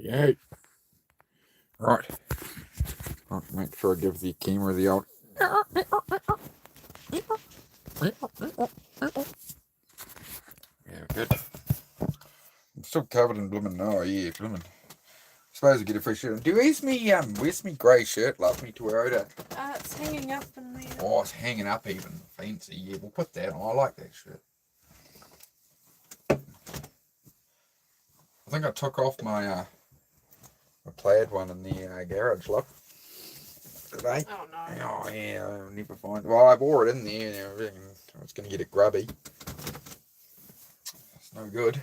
Yay. Right. I'll make sure I give the camera the old. Yeah, good. I'm still covered in blooming. Oh, yeah, blooming. Suppose I get a fresh shirt. Where's me grey shirt? Love me Toyota. It's hanging up in there. Oh, it's hanging up even. Fancy. Yeah, we'll put that on. I like that shirt. I think I took off my my plaid one in the garage, look. Today. Oh, no. Oh, yeah, I'll never find. Well, I wore it in there and everything. I was going to get it grubby. It's no good.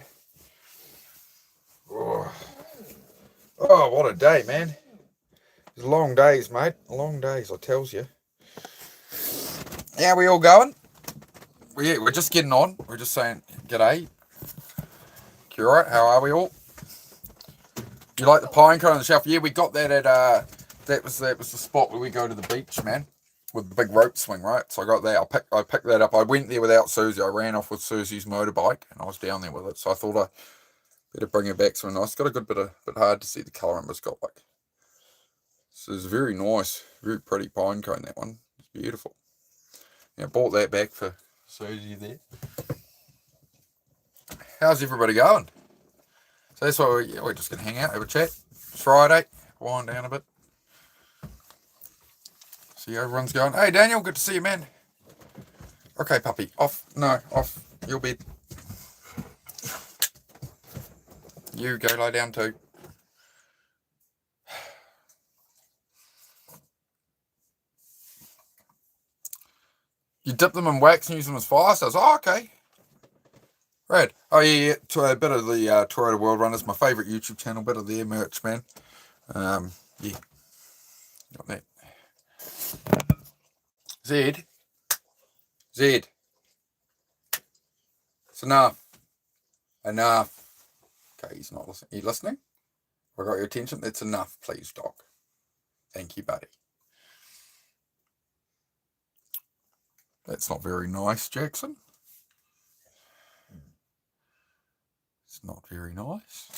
Oh, what a day, man. It's long days, mate. Long days, I tells you. How we all going? We're just getting on. We're just saying, g'day. You alright? How are we all? You like the pine cone on the shelf? Yeah, we got that at, that was the spot where we go to the beach, man. With the big rope swing, right? So I got that. I picked that up. I went there without Susie. I ran off with Susie's motorbike, and I was down there with it. So I thought I better bring it back something nice. It's got a good bit hard to see the colour, but it's got like. So it's very nice, very pretty pine cone. That one, it's beautiful. Yeah, bought that back for Susie there. How's everybody going? So that's why we're just gonna hang out, have a chat. It's Friday, wind down a bit. See how everyone's going. Hey Daniel, good to see you, man. Okay, puppy, off your bed. You go lie down too. You dip them in wax and use them as fire starters. Oh, okay. Right. Oh, yeah. A bit of the Toyota World Runners, my favourite YouTube channel, bit of their merch, man. Yeah. Got that. Zed. It's enough. Okay, he's not listening. Are you listening? I got your attention? That's enough, please, Doc. Thank you, buddy. That's not very nice, Jackson. It's not very nice.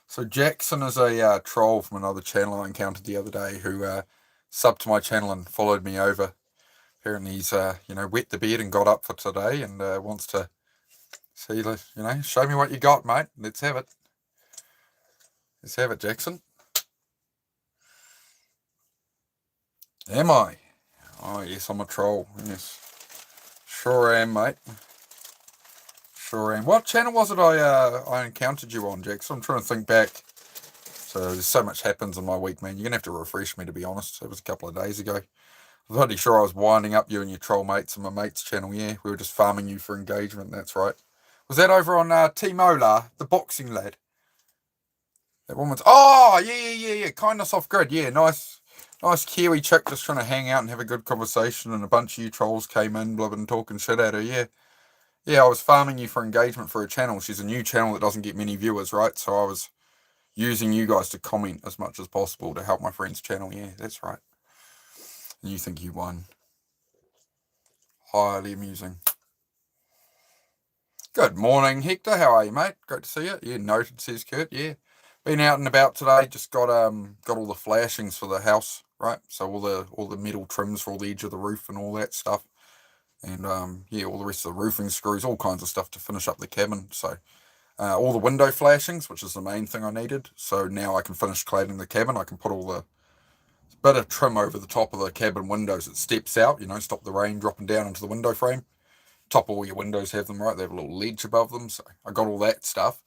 So Jackson is a troll from another channel I encountered the other day who subbed to my channel and followed me over. Apparently he's, wet the bed and got up for today and wants to see, show me what you got, mate. Let's have it. Let's have it, Jackson. Am I? Oh, yes, I'm a troll. Yes. Sure am, mate. Sure am. What channel was it I encountered you on, Jackson? I'm trying to think back. So there's so much happens in my week, man. You're going to have to refresh me, to be honest. It was a couple of days ago. I'm pretty sure I was winding up you and your troll mates on my mate's channel, yeah. We were just farming you for engagement, that's right. Was that over on Team Ola, the boxing lad? That woman's... Oh, yeah. Kindness off grid, yeah. Nice Kiwi chick just trying to hang out and have a good conversation, and a bunch of you trolls came in, blibbing, talking shit at her, yeah. Yeah, I was farming you for engagement for her channel. She's a new channel that doesn't get many viewers, right? So I was using you guys to comment as much as possible to help my friend's channel. Yeah, that's right. And you think you won. Highly amusing. Good morning, Hector. How are you, mate? Great to see you. Yeah, noted, says Kurt. Yeah. Been out and about today. Just got all the flashings for the house, right? So all the metal trims for all the edge of the roof and all that stuff. And all the rest of the roofing screws, all kinds of stuff to finish up the cabin. So all the window flashings, which is the main thing I needed. So now I can finish cladding the cabin. I can put all the bit of trim over the top of the cabin windows. It steps out, stop the rain dropping down into the window frame. Top of all your windows have them, right? They have a little ledge above them. So I got all that stuff.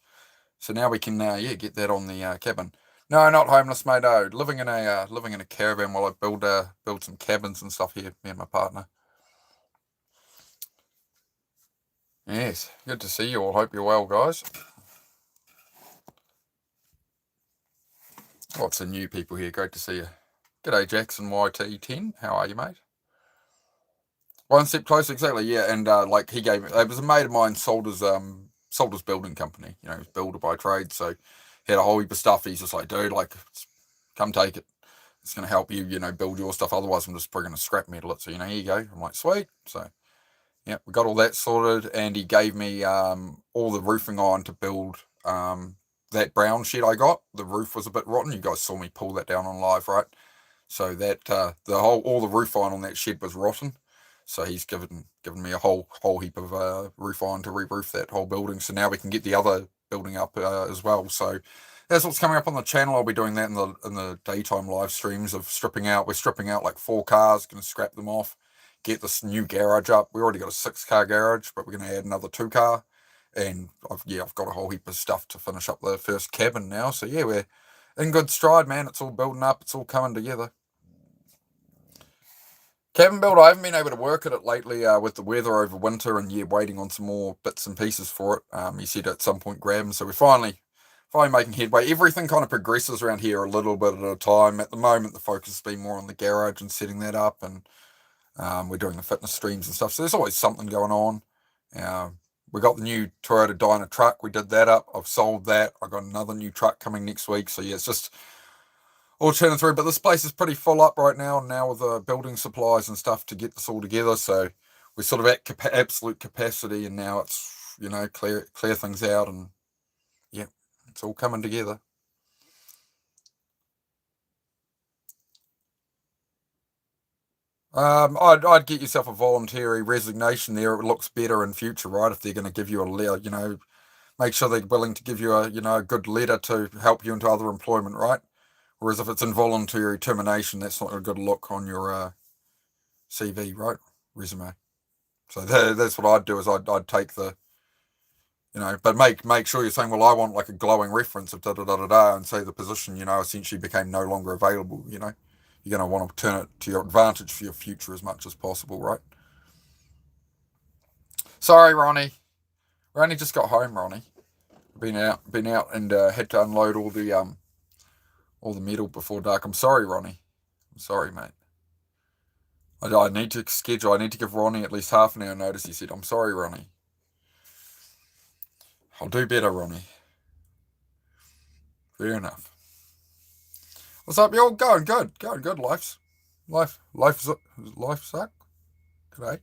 So now we can, get that on the cabin. No, not homeless, mate. No, living in a caravan while I build some cabins and stuff here. Me and my partner. Yes, good to see you all. Hope you're well, guys. Lots of new people here. Great to see you. G'day, Jackson YT10. How are you, mate? One step closer, exactly. Yeah, and he gave it was a mate of mine sold his building company. He was builder by trade, so he had a whole heap of stuff. He's just like, dude, come take it. It's gonna help you, build your stuff. Otherwise, I'm just probably gonna scrap metal it. So here you go. I'm like, sweet. So yeah, we got all that sorted, and he gave me all the roofing on to build the that brown shed I got, the roof was a bit rotten. You guys saw me pull that down on live, right? So that all the roof iron on that shed was rotten. So he's given me a whole heap of roof iron to re-roof that whole building. So now we can get the other building up as well. So that's what's coming up on the channel. I'll be doing that in the daytime live streams of stripping out. We're stripping out like 4 cars, going to scrap them off, get this new garage up. We already got a 6-car garage, but we're going to add another 2-car. And I've got a whole heap of stuff to finish up the first cabin now. So yeah, we're in good stride, man. It's all building up. It's all coming together. Cabin build, I haven't been able to work at it lately with the weather over winter, and waiting on some more bits and pieces for it. He said at some point grab them, so we're finally making headway. Everything kind of progresses around here a little bit at a time. At the moment, the focus has been more on the garage and setting that up, and we're doing the fitness streams and stuff, so there's always something going on. We got the new Toyota Dyna truck. We did that up. I've sold that. I got another new truck coming next week, so yeah, it's just all churning through, but this place is pretty full up right now, and now with the building supplies and stuff to get this all together. So we're sort of at absolute capacity, and now it's clear things out, and yeah, it's all coming together. I'd get yourself a voluntary resignation there. It looks better in future, right? If they're going to give you a letter, make sure they're willing to give you a good letter to help you into other employment, right? Whereas if it's involuntary termination, that's not a good look on your CV, right? Resume. So that's what I'd do, is I'd take the, but make sure you're saying, well, I want like a glowing reference of da-da-da-da-da, and say the position, essentially became no longer available, You're going to want to turn it to your advantage for your future as much as possible, right? Sorry, Ronnie. We only just got home, Ronnie. Been out and had to unload all the metal before dark. I'm sorry, Ronnie. I'm sorry, mate. I need to schedule. I need to give Ronnie at least half an hour notice. He said, I'm sorry, Ronnie. I'll do better, Ronnie. Fair enough. What's up, y'all? Going good. Life suck. G'day.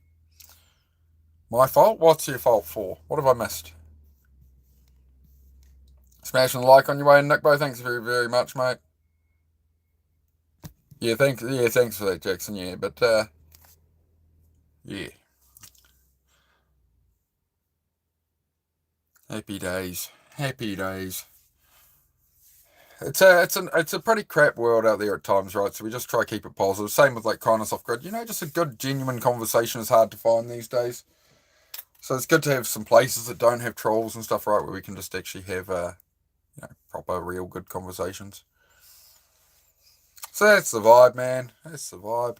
My fault? What's your fault for? What have I missed? Smashing the like on your way in, Nickbo. Thanks very, very much, mate. Yeah, thanks for that, Jackson. Yeah, but yeah. Happy days. It's a pretty crap world out there at times, right? So we just try to keep it positive. Same with like kindness off grid. Just a good, genuine conversation is hard to find these days. So it's good to have some places that don't have trolls and stuff, right, where we can just actually have proper, real, good conversations. So that's the vibe, man. That's the vibe.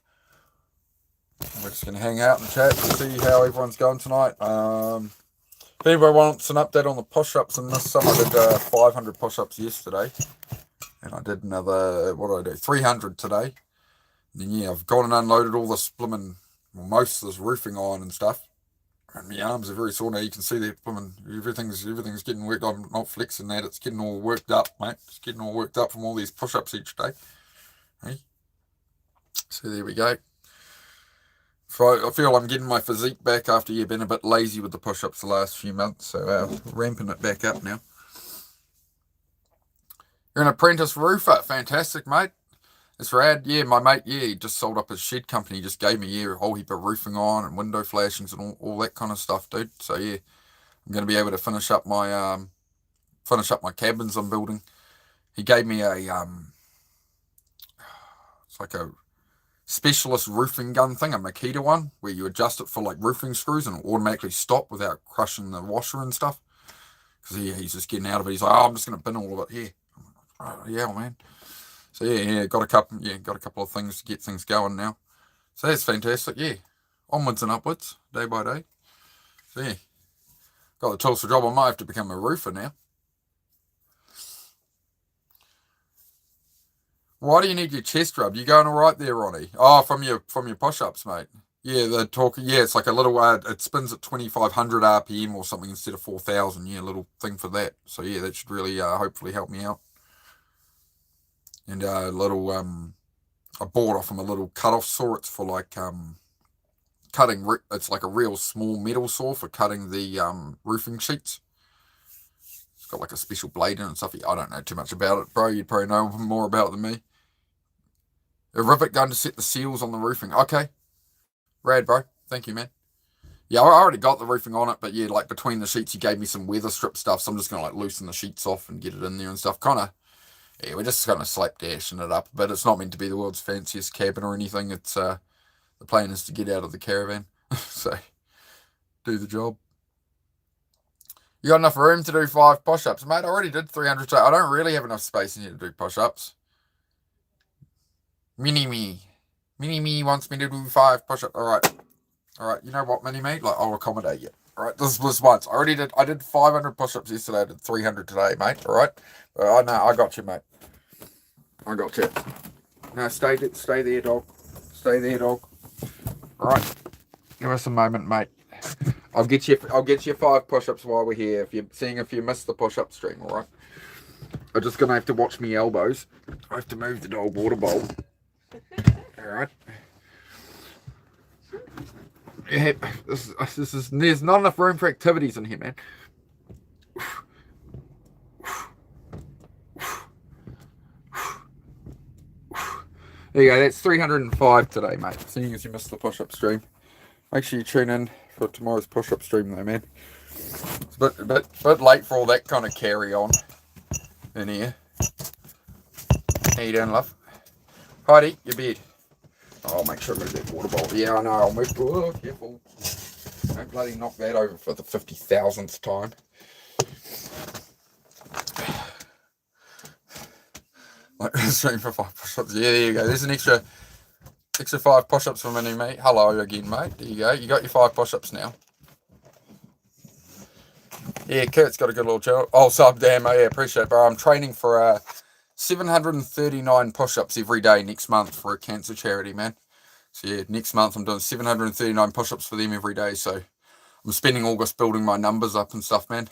We're just going to hang out and chat and see how everyone's going tonight. If anybody wants an update on the push-ups and this, I did 500 push-ups yesterday. And I did another, 300 today. And then, I've gone and unloaded all this most of this roofing iron and stuff. And my arms are very sore now. You can see that everything's getting worked. I'm not flexing that. It's getting all worked up, mate. It's getting all worked up from all these push-ups each day. Hey? So there we go. So I feel I'm getting my physique back after you've been a bit lazy with the push-ups the last few months. So ramping it back up now. You're an apprentice roofer. Fantastic, mate. It's rad. Yeah, my mate, he just sold up his shed company. He just gave me a whole heap of roofing on and window flashings and all that kind of stuff, dude. So yeah, I'm going to be able to finish up my cabins I'm building. He gave me it's like a specialist roofing gun thing, a Makita one, where you adjust it for like roofing screws and it'll automatically stop without crushing the washer and stuff. Because he's just getting out of it. He's like, I'm just going to bin all of it here. Oh, yeah, man. So yeah, got a couple of things to get things going now. So that's fantastic. Yeah, onwards and upwards, day by day. So yeah, got the tools for job. I might have to become a roofer now. Why do you need your chest rubbed? You going all right there, Ronnie? Oh, from your push-ups, mate. Yeah, the talk. Yeah, it's like a little. It spins at 2,500 RPM or something instead of 4,000. Yeah, little thing for that. So yeah, that should really hopefully help me out. And I bought off him a little cut-off saw. It's for like cutting. It's like a real small metal saw for cutting the roofing sheets. It's got like a special blade in it and stuff. I don't know too much about it, bro. You'd probably know more about it than me. A rivet gun to set the seals on the roofing. Okay. Rad, bro. Thank you, man. Yeah, I already got the roofing on it, but yeah, like between the sheets, he gave me some weather strip stuff, so I'm just going to like loosen the sheets off and get it in there and stuff. Kind of, yeah, we're just kind of slapdashing it up, but it's not meant to be the world's fanciest cabin or anything. It's, the plan is to get out of the caravan, so do the job. You got enough room to do 5 push-ups, mate? I already did 300 today. I don't really have enough space in here to do push-ups. Mini-me wants me to do 5 push-ups. Alright, you know what, Mini-me? Like, I'll accommodate you. Alright, this was once. I did 500 push-ups yesterday. I did 300 today, mate. Alright? I know, I got you, mate. I got you. No, stay there, dog. Stay there, dog. Alright. Give us a moment, mate. I'll get you 5 push-ups while we're here. If you missed the push-up stream, alright? I'm just gonna have to watch me elbows. I have to move the dog water bowl. Alright. Yeah, there's not enough room for activities in here, man. There you go, that's 305 today, mate. Seeing as you missed the push-up stream. Make sure you tune in for tomorrow's push-up stream though, man. It's a bit late for all that kind of carry on in here. How you doing, love? Heidi, your bed. Oh, make sure I move that water bowl. Yeah, I know, I'll move. Oh, careful. Don't bloody knock that over for the 50,000th time. Like, stream for 5 push-ups. Yeah, there you go. There's an extra 5 push-ups from Mini, mate. Hello again, mate. There you go. You got your 5 push-ups now. Yeah, Kurt's got a good little channel. Oh, sub, damn, yeah, appreciate it, bro. I'm training for 739 push-ups every day next month for a cancer charity, man. So yeah, next month I'm doing 739 push-ups for them every day. So I'm spending August building my numbers up and stuff, man.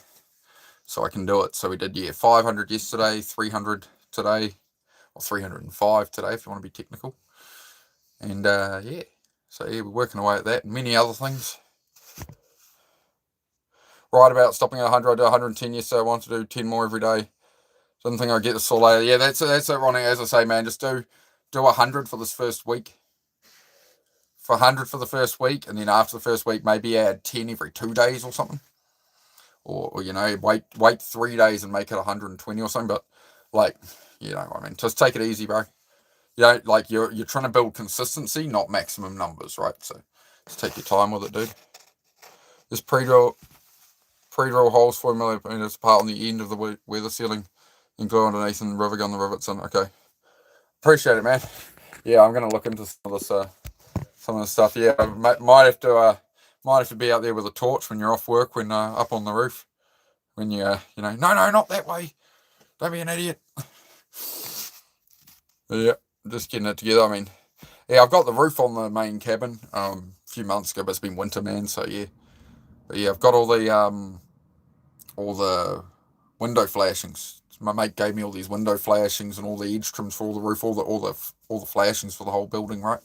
So I can do it. So we did, 500 yesterday, 300 today, or 305 today if you want to be technical. And yeah, so yeah, we're working away at that and many other things. Right about stopping at 100, I do 110 yesterday. I want to do 10 more every day. Didn't think I'd get this all later. Yeah, that's it, Ronnie. As I say, man, just do 100 for this first week. For 100 for the first week, and then after the first week, maybe add 10 every 2 days or something. Or wait 3 days and make it 120 or something. But like, you know what I mean. Just take it easy, bro. You know, like you're trying to build consistency, not maximum numbers, right? So just take your time with it, dude. This pre-drill holes 4 millimeters apart on the end of the weather sealing and glue underneath and rivet gun the rivets in. Okay. Appreciate it, man. Yeah, I'm gonna look into some of this stuff. Yeah, I might have to be out there with a torch when you're off work, when up on the roof. When no, not that way. Don't be an idiot. Yeah, just getting it together. I mean, yeah, I've got the roof on the main cabin a few months ago, but it's been winter, man. So yeah, but yeah, I've got all the window flashings. My mate gave me all these window flashings and all the edge trims for all the roof, all the flashings for the whole building, right?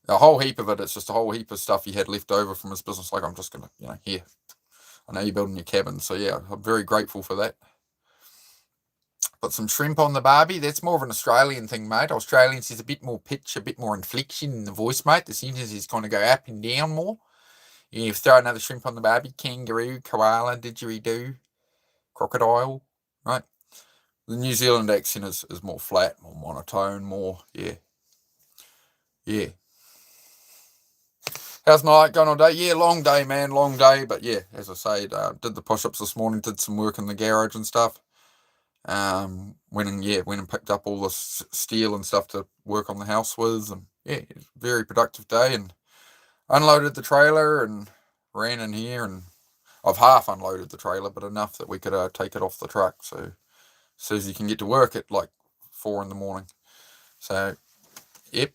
A whole heap of it. It's just a whole heap of stuff he had left over from his business. Like, I'm just gonna, here. I know you're building your cabin, so yeah, I'm very grateful for that. Put some shrimp on the barbie. That's more of an Australian thing, mate. Australians is a bit more pitch, a bit more inflection in the voice, mate. The sentence is going to go up and down more. You throw another shrimp on the barbie. Kangaroo, koala, didgeridoo, crocodile, right? The New Zealand accent is more flat, more monotone, more, yeah. How's my night going all day? Yeah, long day, man, long day. But yeah, as I say, did the push-ups this morning, did some work in the garage and stuff. Went and picked up all this steel and stuff to work on the house with. And yeah, it was a very productive day. And unloaded the trailer and ran in here. And I've half unloaded the trailer, but enough that we could take it off the truck. So Susie can get to work at like 4 a.m. So, yep.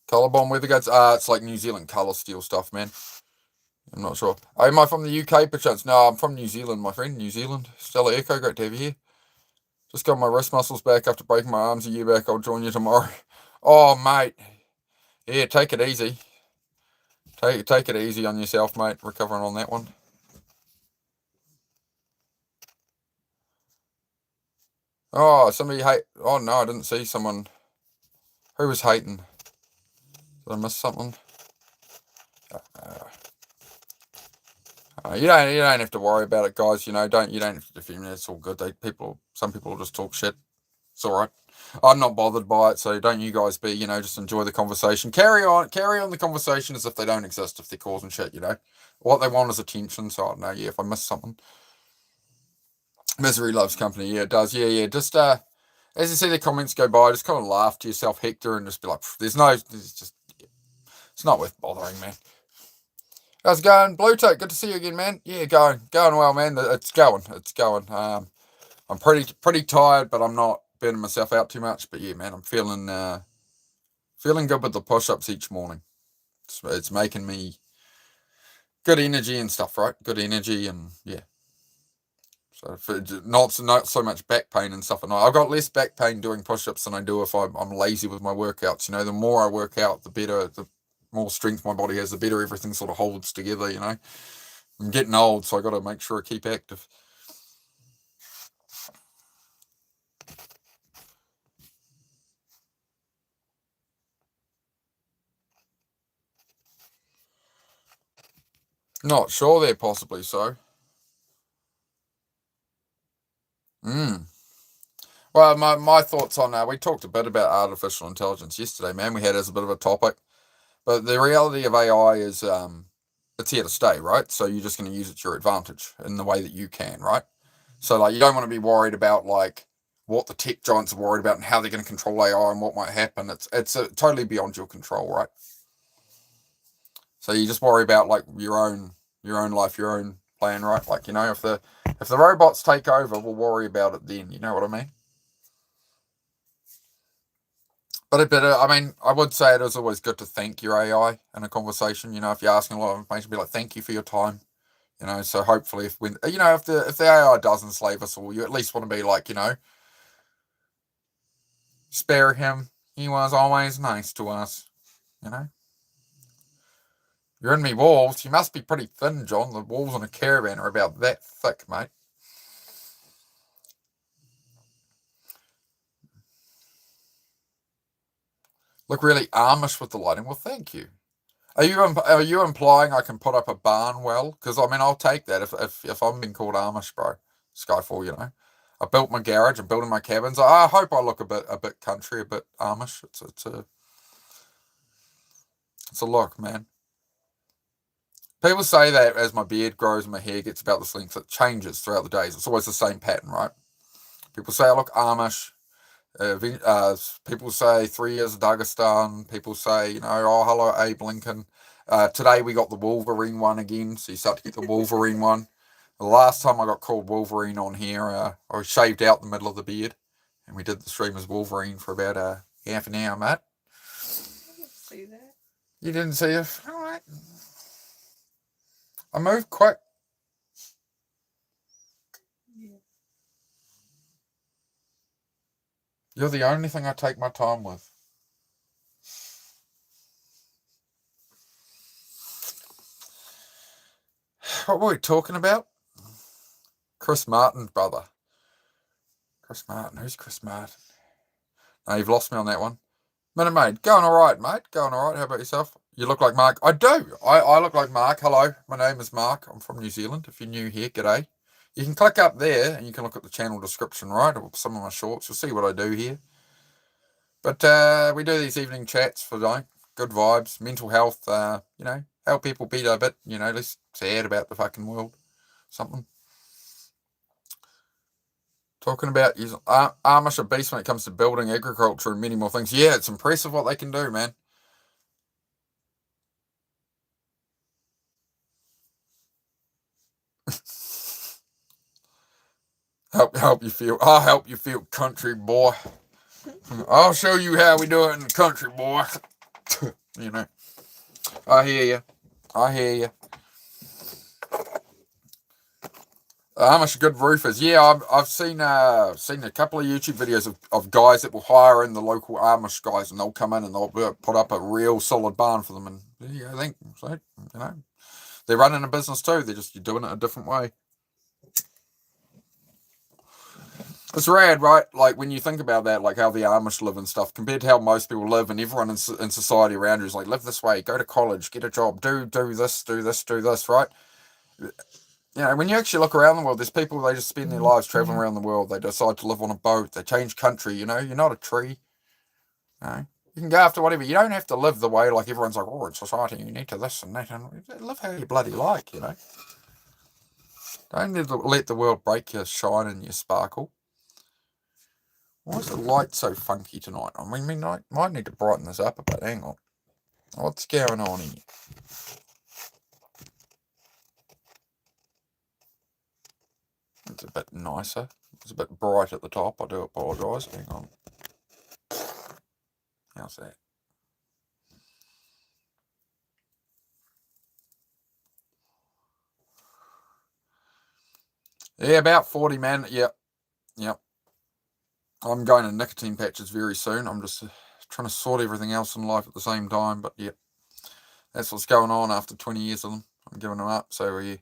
Colorbond weather guards. It's like New Zealand colour steel stuff, man. I'm not sure. Oh, am I from the UK, perchance? No, I'm from New Zealand, my friend. New Zealand. Stella Echo, great to have you here. Just got my wrist muscles back after breaking my arms a year back. I'll join you tomorrow. Oh, mate. Yeah, take it easy. Take it easy on yourself, mate. Recovering on that one. Oh, somebody hate. Oh no, I didn't see someone. Who was hating? Did I miss something? You don't have to worry about it, guys. You don't have to defend it. It's all good. Some people will just talk shit. It's all right. I'm not bothered by it, so don't you guys be. Just enjoy the conversation. Carry on the conversation as if they don't exist. If they're causing shit, what they want is attention. So I don't know. Yeah, if I miss something, misery loves company. Yeah, it does. Yeah. Just as you see the comments go by, just kind of laugh to yourself, Hector, and just be like, it's not worth bothering, man. How's it going? Blue Tick, good to see you again, man. Yeah, going well, man. It's going. I'm pretty tired, but I'm not burning myself out too much. But yeah, man, I'm feeling good with the push-ups each morning. It's making me good energy and stuff, right? Good energy and yeah. So not so much back pain and stuff. And I've got less back pain doing push-ups than I do if I'm lazy with my workouts. The more I work out, the better, the more strength my body has, the better everything sort of holds together. I'm getting old, so I got to make sure I keep active. Not sure there, possibly so. Well, my thoughts on we talked a bit about artificial intelligence yesterday, man. We had as a bit of a topic, but the reality of AI is it's here to stay, right? So you're just going to use it to your advantage in the way that you can, right? So you don't want to be worried about what the tech giants are worried about and how they're going to control AI and what might happen. It's totally beyond your control, right? So you just worry about your own life, your own plan, right? If the robots take over, we'll worry about it then. You know what I mean? But I mean, I would say it is always good to thank your AI in a conversation. If you're asking a lot of information, be like, thank you for your time. So hopefully if the AI does enslave us all, you at least want to be like, spare him. He was always nice to us. You're in me walls. You must be pretty thin, John. The walls on a caravan are about that thick, mate. Look really Amish with the lighting. Well, thank you. Are you implying I can put up a barn well? Because I mean, I'll take that if I'm being called Amish, bro. Skyfall, I built my garage. I'm building my cabins. I hope I look a bit country, a bit Amish. It's a look, man. People say that as my beard grows and my hair gets about this length, it changes throughout the days. It's always the same pattern, right? People say I look Amish. People say 3 years of Dagestan. People say, oh, hello, Abe Lincoln. Today we got the Wolverine one again, so you start to get the Wolverine one. The last time I got called Wolverine on here, I shaved out the middle of the beard, and we did the stream as Wolverine for about half an hour, mate. I didn't see that. You didn't see it? All right. I moved quick. Yeah. You're the only thing I take my time with. What were we talking about? Chris Martin, brother. Chris Martin. Who's Chris Martin? No, you've lost me on that one. Minute Maid. Going all right, mate. Going all right. How about yourself? You look like Mark. I do. I look like Mark. Hello. My name is Mark. I'm from New Zealand. If you're new here, g'day. You can click up there and you can look at the channel description, right? Or some of my shorts. You'll see what I do here. But we do these evening chats for good vibes, mental health, help people be a bit, less sad about the fucking world. Something. Talking about using Amish are beast when it comes to building, agriculture, and many more things. Yeah, it's impressive what they can do, man. help you feel. I'll help you feel, country boy. I'll show you how we do it in the country, boy. I hear you. Amish are good roofers. Yeah, I've seen a couple of YouTube videos of guys that will hire in the local Amish guys, and they'll come in and they'll put up a real solid barn for them. And yeah, I think so. They're running a business too. They're just doing it a different way. It's rad, right? Like when you think about that, like how the Amish live and stuff, compared to how most people live, and everyone in society around you is like, live this way, go to college, get a job, do this, right? When you actually look around the world, there's people, they just spend their lives traveling around the world. They decide to live on a boat. They change country. You're not a tree. You can go after whatever. You don't have to live the way like everyone's like, oh, in society you need to this and that. And live how you bloody like. Don't let the world break your shine and your sparkle. Why is the light so funky tonight? I mean, I might need to brighten this up a bit. Hang on. What's going on here? It's a bit nicer. It's a bit bright at the top. I do apologise. Hang on. How's that? Yeah, about 40, man. Yep. I'm going to nicotine patches very soon. I'm just trying to sort everything else in life at the same time. But yeah, that's what's going on after 20 years of them. I'm giving them up. So yeah,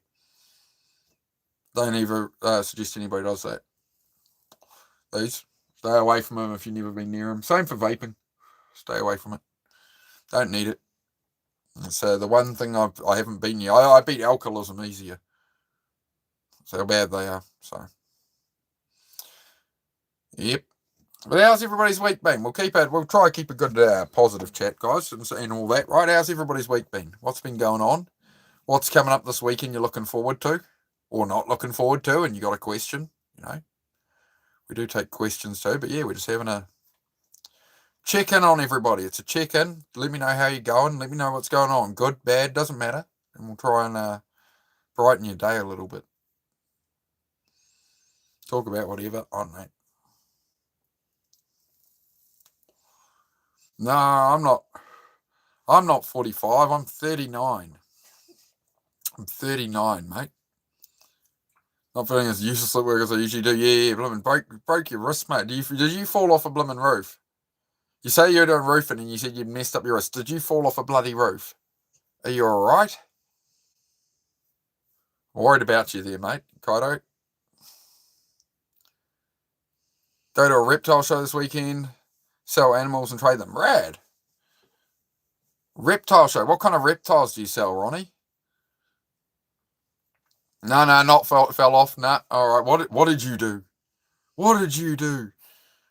don't ever suggest anybody does that. These, stay away from them if you've never been near them. Same for vaping. Stay away from it. Don't need it. So the one thing I haven't been yet, I beat alcoholism easier. So how bad they are. So yep. But how's everybody's week been? We'll try to keep a good positive chat, guys, and all that, right? How's everybody's week been? What's been going on? What's coming up this weekend you're looking forward to? Or not looking forward to, and you got a question, We do take questions too, but yeah, we're just having a check-in on everybody. It's a check-in. Let me know how you're going. Let me know what's going on. Good, bad, doesn't matter. And we'll try and brighten your day a little bit. Talk about whatever. I don't know. No, I'm not. I'm not 45. I'm 39. I'm 39, mate. Not feeling as useless at work as I usually do. Yeah, blimmin' broke your wrist, mate. Did you fall off a blimmin' roof? You say you're doing roofing and you said you'd messed up your wrist. Did you fall off a bloody roof? Are you alright? Worried about you there, mate. Kaido. Go to a reptile show this weekend. Sell animals and trade them. Rad. Reptile show. What kind of reptiles do you sell, Ronnie? No, not fell off. Nah. All right. What did you do? What did you do?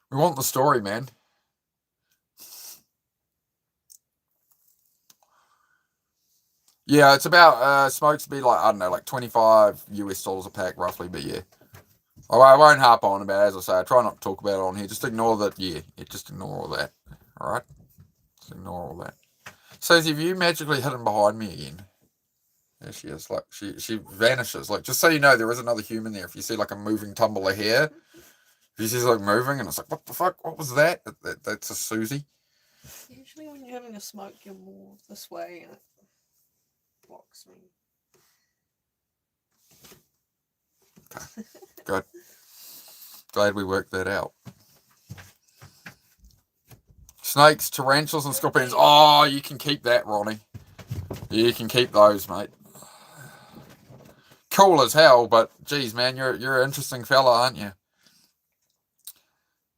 We want the story, man. Yeah, it's about smokes be like, I don't know, like $25 US a pack roughly, but yeah. I won't harp on about it, as I say. I try not to talk about it on here. Just ignore that. Yeah, just ignore all that. All right? Just ignore all that. So, if you magically hidden behind me again. There she is. Like, she vanishes. Like, just so you know, there is another human there. If you see, like, a moving tumble of hair, if you see, like, moving, and it's like, what the fuck? What was that? That's a Susie. Usually when you're having a smoke, you're more this way and it blocks me. Okay. Good. Glad we worked that out. Snakes, tarantulas, and scorpions. Oh, you can keep that, Ronnie. You can keep those, mate. Cool as hell, but geez, man, you're an interesting fella, aren't you?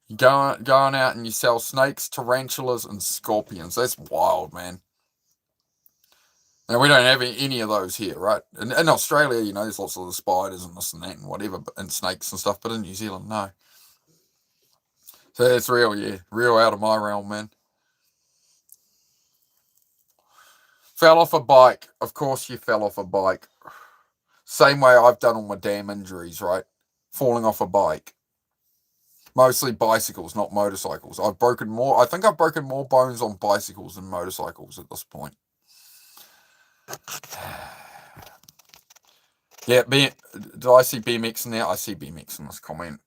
You going out and you sell snakes, tarantulas, and scorpions. That's wild, man. Now, we don't have any of those here, right? In Australia, there's lots of the spiders and this and that and whatever, and snakes and stuff, but in New Zealand, no. So it's real, yeah. Real out of my realm, man. Fell off a bike. Of course you fell off a bike. Same way I've done all my damn injuries, right? Falling off a bike. Mostly bicycles, not motorcycles. I think I've broken more bones on bicycles than motorcycles at this point. Yeah, did I see BMX in there? I see BMX in this comment.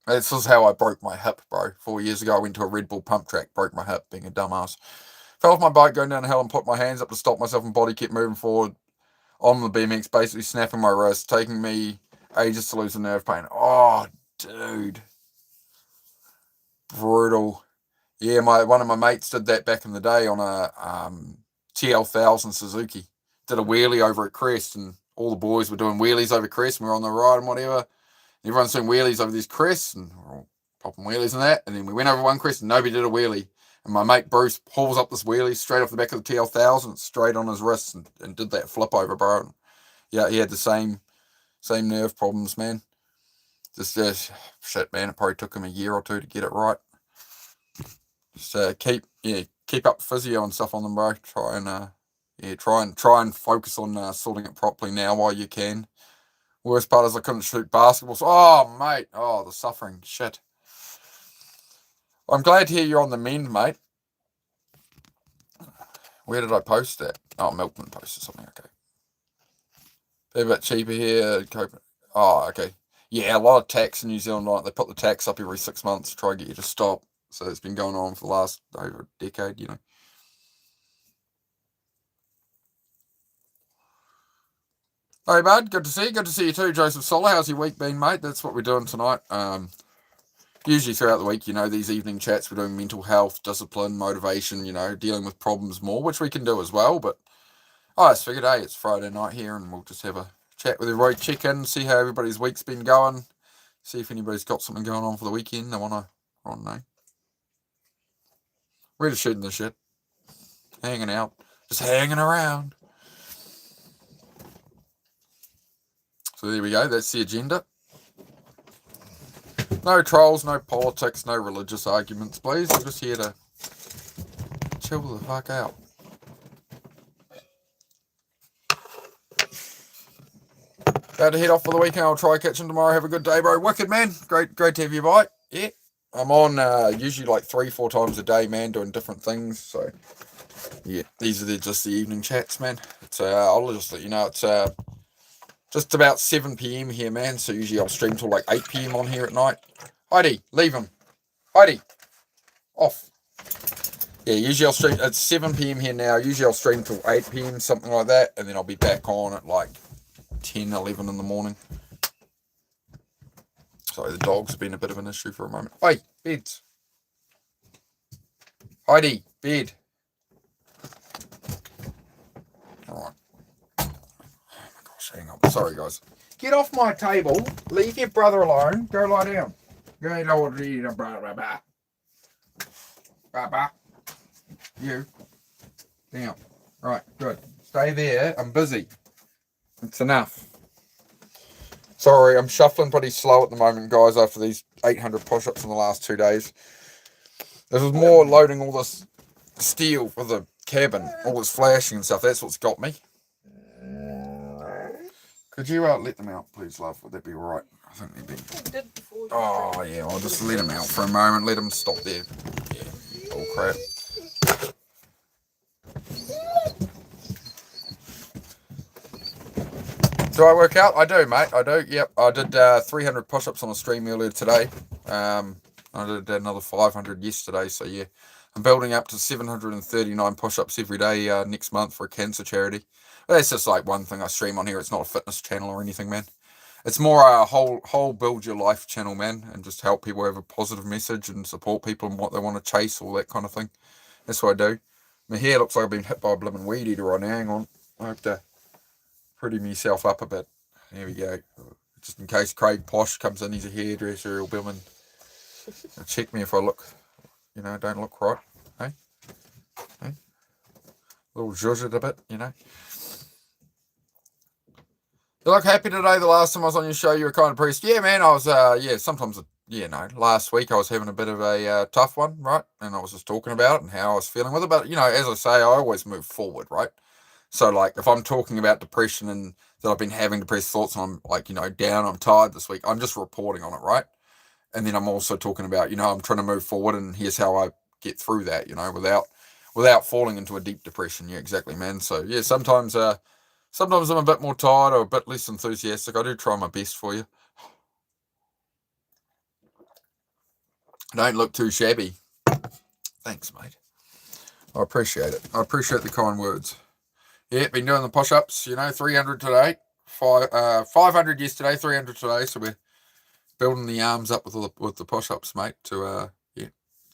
This is how I broke my hip, bro. 4 years ago, I went to a Red Bull pump track, broke my hip, being a dumbass. Fell off my bike going down the hill and put my hands up to stop myself, and body kept moving forward on the BMX, basically snapping my wrist, taking me Ages to lose the nerve pain. Oh, dude. Brutal. Yeah, one of my mates did that back in the day on a TL1000 Suzuki. Did a wheelie over at Crest, and all the boys were doing wheelies over Crest, and we were on the ride and whatever. Everyone's doing wheelies over these crests, and we're all popping wheelies and that. And then we went over one crest, and nobody did a wheelie. And my mate Bruce pulls up this wheelie straight off the back of the TL1000, straight on his wrist, and did that flip over, bro. And yeah, he had the same nerve problems, man. Just shit, man. It probably took him a year or two to get it right. Just keep up physio and stuff on them, bro. Try and focus on sorting it properly now while you can. Worst part is I couldn't shoot basketballs. Oh, mate. Oh, the suffering. Shit. I'm glad to hear you're on the mend, mate. Where did I post that? Oh, Milkman posted something. Okay. They're a bit cheaper here. Oh, okay. Yeah, a lot of tax in New Zealand. Like, they put the tax up every 6 months to try and get you to stop. So it's been going on for the last over a decade, you know. Hey, bud. Good to see you. Good to see you too, Joseph Solar. How's your week been, mate? That's what we're doing tonight. Usually throughout the week, you know, these evening chats, we're doing mental health, discipline, motivation, you know, dealing with problems more, which we can do as well. But I just figured, hey, it's Friday night here, and we'll just have a chat with everybody, check in, see how everybody's week's been going, see if anybody's got something going on for the weekend. I want to know. We're just shooting the shit, hanging out, just hanging around. So there we go. That's the agenda. No trolls, no politics, no religious arguments, please. I'm just here to chill the fuck out. About to head off for the weekend. I'll try catching tomorrow. Have a good day, bro. Wicked, man. Great to have you by. Yeah. I'm on usually like 3-4 times a day, man, doing different things. So, yeah, these are just the evening chats, man. It's I'll just let you know, it's just about 7 p.m. here, man. So usually I'll stream till like 8 p.m. on here at night. Heidi, leave him. Heidi, off. Yeah, usually I'll stream, it's 7 p.m. here now. Usually I'll stream till 8 p.m., something like that. And then I'll be back on at like 10, 11 in the morning. Sorry, the dogs have been a bit of an issue for a moment. Hey, beds. Heidi, bed. All right. Oh my gosh, hang on. Sorry, guys. Get off my table. Leave your brother alone. Go lie down. Go lie down. You. Down. Right, good. Stay there. I'm busy. It's enough. Sorry, I'm shuffling pretty slow at the moment, guys, after these 800 push-ups in the last 2 days. This was more loading all this steel for the cabin, all this flashing and stuff. That's what's got me. Could you let them out, please, love? Would that be all right? I think they'd be... Oh, yeah, I'll just let them out for a moment. Let them stop there. Yeah, all crap. Do I work out? I do, mate. I do. Yep. I did 300 push-ups on a stream earlier today. I did another 500 yesterday. So, yeah, I'm building up to 739 push-ups every day next month for a cancer charity. But that's just like one thing I stream on here. It's not a fitness channel or anything, man. It's more a whole build your life channel, man, and just help people have a positive message and support people in what they want to chase, all that kind of thing. That's what I do. My hair looks like I've been hit by a blooming weed eater right now. Hang on. I have to pretty myself up a bit. There we go. Just in case Craig Posh comes in, he's a hairdresser, he'll be in. Check me if I look, don't look right. Hey? A little zhuzhed a bit, You look happy today. The last time I was on your show, you were kind of depressed. Yeah, man, I was, sometimes, last week I was having a bit of a tough one, right? And I was just talking about it and how I was feeling with it. But, as I say, I always move forward, right? So, like, if I'm talking about depression and that I've been having depressed thoughts and I'm, like, down, I'm tired this week, I'm just reporting on it, right? And then I'm also talking about, I'm trying to move forward and here's how I get through that, without falling into a deep depression. Yeah, exactly, man. So, yeah, sometimes I'm a bit more tired or a bit less enthusiastic. I do try my best for you. Don't look too shabby. Thanks, mate. I appreciate it. I appreciate the kind words. Yeah, been doing the push-ups, 300 today. 500 yesterday, 300 today. So we're building the arms up with the push-ups, mate, to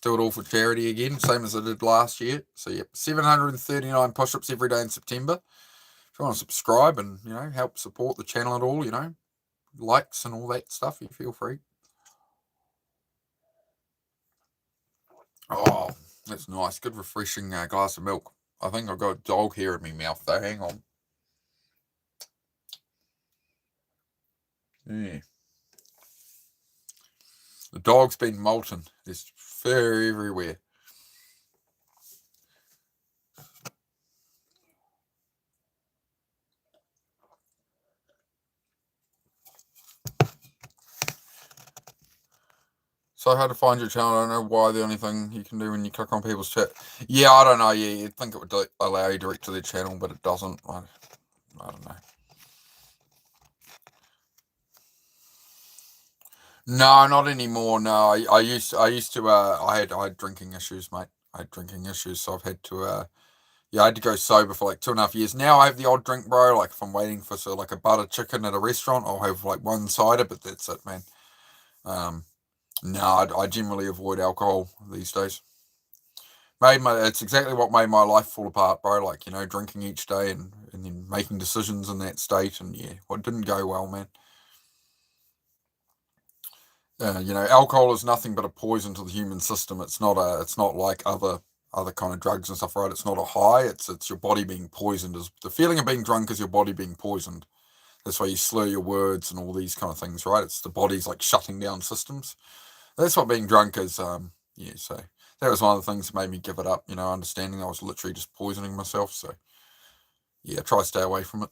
do it all for charity again, same as I did last year. So 739 push-ups every day in September. If you want to subscribe and help support the channel at all, likes and all that stuff, you feel free. Oh, that's nice. Good refreshing glass of milk. I think I've got a dog hair in my mouth though. Hang on. Yeah. The dog's been molten. There's fur everywhere. So how to find your channel? I don't know why. The only thing you can do when you click on people's chat. Yeah, I don't know. Yeah, you'd think it would allow you direct to their channel, but it doesn't. I don't know. No, not anymore. No, I used to. I had drinking issues, mate. I had drinking issues, so I've had to. I had to go sober for like 2.5 years. Now I have the odd drink, bro. Like if I'm waiting for like a butter chicken at a restaurant, I'll have like one cider, but that's it, man. No, I generally avoid alcohol these days. It's exactly what made my life fall apart, bro. Like, drinking each day and then making decisions in that state, and what didn't go well, man. Alcohol is nothing but a poison to the human system. It's not like other kind of drugs and stuff, right? It's not a high. It's your body being poisoned. The feeling of being drunk is your body being poisoned. That's why you slur your words and all these kind of things, right? It's the body's like shutting down systems. That's what being drunk is. So that was one of the things that made me give it up. Understanding I was literally just poisoning myself. So try to stay away from it.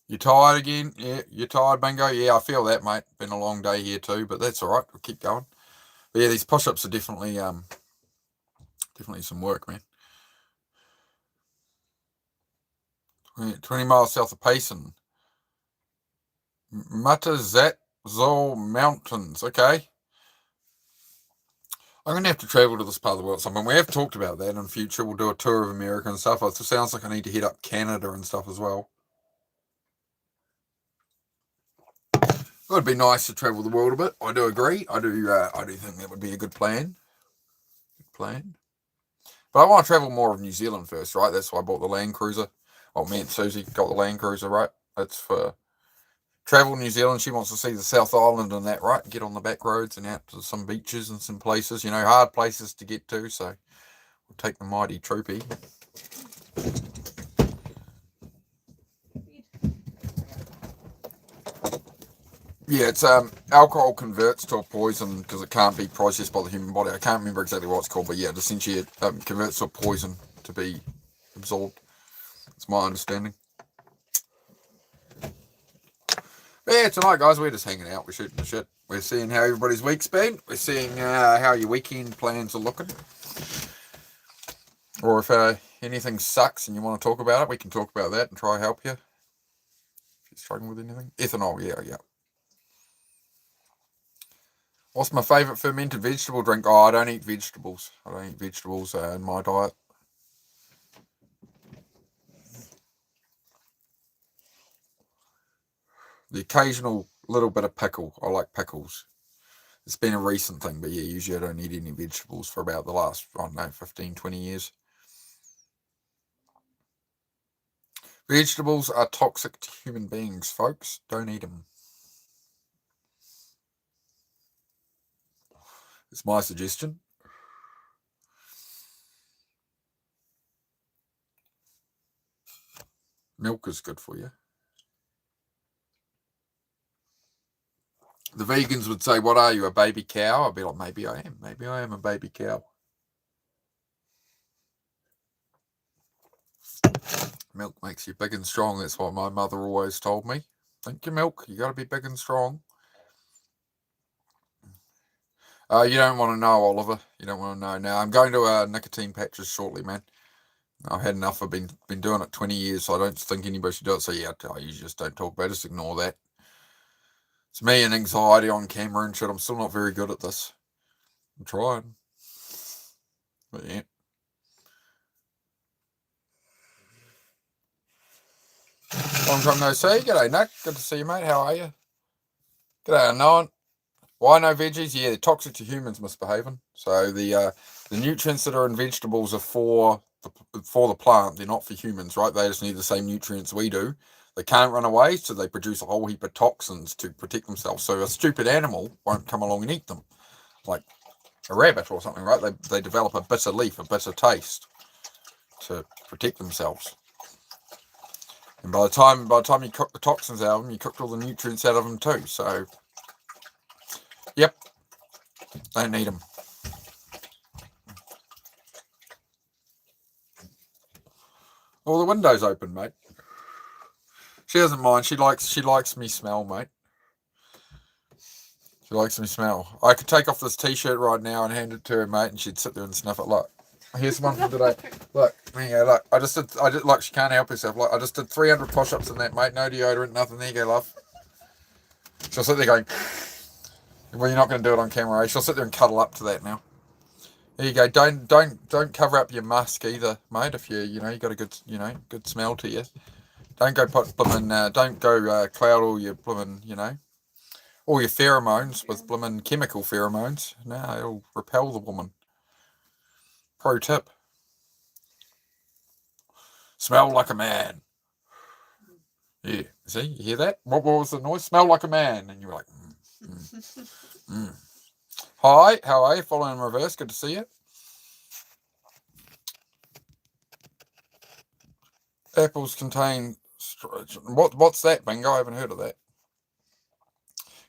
You tired again? Yeah, you tired, Bingo? Yeah, I feel that, mate. Been a long day here too, but that's all right. We'll keep going. But yeah, these push-ups are definitely some work, man. 20 miles south of Payson. Matazazo Mountains. Okay. I'm going to have to travel to this part of the world sometime. We have talked about that in the future. We'll do a tour of America and stuff. It sounds like I need to hit up Canada and stuff as well. It would be nice to travel the world a bit. I do agree. I do think that would be a good plan. But I want to travel more of New Zealand first, right? That's why I bought the Land Cruiser. Well, me and Susie got the Land Cruiser, right? That's for travel New Zealand. She wants to see the South Island and that, right? Get on the back roads and out to some beaches and some places, hard places to get to. So we'll take the mighty Troopy. Yeah, it's alcohol converts to a poison because it can't be processed by the human body. I can't remember exactly what it's called, but essentially it converts to a poison to be absorbed. It's my understanding. But yeah, tonight, guys, we're just hanging out. We're shooting the shit. We're seeing how everybody's week's been. We're seeing how your weekend plans are looking. Or if anything sucks and you want to talk about it, we can talk about that and try to help you. If you're struggling with anything. Ethanol, yeah. What's my favourite fermented vegetable drink? Oh, I don't eat vegetables. I don't eat vegetables in my diet. The occasional little bit of pickle. I like pickles. It's been a recent thing, but usually I don't eat any vegetables for about the last, 15, 20 years. Vegetables are toxic to human beings, folks. Don't eat them. It's my suggestion. Milk is good for you. The vegans would say, what are you, a baby cow? I'd be like, maybe I am. Maybe I am a baby cow. Milk makes you big and strong. That's what my mother always told me. Drink your milk. You got to be big and strong. You don't want to know, Oliver. You don't want to know. Now, I'm going to nicotine patches shortly, man. I've had enough. I've been doing it 20 years, so I don't think anybody should do it. So, I usually just don't talk about it. Just ignore that. It's me and anxiety on camera and shit. I'm still not very good at this. I'm trying. But, yeah. Long time no see. G'day, Nick. Good to see you, mate. How are you? G'day, Unknown. Why no veggies? Yeah, they're toxic to humans, misbehaving. So the nutrients that are in vegetables are for the plant. They're not for humans, right? They just need the same nutrients we do. They can't run away, so they produce a whole heap of toxins to protect themselves. So a stupid animal won't come along and eat them, like a rabbit or something, right? They develop a bitter leaf, a bitter taste to protect themselves. And by the time you cook the toxins out of them, you cooked all the nutrients out of them too. So, yep, don't need them. Well, the window's open, mate. She doesn't mind. She likes me smell, mate. She likes me smell. I could take off this t-shirt right now and hand it to her, mate, and she'd sit there and sniff it. Look, here's one from today. Look, there you go. Look, I just did. Look, she can't help herself. Look, I just did 300 push-ups in that, mate. No deodorant, nothing. There you go, love. She'll sit there going. Well, you're not going to do it on camera, eh? She'll sit there and cuddle up to that now. There you go. Don't cover up your musk either, mate. If you got a good smell to you. Don't go don't go cloud all your bloomin', all your pheromones with bloomin' chemical pheromones. No, it'll repel the woman. Pro tip. Smell like a man. Yeah, see, you hear that? What was the noise? Smell like a man. And you were like, Hi, how are you? Following in reverse, good to see you. Apples contain... What's that, Bingo? I haven't heard of that.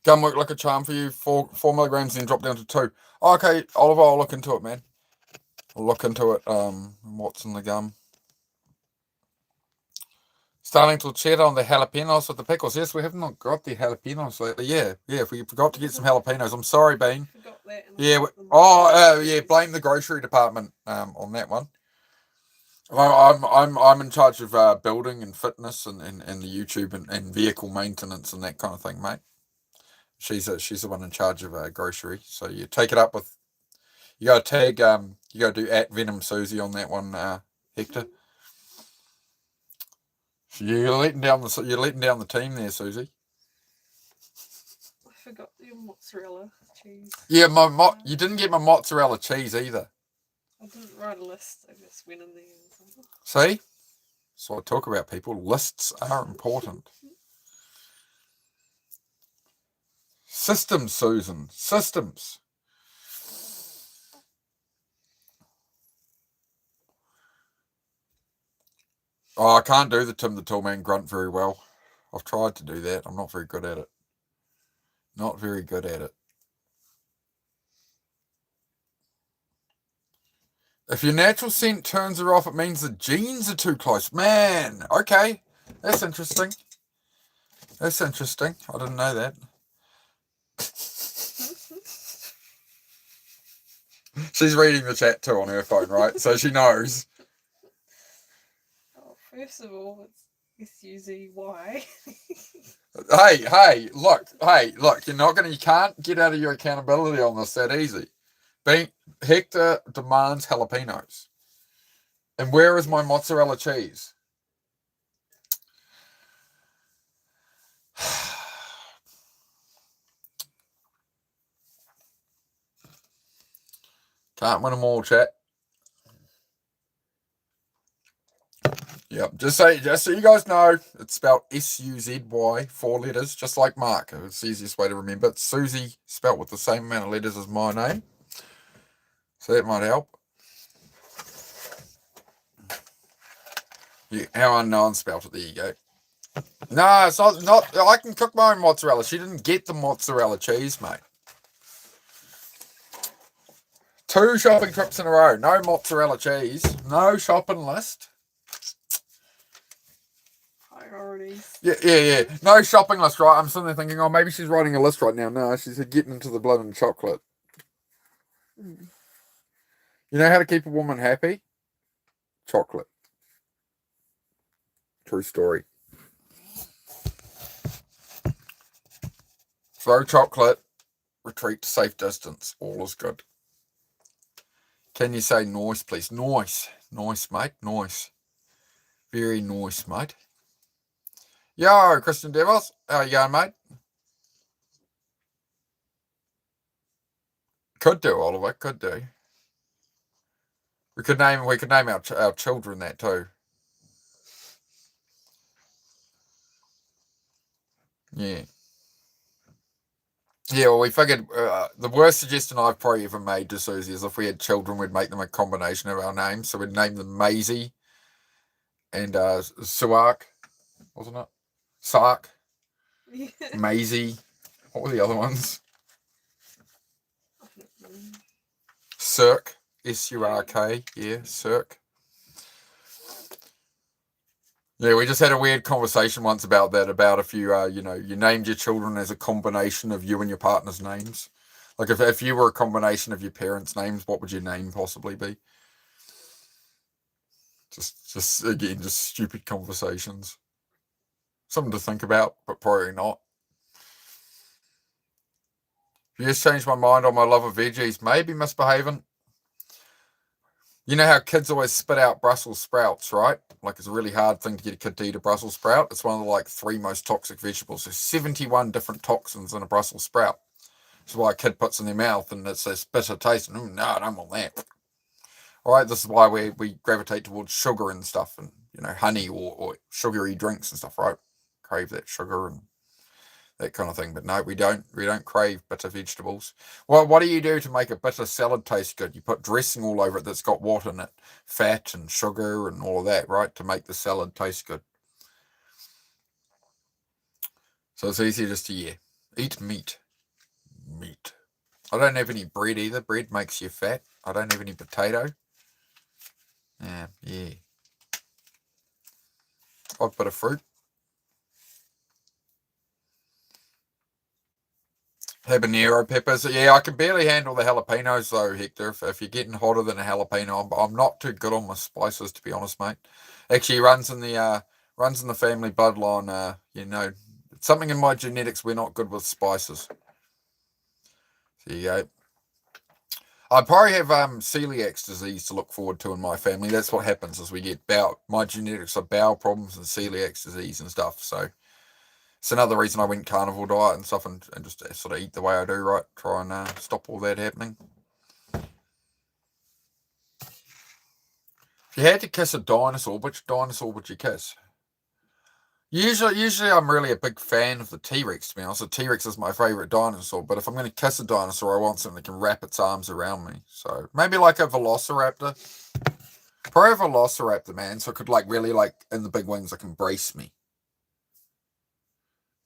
Gum work like a charm for you. 4 milligrams, then drop down to 2. Oh, okay, Oliver, I'll look into it, man. I'll look into it. What's in the gum? Starting to chat on the jalapenos with the pickles. Yes, we have not got the jalapenos lately. Yeah, we forgot to get some jalapenos. I'm sorry, Bean. Forgot that. Yeah, blame the grocery department on that one. I'm in charge of building and fitness and the YouTube and vehicle maintenance and that kind of thing, mate. She's the one in charge of grocery. So you take it up with. You got to tag. You got to do @Venom Susie on that one, Hector. You're letting down the team there, Susie. I forgot your mozzarella cheese. Yeah, you didn't get my mozzarella cheese either. I didn't write a list. I just went in there. See? So I talk about people. Lists are important. Systems, Susan. Systems. Oh, I can't do the Tim the Toolman grunt very well. I've tried to do that. I'm not very good at it. Not very good at it. If your natural scent turns her off, it means the genes are too close. Man, okay. That's interesting. I didn't know that. She's reading the chat too on her phone, right? So she knows. Oh, first of all, it's SUZY. Hey, look, you can't get out of your accountability on this that easy. Hector demands jalapenos. And where is my mozzarella cheese? Can't win them all, chat. Yep, just so you guys know, it's spelled SUZY, 4 letters, just like Mark. It's the easiest way to remember. It's Susie, spelt with the same amount of letters as my name. So that might help. Yeah, how Unknown spelt it. There you go. No, it's not. I can cook my own mozzarella. She didn't get the mozzarella cheese, mate. 2 shopping trips in a row. No mozzarella cheese. No shopping list. Priorities. Yeah. No shopping list, right? I'm sitting there thinking, oh, maybe she's writing a list right now. No, she's getting into the blood and chocolate. You know how to keep a woman happy? Chocolate. True story. Throw chocolate, retreat to safe distance. All is good. Can you say nice, please? Nice, mate. Nice. Very nice, mate. Yo, Christian Devos. How you going, mate? Could do, Oliver. Could do. We could name our children that too. Yeah. Yeah, well, we figured the worst suggestion I've probably ever made to Susie is if we had children, we'd make them a combination of our names. So we'd name them Maisie and Suark, wasn't it? Sark, Yeah. Maisie. What were the other ones? Cirque, S-U-R-K. Yeah, Cirque. Yeah, we just had a weird conversation once about that, about if you, you named your children as a combination of you and your partner's names. Like if you were a combination of your parents' names, what would your name possibly be? Just again, just stupid conversations. Something to think about, but probably not. If you just changed my mind on my love of veggies, maybe misbehaving. You know how kids always spit out Brussels sprouts, right? Like it's a really hard thing to get a kid to eat a Brussels sprout. It's one of the 3 most toxic vegetables. There's 71 different toxins in a Brussels sprout. That's why a kid puts in their mouth and it's this bitter taste. And no, I don't want that. All right, this is why we gravitate towards sugar and stuff, and honey or sugary drinks and stuff, right? Crave that sugar and that kind of thing. But no, we don't crave bitter vegetables. Well, what do you do to make a bitter salad taste good? You put dressing all over it that's got what in it? Fat and sugar and all of that, right? To make the salad taste good. So it's easier just to, eat meat. Meat. I don't have any bread either. Bread makes you fat. I don't have any potato. Yeah. Odd bit of fruit. Habanero peppers. Yeah, I can barely handle the jalapenos though, Hector. If you're getting hotter than a jalapeno, I'm not too good on my spices, to be honest, mate. Actually, runs in the family bloodline. Something in my genetics. We're not good with spices. There you go. I probably have celiac disease to look forward to in my family. That's what happens as we get my genetics are bowel problems and celiac disease and stuff. So it's another reason I went carnivore diet and stuff and just sort of eat the way I do, right? Try and stop all that happening. If you had to kiss a dinosaur, which dinosaur would you kiss? Usually I'm really a big fan of the T-Rex, to be honest. The T-Rex is my favourite dinosaur, but if I'm going to kiss a dinosaur, I want something that can wrap its arms around me. So maybe like a velociraptor. Probably a velociraptor, man, so it could really in the big wings, it can embrace me.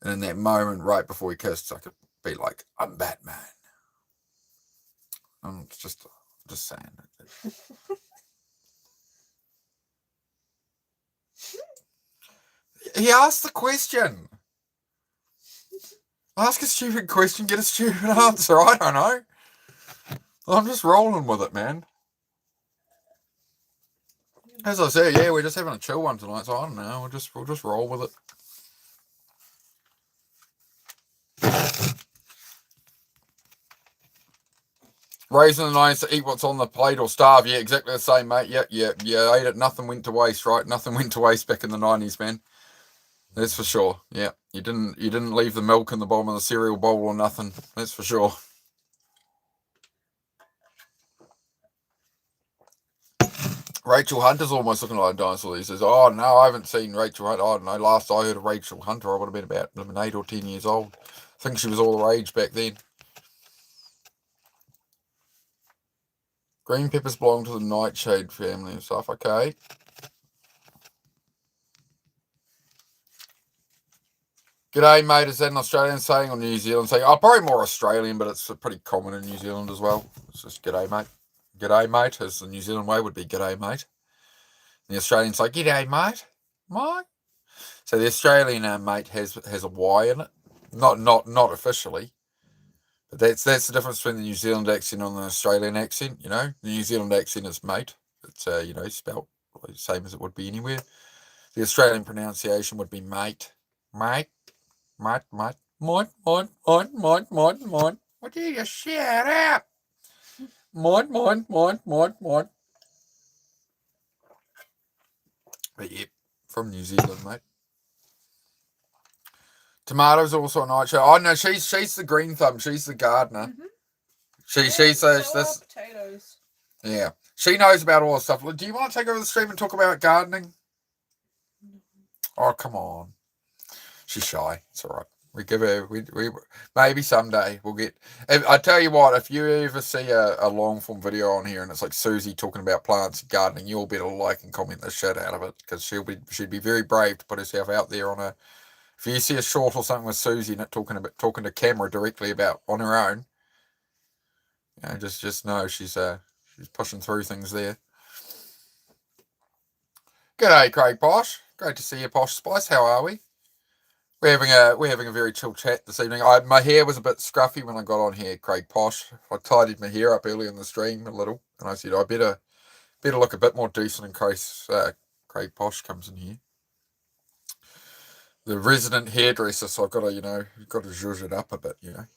And in that moment, right before we kissed, I could be like, I'm Batman. I'm just saying. He asked the question. Ask a stupid question, get a stupid answer. I don't know. I'm just rolling with it, man. As I said, yeah, we're just having a chill one tonight, so I don't know. We'll just roll with it. Raising the nights to eat what's on the plate or starve. Yeah, exactly the same, mate. Yeah. Ate it. Nothing went to waste, right? Nothing went to waste back in the 90s, man. That's for sure. Yeah, you didn't leave the milk in the bottom of the cereal bowl or nothing. That's for sure. Rachel Hunter's almost looking like a dinosaur. He says, "Oh no, I haven't seen Rachel Hunter. I don't know. Last I heard of Rachel Hunter, I would have been about 8 or 10 years old. I think she was all the rage back then." Green peppers belong to the nightshade family and stuff. Okay. G'day, mate. Is that an Australian saying or New Zealand saying? Oh, probably more Australian, but it's pretty common in New Zealand as well. It's just g'day, mate. G'day, mate. As the New Zealand way would be g'day, mate. And the Australians say, g'day, mate. Mate. So the Australian mate has a Y in it. Not officially. But that's the difference between the New Zealand accent and the Australian accent, The New Zealand accent is mate. It's, spelled the same as it would be anywhere. The Australian pronunciation would be mate. Mate. Mate. What do you just shut up? Mate. But yep, from New Zealand, mate. Tomatoes are also a nightshade. Oh no, she's the green thumb. She's the gardener. Mm-hmm. She's so this. are potatoes. Yeah, she knows about all this stuff. Do you want to take over the stream and talk about gardening? Oh come on, she's shy. It's all right. We give her. We maybe someday we'll get. I tell you what, if you ever see a long form video on here and it's like Susie talking about plants and gardening, you'll better like and comment the shit out of it because she'd be very brave to put herself out there on a. If you see a short or something with Susie and it talking to camera directly about on her own, you know, just know she's pushing through things there. G'day, Craig Posh. Great to see you, Posh Spice. How are we? We're having a very chill chat this evening. My hair was a bit scruffy when I got on here, Craig Posh. I tidied my hair up early in the stream a little, and I said I better look a bit more decent in case Craig Posh comes in here. The resident hairdresser, so I've got to zhuzh it up a bit, you know.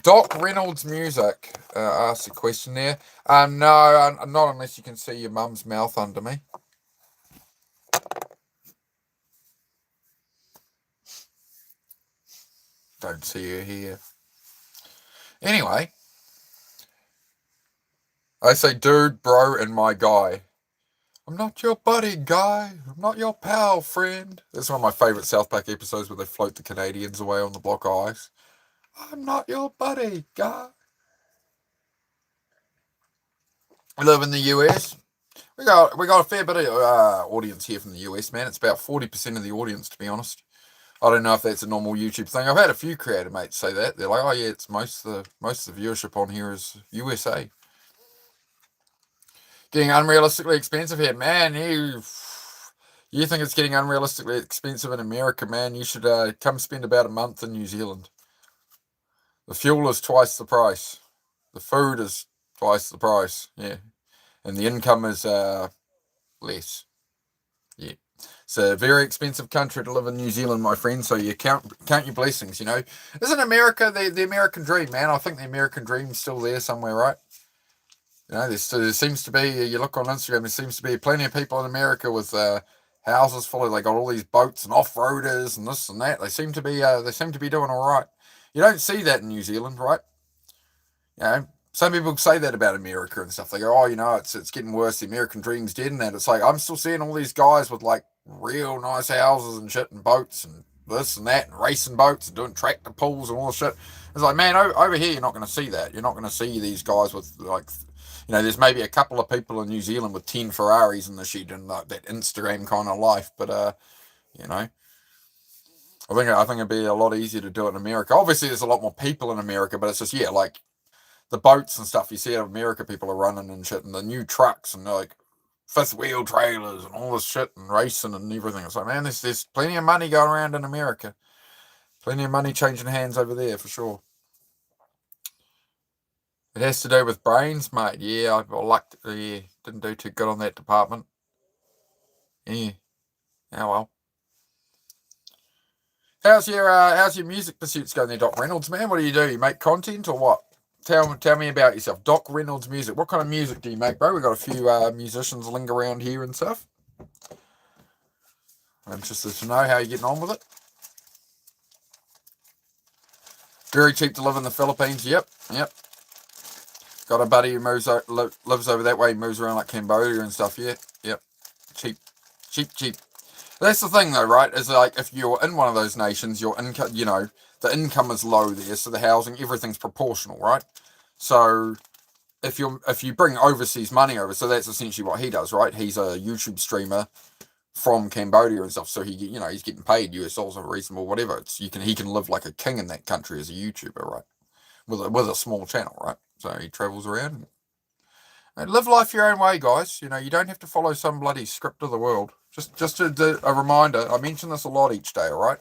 Doc Reynolds Music asked a question there. No, not unless you can see your mum's mouth under me. Don't see her here. Anyway, I say dude, bro, and my guy. I'm not your buddy, guy. I'm not your pal, friend. That's one of my favourite South Park episodes where they float the Canadians away on the block of ice. I'm not your buddy, guy. We live in the US. We got a fair bit of audience here from the US, man. It's about 40% of the audience, to be honest. I don't know if that's a normal YouTube thing. I've had a few creator mates say that. They're like, oh yeah, it's most of the viewership on here is USA. Getting unrealistically expensive here, man. You think it's getting unrealistically expensive in America, man? You should come spend about a month in New Zealand. The fuel is twice the price. The food is twice the price. Yeah, and the income is less. Yeah. It's a very expensive country to live in, New Zealand, my friend. So you count your blessings. You know, isn't America the American dream, man? I think the American dream's still there somewhere, right? You know, there seems to be. You look on Instagram, there seems to be plenty of people in America with houses full of. They got all these boats and off-roaders and this and that. They seem to be doing all right. You don't see that in New Zealand, right? You know, some people say that about America and stuff. They go, oh, you know, it's getting worse. The American dream's dead and that. It's like, I'm still seeing all these guys with like real nice houses and shit and boats and this and that and racing boats and doing tractor pulls and all this shit. It's like, man, over here, you're not going to see that. You're not going to see these guys with like, you know, there's maybe a couple of people in New Zealand with 10 Ferraris in the shed and like that Instagram kind of life. But, you know, I think it'd be a lot easier to do it in America. Obviously, there's a lot more people in America, but it's just, yeah, like the boats and stuff you see out of America, people are running and shit, and the new trucks and like fifth wheel trailers and all this shit and racing and everything. It's like, man, there's plenty of money going around in America. Plenty of money changing hands over there for sure. It has to do with brains, mate. Yeah, didn't do too good on that department. Yeah. Oh well. How's your music pursuits going there, Doc Reynolds, man? What do? You make content or what? Tell me about yourself. Doc Reynolds Music. What kind of music do you make, bro? We've got a few musicians linger around here and stuff. I'm interested to know how you're getting on with it. Very cheap to live in the Philippines. Yep. Got a buddy who lives over that way. He moves around like Cambodia and stuff. Yeah. Yep. Cheap. That's the thing, though, right? Is like if you're in one of those nations, your income, you know, the income is low there, so the housing, everything's proportional, right? So if you bring overseas money over, so that's essentially what he does, right? He's a YouTube streamer from Cambodia and stuff, so he's getting paid US dollars or reasonable whatever. He can live like a king in that country as a YouTuber, right? With a small channel, right? So he travels around. And live life your own way, guys. You know, you don't have to follow some bloody script of the world. Just a reminder. I mention this a lot each day, all right?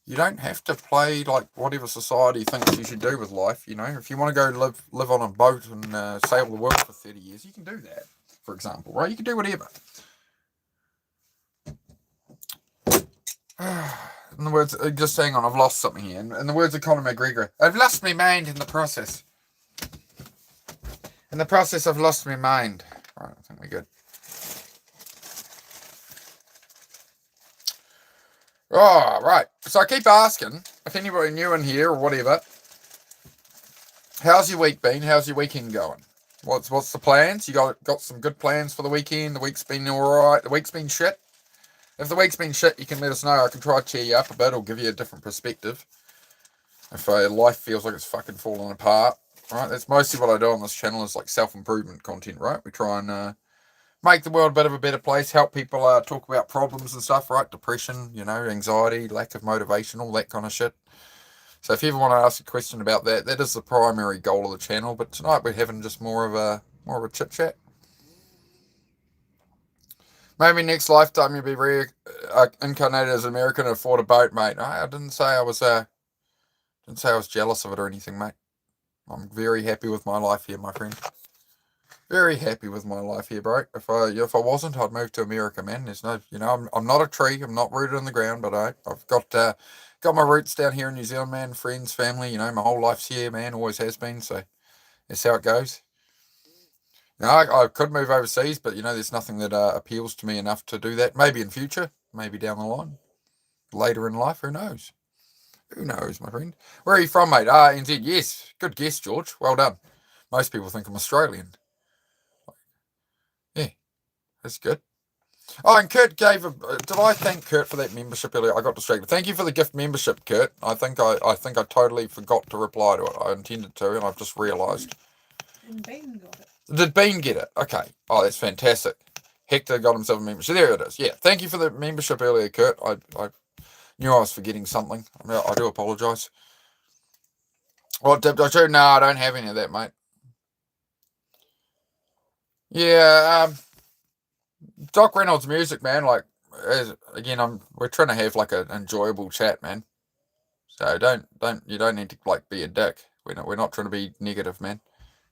You don't have to play like whatever society thinks you should do with life. You know, if you want to go live on a boat and sail the world for 30 years, you can do that. For example, right? You can do whatever. In the words, just hang on, I've lost something here. In the words of Conor McGregor, I've lost my mind in the process. In the process, I've lost my mind. Right, I think we're good. Oh, right. So I keep asking if anybody new in here or whatever, how's your week been? How's your weekend going? What's the plans? You got some good plans for the weekend? The week's been alright. The week's been shit. If the week's been shit, you can let us know. I can try to cheer you up a bit or give you a different perspective. If life feels like it's fucking falling apart, right? That's mostly what I do on this channel is like self-improvement content, right? We try and make the world a bit of a better place, help people talk about problems and stuff, right? Depression, anxiety, lack of motivation, all that kind of shit. So if you ever want to ask a question about that, that is the primary goal of the channel. But tonight we're having just more of a chit chat. Maybe next lifetime you'll be reincarnated as an American and afford a boat, mate. I didn't say I was jealous of it or anything, mate. I'm very happy with my life here, my friend. Very happy with my life here, bro. If I wasn't, I'd move to America, man. There's no, I'm not a tree. I'm not rooted in the ground, but I've got my roots down here in New Zealand, man. Friends, family, my whole life's here, man. Always has been. So that's how it goes. I could move overseas, but there's nothing that appeals to me enough to do that. Maybe in future, maybe down the line, later in life. Who knows? Who knows, my friend? Where are you from, mate? NZ. Yes, good guess, George. Well done. Most people think I'm Australian. Yeah, that's good. Oh, and Kurt gave did I thank Kurt for that membership earlier? I got distracted. Thank you for the gift membership, Kurt. I think I totally forgot to reply to it. I intended to, and I've just realised. And Bean got it. Did Bean get it? Okay. Oh, that's fantastic. Hector got himself a membership. There it is. Yeah. Thank you for the membership earlier, Kurt. I knew I was forgetting something. I do apologise. What dip I do? No, I don't have any of that, mate. Yeah, Doc Reynolds music, man. Like, again, we're trying to have like an enjoyable chat, man. So you don't need to like be a dick. We're not trying to be negative, man.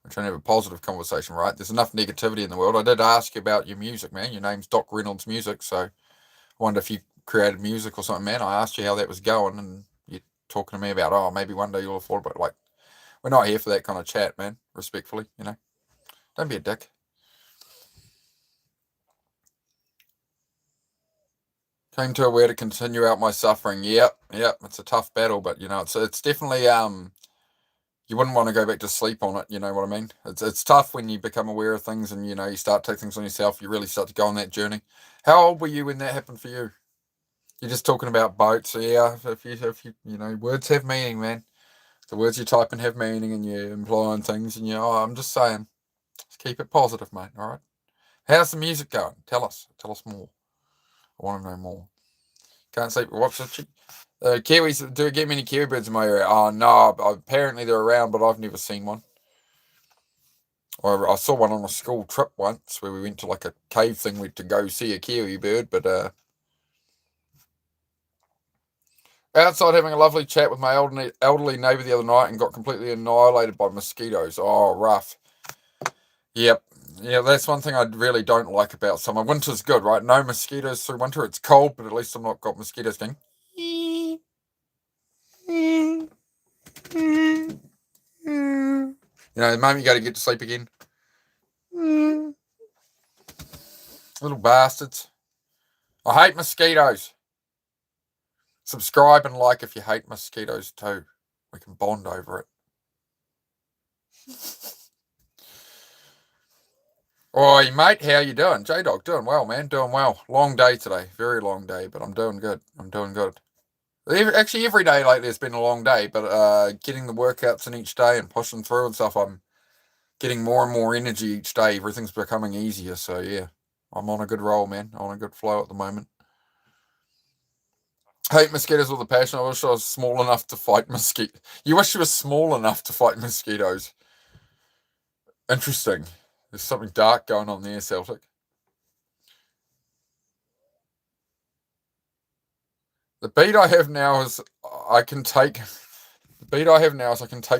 We're trying to have a positive conversation, right? There's enough negativity in the world. I did ask you about your music, man. Your name's Doc Reynolds Music, so I wonder if you created music or something, man. I asked you how that was going, and you're talking to me about, maybe one day you'll afford it. But like, we're not here for that kind of chat, man. Respectfully, don't be a dick. Came to a way to continue out my suffering. Yep. It's a tough battle, but it's definitely you wouldn't want to go back to sleep on it. You know what I mean? It's tough when you become aware of things and you start to take things on yourself. You really start to go on that journey. How old were you when that happened for you? You're just talking about boats. So yeah, if you words have meaning, man. The words you type in have meaning, and you're implying things, and I'm just saying, just keep it positive, mate. All right. How's the music going? Tell us more. I want to know more. Can't sleep. What's the Kiwis? Do we get many Kiwi birds in my area? Oh no, apparently they're around, but I've never seen one. Or I saw one on a school trip once where we went to like a cave thing to go see a Kiwi bird, but outside having a lovely chat with my elderly neighbour the other night and got completely annihilated by mosquitoes. Oh, rough. Yep. Yeah, that's one thing I really don't like about summer. Winter's good, right? No mosquitoes through winter. It's cold, but at least I've not got mosquitoes going. The moment you go to get to sleep again. Little bastards. I hate mosquitoes. Subscribe and like if you hate mosquitoes too. We can bond over it. Oi, mate, how you doing? J-Dog, doing well, man, doing well. Long day today, very long day, but I'm doing good. Actually, every day lately has been a long day, but getting the workouts in each day and pushing through and stuff, I'm getting more and more energy each day. Everything's becoming easier, so yeah. I'm on a good roll, man. On a good flow at the moment. Hate mosquitoes with a passion. I wish I was small enough to fight mosquitoes. You wish you were small enough to fight mosquitoes. Interesting. There's something dark going on there, Celtic. The beat I have now is I can take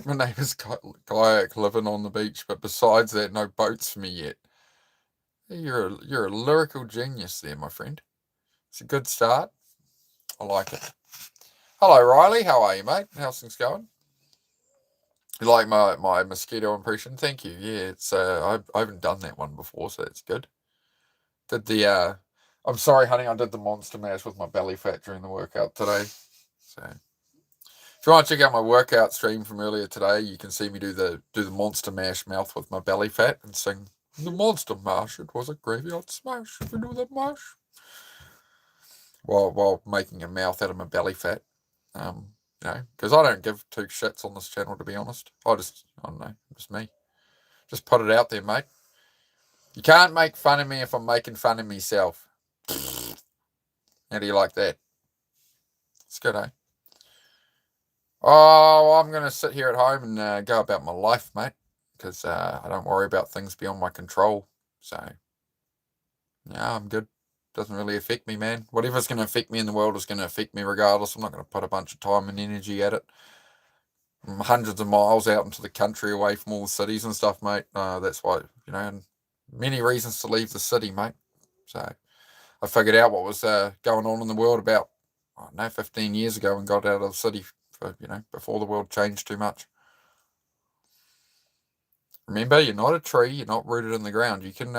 my neighbour's kayak living on the beach, but besides that, no boats for me yet. You're a lyrical genius there, my friend. It's a good start. I like it. Hello, Riley. How are you, mate? How's things going? You like my mosquito impression? Thank you. Yeah, it's I haven't done that one before, so that's good. Did the I'm sorry, honey, I did the monster mash with my belly fat during the workout today. So if you want to check out my workout stream from earlier today, you can see me do the monster mash mouth with my belly fat and sing the monster mash. It was a graveyard smash. If you do the mash, while making a mouth out of my belly fat. Because I don't give two shits on this channel, to be honest. I don't know, just me. Just put it out there, mate. You can't make fun of me if I'm making fun of myself. How do you like that? It's good, eh? Oh, I'm going to sit here at home and go about my life, mate. Because I don't worry about things beyond my control. So, yeah, I'm good. Doesn't really affect me, man. Whatever's going to affect me in the world is going to affect me regardless. I'm not going to put a bunch of time and energy at it. I'm hundreds of miles out into the country away from all the cities and stuff, mate. That's why, and many reasons to leave the city, mate. So I figured out what was going on in the world about, 15 years ago and got out of the city for, before the world changed too much. Remember, you're not a tree. You're not rooted in the ground. You can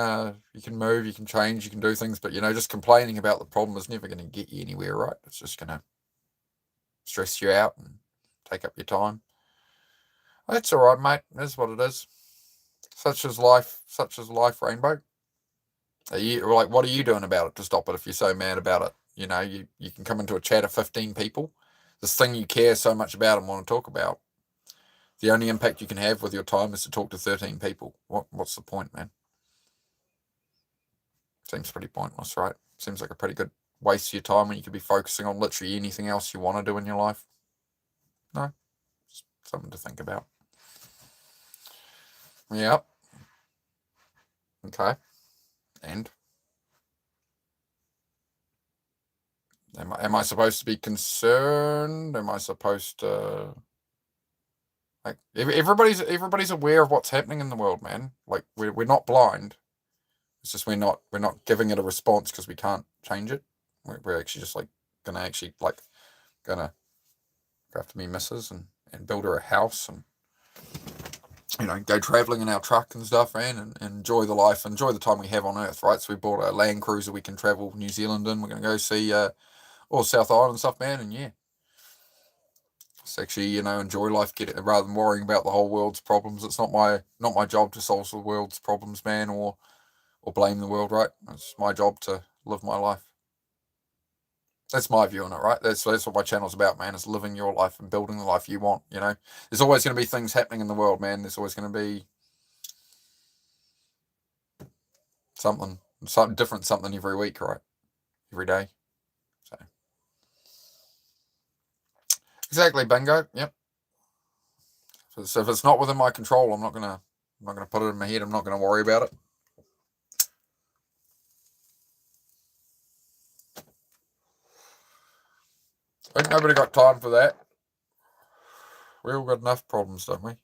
move, you can change, you can do things, but just complaining about the problem is never going to get you anywhere, right? It's just going to stress you out and take up your time. That's all right, mate. That's what it is. Such is life, Rainbow. What are you doing about it to stop it if you're so mad about it? You can come into a chat of 15 people. This thing you care so much about and want to talk about. The only impact you can have with your time is to talk to 13 people. What's the point, man? Seems pretty pointless, right? Seems like a pretty good waste of your time when you could be focusing on literally anything else you want to do in your life. No, just something to think about. Yep. Okay. And am I supposed to be concerned? Am I supposed to everybody's aware of what's happening in the world, man? Like we're not blind. It's just we're not giving it a response because we can't change it. We're actually just gonna go after me missus and build her a house and go traveling in our truck and stuff, man, and enjoy the life, enjoy the time we have on Earth, right? So we bought a Land Cruiser we can travel New Zealand in. We're gonna go see all South Island stuff, man, and yeah. It's actually, enjoy life, rather than worrying about the whole world's problems. It's not my job to solve the world's problems, man, or blame the world, right? It's my job to live my life. That's my view on it, right? That's what my channel's about, man, is living your life and building the life you want, There's always going to be things happening in the world, man. There's always going to be something different, something every week, right? Every day. Exactly, bingo. Yep. So if it's not within my control, I'm not gonna put it in my head. I'm not gonna worry about it. Ain't nobody got time for that. We all got enough problems, don't we?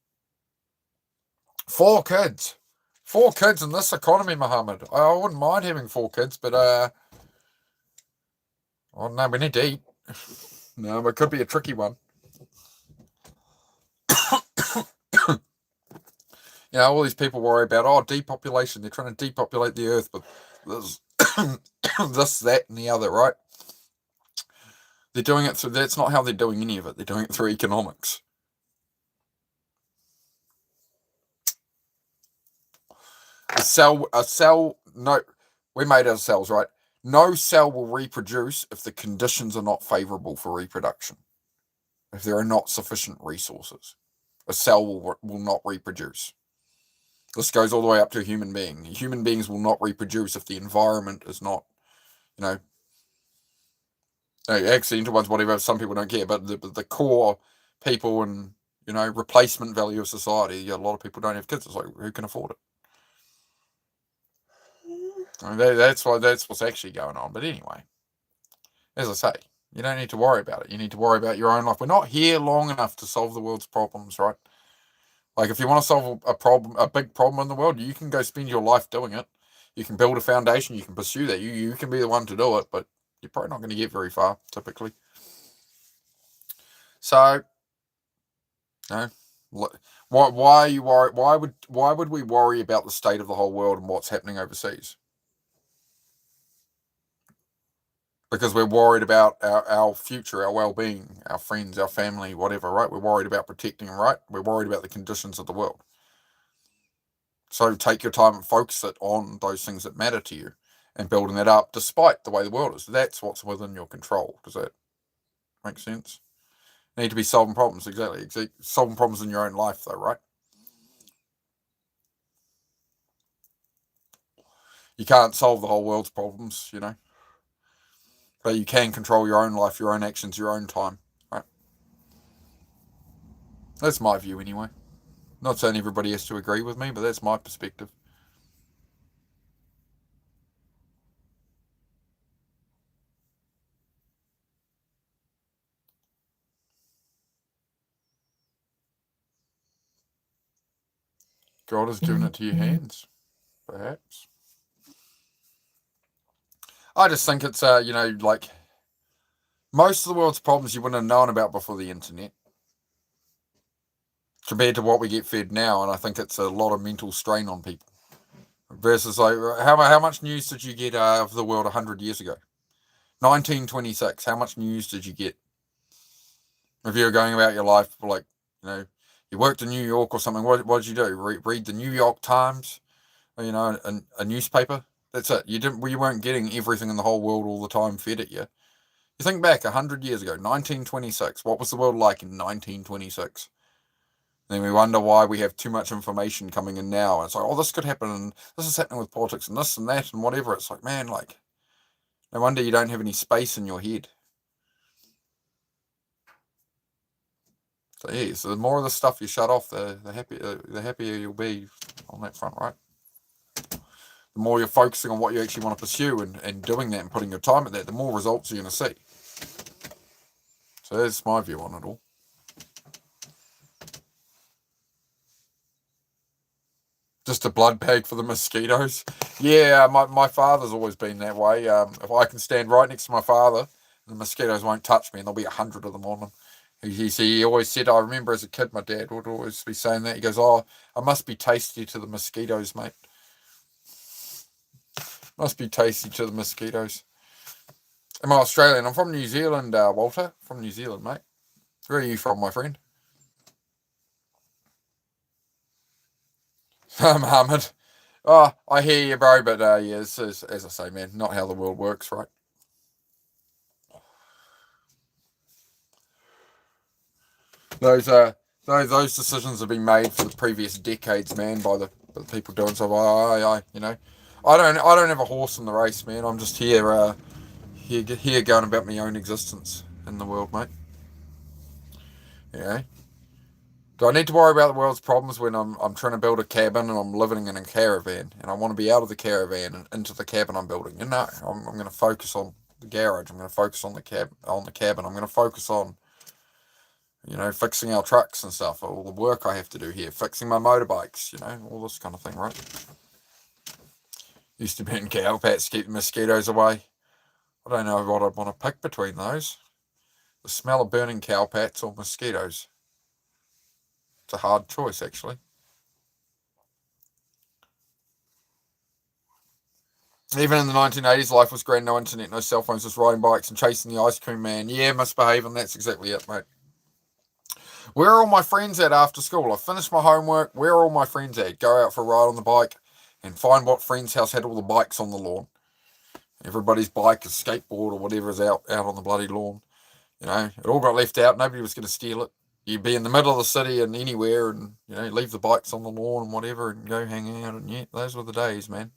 4 kids. 4 kids in this economy, Muhammad. I wouldn't mind having 4 kids, but oh no, we need to eat. No, but it could be a tricky one. All these people worry about depopulation. They're trying to depopulate the earth, but there's this, that, and the other, right? They're doing it through. That's not how they're doing any of it. They're doing it through economics. A cell. No, we made our cells, right? No cell will reproduce if the conditions are not favorable for reproduction. If there are not sufficient resources, a cell will not reproduce. This goes all the way up to a human being. Human beings will not reproduce if the environment is not, accidental ones, whatever. Some people don't care, but the core people and replacement value of society. A lot of people don't have kids. It's like, who can afford it? I mean, that's what's actually going on. But anyway, as I say, you don't need to worry about it. You need to worry about your own life. We're not here long enough to solve the world's problems, right? Like, if you want to solve a big problem in the world, you can go spend your life doing it. You can build a foundation. You can pursue that. You can be the one to do it, but you're probably not going to get very far, typically. So, Why are you worried? Why would we worry about the state of the whole world and what's happening overseas? Because we're worried about our future, our well-being, our friends, our family, whatever, right? We're worried about protecting, right? We're worried about the conditions of the world. So take your time and focus it on those things that matter to you and building that up despite the way the world is. That's what's within your control. Does that make sense? You need to be solving problems, exactly. Solving problems in your own life, though, right? You can't solve the whole world's problems, but you can control your own life, your own actions, your own time, right? That's my view, anyway. Not saying everybody has to agree with me, but that's my perspective. God has given it to your hands, perhaps. I just think it's, like most of the world's problems you wouldn't have known about before the internet compared to what we get fed now. And I think it's a lot of mental strain on people versus like, how much news did you get of the world 100 years ago? 1926, how much news did you get? If you were going about your life, like, you worked in New York or something, what did you do? Read the New York Times, a newspaper? That's it. You weren't getting everything in the whole world all the time fed at you. You think back 100 years ago, 1926. What was the world like in 1926? Then we wonder why we have too much information coming in now. It's like, oh, this could happen, and this is happening with politics, and this and that, and whatever. It's like, man, like, no wonder you don't have any space in your head. So yeah, so the more of the stuff you shut off, the happier you'll be on that front, right? The more you're focusing on what you actually want to pursue and doing that and putting your time at that, the more results you're going to see. So that's my view on it all. Just a blood bag for the mosquitoes. Yeah, my father's always been that way. If I can stand right next to my father, the mosquitoes won't touch me, and there'll be 100 of them on them. He always said, I remember as a kid, my dad would always be saying that. He goes, oh, I must be tasty to the mosquitoes, mate. Must be tasty to the mosquitoes. Am I Australian? I'm from New Zealand, Walter. From New Zealand, mate. Where are you from, my friend? Mohammed. Oh, I hear you, bro, but yeah, as I say, man, not how the world works, right? Those decisions have been made for the previous decades, man, by the people doing so. I don't have a horse in the race, man. I'm just here going about my own existence in the world, mate. Yeah. Do I need to worry about the world's problems when I'm trying to build a cabin and I'm living in a caravan and I want to be out of the caravan and into the cabin I'm building? I'm going to focus on the garage. I'm going to focus on the cabin. I'm going to focus on fixing our trucks and stuff, all the work I have to do here, fixing my motorbikes, all this kind of thing, right? Used to be in cow pats to keep the mosquitoes away. I don't know what I'd want to pick between those. The smell of burning cow pats or mosquitoes. It's a hard choice, actually. Even in the 1980s, life was grand, no internet, no cell phones, just riding bikes and chasing the ice cream man. Yeah, misbehaving, that's exactly it, mate. Where are all my friends at after school? I finished my homework. Where are all my friends at? Go out for a ride on the bike and find what friend's house had all the bikes on the lawn. Everybody's bike, a skateboard, or whatever is out on the bloody lawn. It all got left out. Nobody was going to steal it. You'd be in the middle of the city and anywhere and, leave the bikes on the lawn and whatever and go hang out. And yeah, those were the days, man.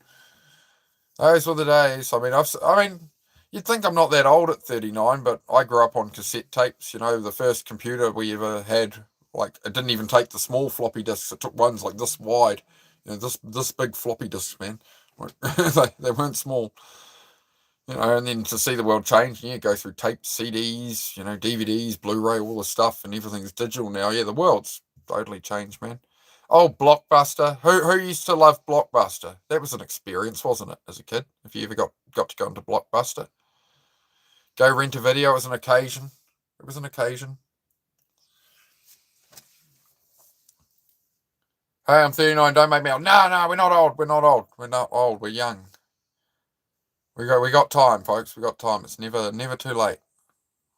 Those were the days. I mean, you'd think I'm not that old at 39, but I grew up on cassette tapes. The first computer we ever had, like, it didn't even take the small floppy disks. It took ones like this wide, this big floppy disks, man. They weren't small. And then to see the world change, go through tapes, CDs, DVDs, Blu-ray, all the stuff, and everything's digital now. Yeah, the world's totally changed, man. Oh, Blockbuster. Who used to love Blockbuster? That was an experience, wasn't it, as a kid? If you ever got to go into Blockbuster. Go rent a video as an occasion. It was an occasion. Hey, I'm 39. Don't make me old. No, we're not old. We're not old. We're not old. We're young. We got time, folks. We got time. It's never too late.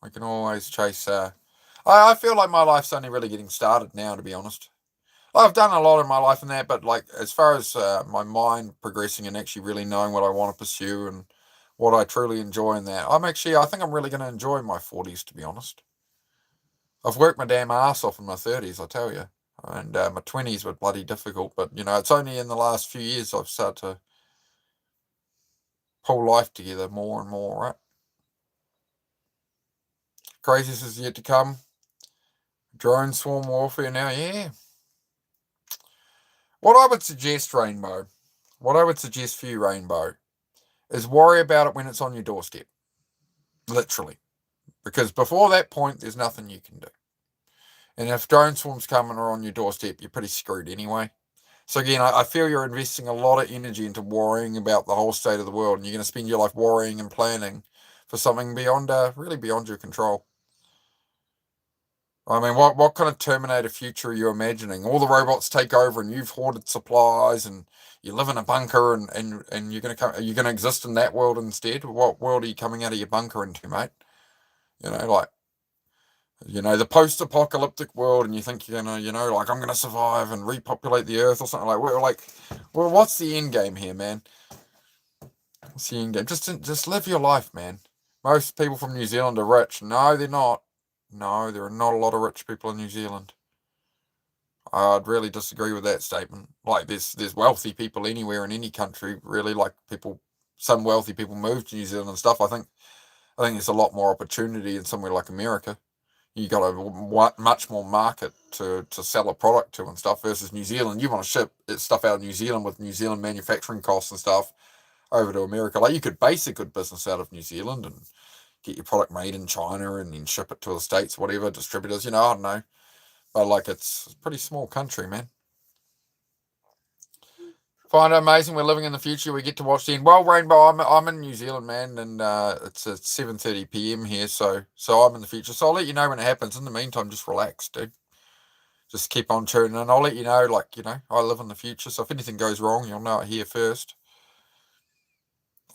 We can always chase. I feel like my life's only really getting started now, to be honest. I've done a lot in my life in that, but like as far as my mind progressing and actually really knowing what I want to pursue and what I truly enjoy in that, I think I'm really going to enjoy my 40s, to be honest. I've worked my damn ass off in my 30s, I tell you, and my 20s were bloody difficult. But it's only in the last few years I've started to pull life together more and more. Right, craziest is yet to come. Drone swarm warfare now, yeah. What I would suggest, Rainbow, what I would suggest for you, Rainbow, is worry about it when it's on your doorstep. Literally. Because before that point, there's nothing you can do. And if drone swarms come and are on your doorstep, you're pretty screwed anyway. So again, I feel you're investing a lot of energy into worrying about the whole state of the world, and you're going to spend your life worrying and planning for something beyond, really beyond your control. I mean, what kind of Terminator future are you imagining? All the robots take over, and you've hoarded supplies, and you live in a bunker, and you're gonna exist in that world instead. What world are you coming out of your bunker into, mate? Like the post-apocalyptic world, and you think you're gonna, like I'm gonna survive and repopulate the earth or something well, what's the end game here, man? What's the end game? Just live your life, man. Most people from New Zealand are rich. No, they're not. No, there are not a lot of rich people in New Zealand. I'd really disagree with that statement. Like, there's wealthy people anywhere in any country, really. Like some wealthy people move to New Zealand and stuff. I think there's a lot more opportunity in somewhere like America. You got a much more market to sell a product to and stuff versus New Zealand. You want to ship stuff out of New Zealand with New Zealand manufacturing costs and stuff over to America. Like, you could base a good business out of New Zealand and get your product made in China and then ship it to the States, whatever, distributors, I don't know. But like, it's a pretty small country, man. Find it amazing we're living in the future. We get to watch the end. Well, Rainbow, I'm in New Zealand, man, and it's at 7:30 p.m. here, so I'm in the future. So I'll let you know when it happens. In the meantime, just relax, dude. Just keep on tuning in. I'll let you know, I live in the future, so if anything goes wrong, you'll know it here first.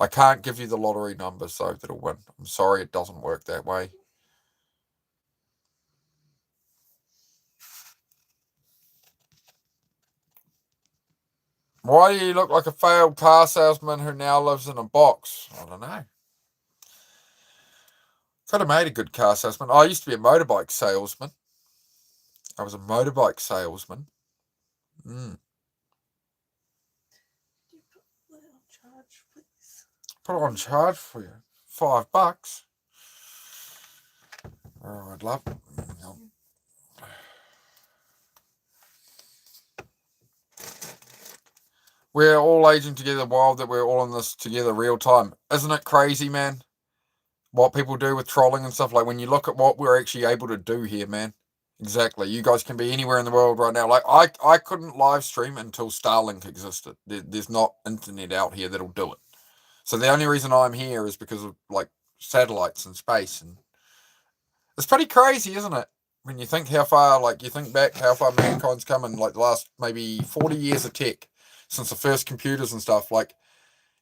I can't give you the lottery numbers, though, that'll win. I'm sorry, it doesn't work that way. Why do you look like a failed car salesman who now lives in a box? I don't know. Could have made a good car salesman. I used to be a motorbike salesman. I was a motorbike salesman. You put it on charge, please. Put it on charge for you. $5. Oh, I'd love it. We're all aging together wild that we're all in this together real time. Isn't it crazy, man? What people do with trolling and stuff. Like, when you look at what we're actually able to do here, man. Exactly. You guys can be anywhere in the world right now. Like, I couldn't live stream until Starlink existed. There's not internet out here that'll do it. So the only reason I'm here is because of, like, satellites and space. And it's pretty crazy, isn't it? When you think how far, you think back how far mankind's come in, like, the last maybe 40 years of tech, since the first computers and stuff. Like,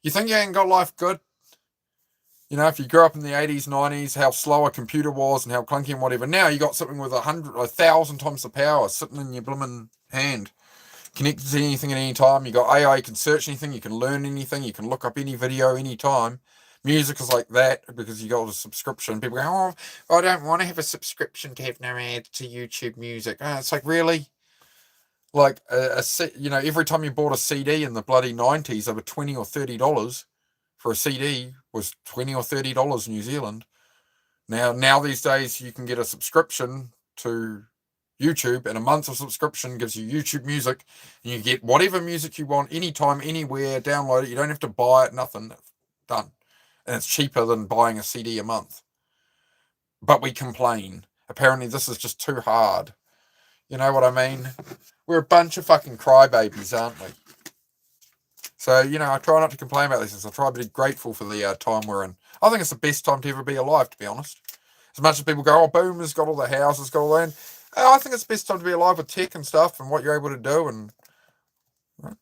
you think you ain't got life good? If you grew up in the 80s, 90s, how slow a computer was and how clunky and whatever. Now you got something with 1,000 times the power sitting in your blooming hand, connected to anything at any time. You got AI, you can search anything, you can learn anything, you can look up any video anytime. Music is like that because you got a subscription. People go, oh, I don't want to have a subscription to have no ads to YouTube Music. It's like, really? Like, every time you bought a CD in the bloody 90s, over $20 or $30 for a CD was $20 or $30 New Zealand. Now these days you can get a subscription to YouTube, and a month of subscription gives you YouTube Music, and you get whatever music you want, anytime, anywhere, download it. You don't have to buy it, nothing. Done. And it's cheaper than buying a CD a month. But we complain. Apparently this is just too hard. You know what I mean? We're a bunch of fucking crybabies, aren't we? So, I try not to complain about these things. I try to be grateful for the time we're in. I think it's the best time to ever be alive, to be honest. As much as people go, oh, boomers got all the houses, got all the land. I think it's the best time to be alive with tech and stuff and what you're able to do. And Right?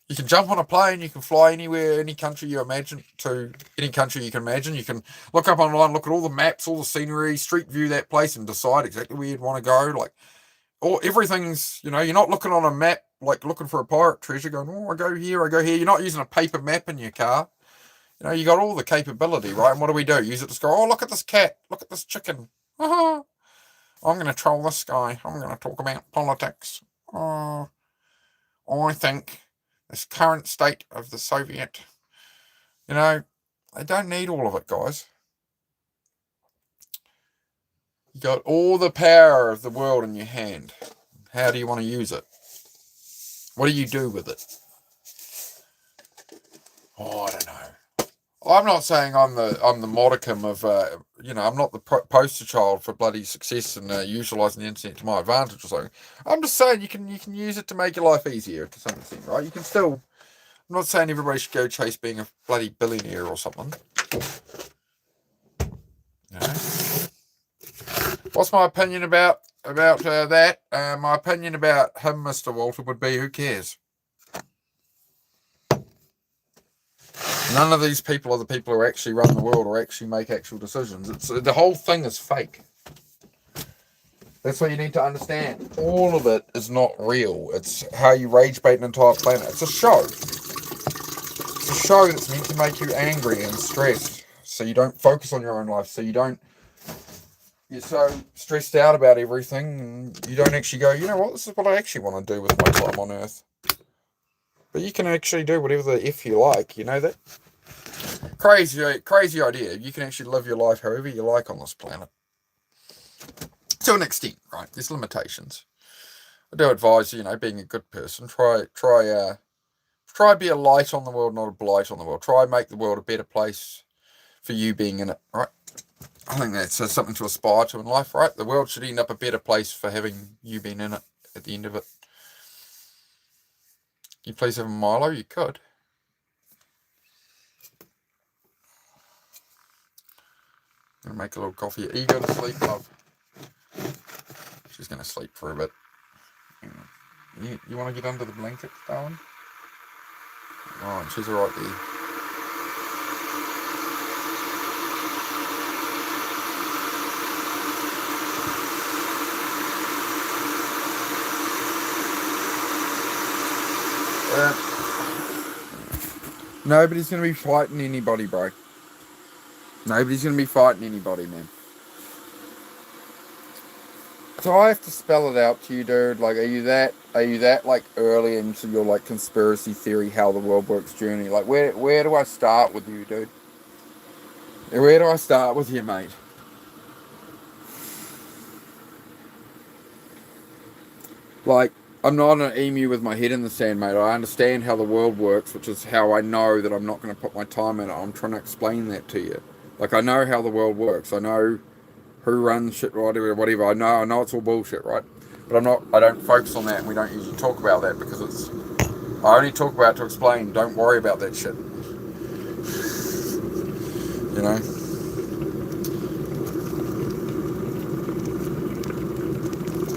You can jump on a plane, you can fly anywhere, any country you imagine, to any country you can imagine. You can look up online, look at all the maps, all the scenery, street view that place and decide exactly where you'd want to go. Like, everything's, you're not looking on a map, like looking for a pirate treasure going, oh, I go here, I go here. You're not using a paper map in your car. You got all the capability, right? And what do? Use it to go, oh, look at this cat, look at this chicken. I'm going to troll this guy. I'm going to talk about politics. I think this current state of the Soviet, they don't need all of it, guys. You got all the power of the world in your hand. How do you want to use it? What do you do with it? Oh, I don't know. I'm not saying I'm the modicum of, I'm not the poster child for bloody success and utilising the internet to my advantage or something. I'm just saying you can use it to make your life easier to some extent, right? You can still. I'm not saying everybody should go chase being a bloody billionaire or something. What's my opinion about that? My opinion about him, Mr. Walter, would be, who cares? None of these people are the people who actually run the world or actually make actual decisions. The whole thing is fake. That's what you need to understand. All of it is not real. It's how you rage bait an entire planet. It's a show. It's a show that's meant to make you angry and stressed, so you don't focus on your own life, so you're so stressed out about everything, and you don't actually go, you know what, this is what I actually want to do with my time on Earth. But you can actually do whatever the F you like, you know that? Crazy idea. You can actually live your life however you like on this planet. To an extent, right? There's limitations. I do advise, being a good person, try be a light on the world, not a blight on the world. Try make the world a better place for you being in it, right? I think that's something to aspire to in life, right? The world should end up a better place for having you been in it at the end of it. Can you please have a Milo? You could. I'm going to make a little coffee. Are you going to sleep, love? She's going to sleep for a bit. You want to get under the blankets, darling? Oh, and she's alright there. Nobody's going to be fighting anybody, bro. Nobody's going to be fighting anybody, man. So I have to spell it out to you, dude. Like, are you that like early into your like conspiracy theory how the world works journey? Like, where do I start with you, dude? Where do I start with you, mate? Like, I'm not an emu with my head in the sand, mate. I understand how the world works, which is how I know that I'm not going to put my time in it. I'm trying to explain that to you. Like, I know how the world works. I know who runs shit, whatever. I know it's all bullshit, right? But I don't focus on that, and we don't usually talk about that because I only talk about it to explain. Don't worry about that shit. You know?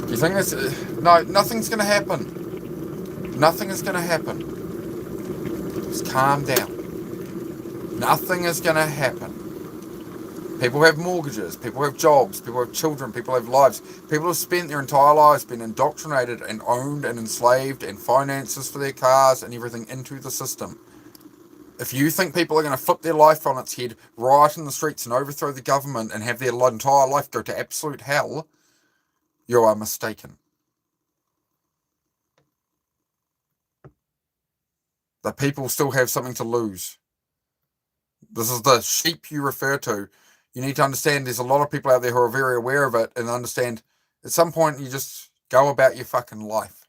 Do you think that's... No, nothing's going to happen. Nothing is going to happen. Just calm down. Nothing is going to happen. People have mortgages, people have jobs, people have children, people have lives. People have spent their entire lives being indoctrinated and owned and enslaved and finances for their cars and everything into the system. If you think people are going to flip their life on its head, riot in the streets and overthrow the government and have their entire life go to absolute hell, you are mistaken. The people still have something to lose. This is the sheep you refer to. You need to understand there's a lot of people out there who are very aware of it and understand at some point you just go about your fucking life.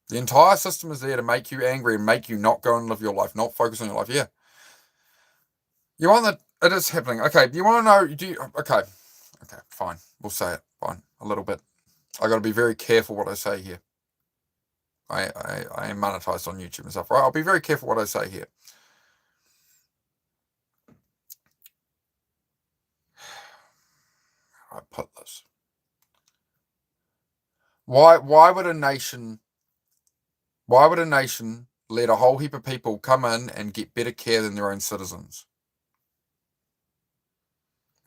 The entire system is there to make you angry and make you not go and live your life, not focus on your life. Yeah. You want that? It is happening. Okay. You want to know? Okay, fine. We'll say it. Fine. A little bit. I got to be very careful what I say here. I am monetized on YouTube and stuff, right? I'll be very careful what I say here. I put this. Why would a nation let a whole heap of people come in and get better care than their own citizens?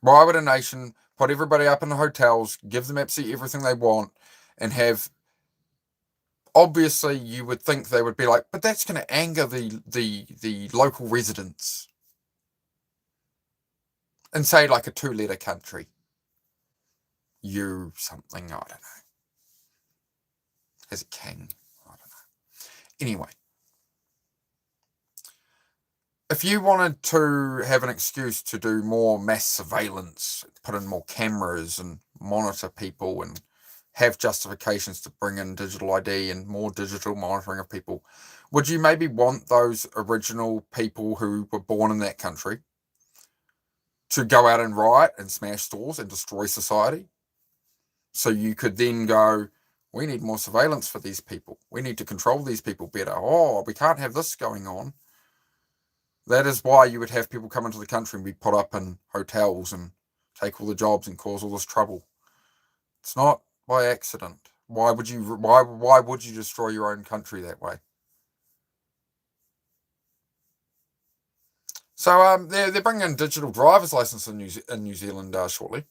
Why would a nation put everybody up in the hotels, give them absolutely everything they want, and have... Obviously, you would think they would be like, but that's going to anger the local residents. And say like a 2-letter country. You something, I don't know. As a king, I don't know. Anyway. If you wanted to have an excuse to do more mass surveillance, put in more cameras and monitor people and have justifications to bring in digital ID and more digital monitoring of people, would you maybe want those original people who were born in that country to go out and riot and smash stores and destroy society? So you could then go, we need more surveillance for these people. We need to control these people better. Oh, we can't have this going on. That is why you would have people come into the country and be put up in hotels and take all the jobs and cause all this trouble. It's not by accident. Why would you destroy your own country that way? So they're bringing in digital driver's license in New Zealand shortly.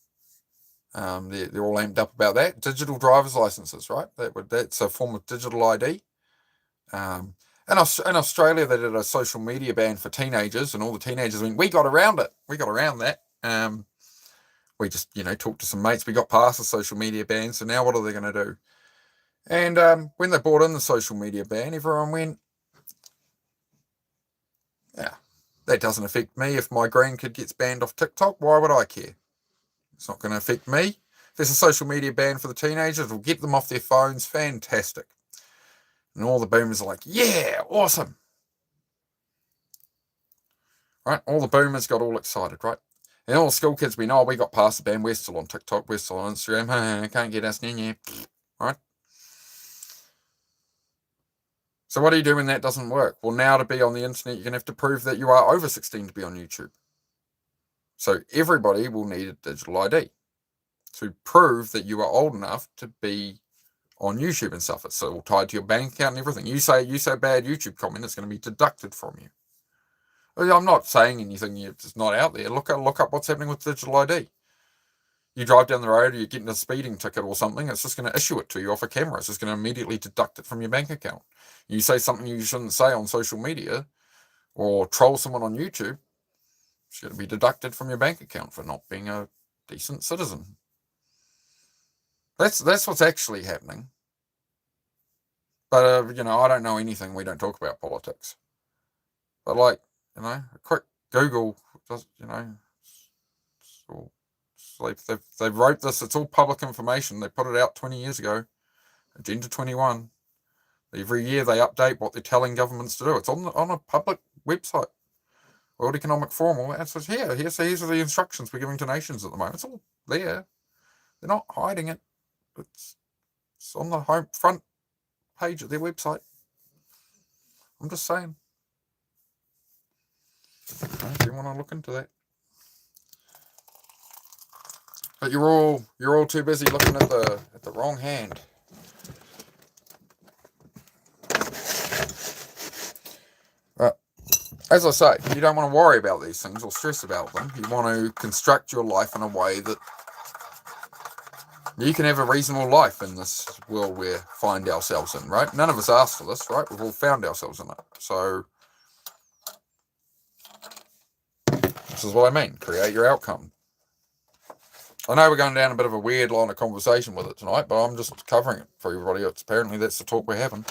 They're all amped up about that. Digital driver's licenses, right? That's a form of digital ID. In Australia, they did a social media ban for teenagers, and all the teenagers went, we got around it. We got around that. We just, talked to some mates. We got past the social media ban, so now what are they going to do? And when they brought in the social media ban, everyone went, yeah, that doesn't affect me. If my grandkid gets banned off TikTok, why would I care? It's not going to affect me. If there's a social media ban for the teenagers, it'll get them off their phones. Fantastic. And all the boomers are like, yeah, awesome. Right? All the boomers got all excited, right? And all the school kids went, oh, we got past the ban. We're still on TikTok. We're still on Instagram. Can't get us, right? So what do you do when that doesn't work? Well, now to be on the internet, you're going to have to prove that you are over 16 to be on YouTube. So everybody will need a digital ID to prove that you are old enough to be on YouTube and stuff. It's all tied to your bank account and everything. You say bad YouTube comment, it's going to be deducted from you. I'm not saying anything that's not out there. Look up what's happening with digital ID. You drive down the road, or you're getting a speeding ticket or something, it's just going to issue it to you off a camera. It's just going to immediately deduct it from your bank account. You say something you shouldn't say on social media or troll someone on YouTube, it's going to be deducted from your bank account for not being a decent citizen. That's what's actually happening. But, I don't know anything. We don't talk about politics. But, a quick Google, they wrote this. It's all public information. They put it out 20 years ago. Agenda 21. Every year they update what they're telling governments to do. It's on a public website. World Economic Forum, all that. So here's the instructions we're giving to nations at the moment. It's all there. They're not hiding it. It's on the front page of their website. I'm just saying. If you want to look into that. But you're all too busy looking at the wrong hand. Right. As I say, you don't want to worry about these things or stress about them. You want to construct your life in a way that you can have a reasonable life in this world we find ourselves in, right? None of us asked for this, right? We've all found ourselves in it. So this is what I mean. Create your outcome. I know we're going down a bit of a weird line of conversation with it tonight, but I'm just covering it for everybody. Apparently that's the talk we're having.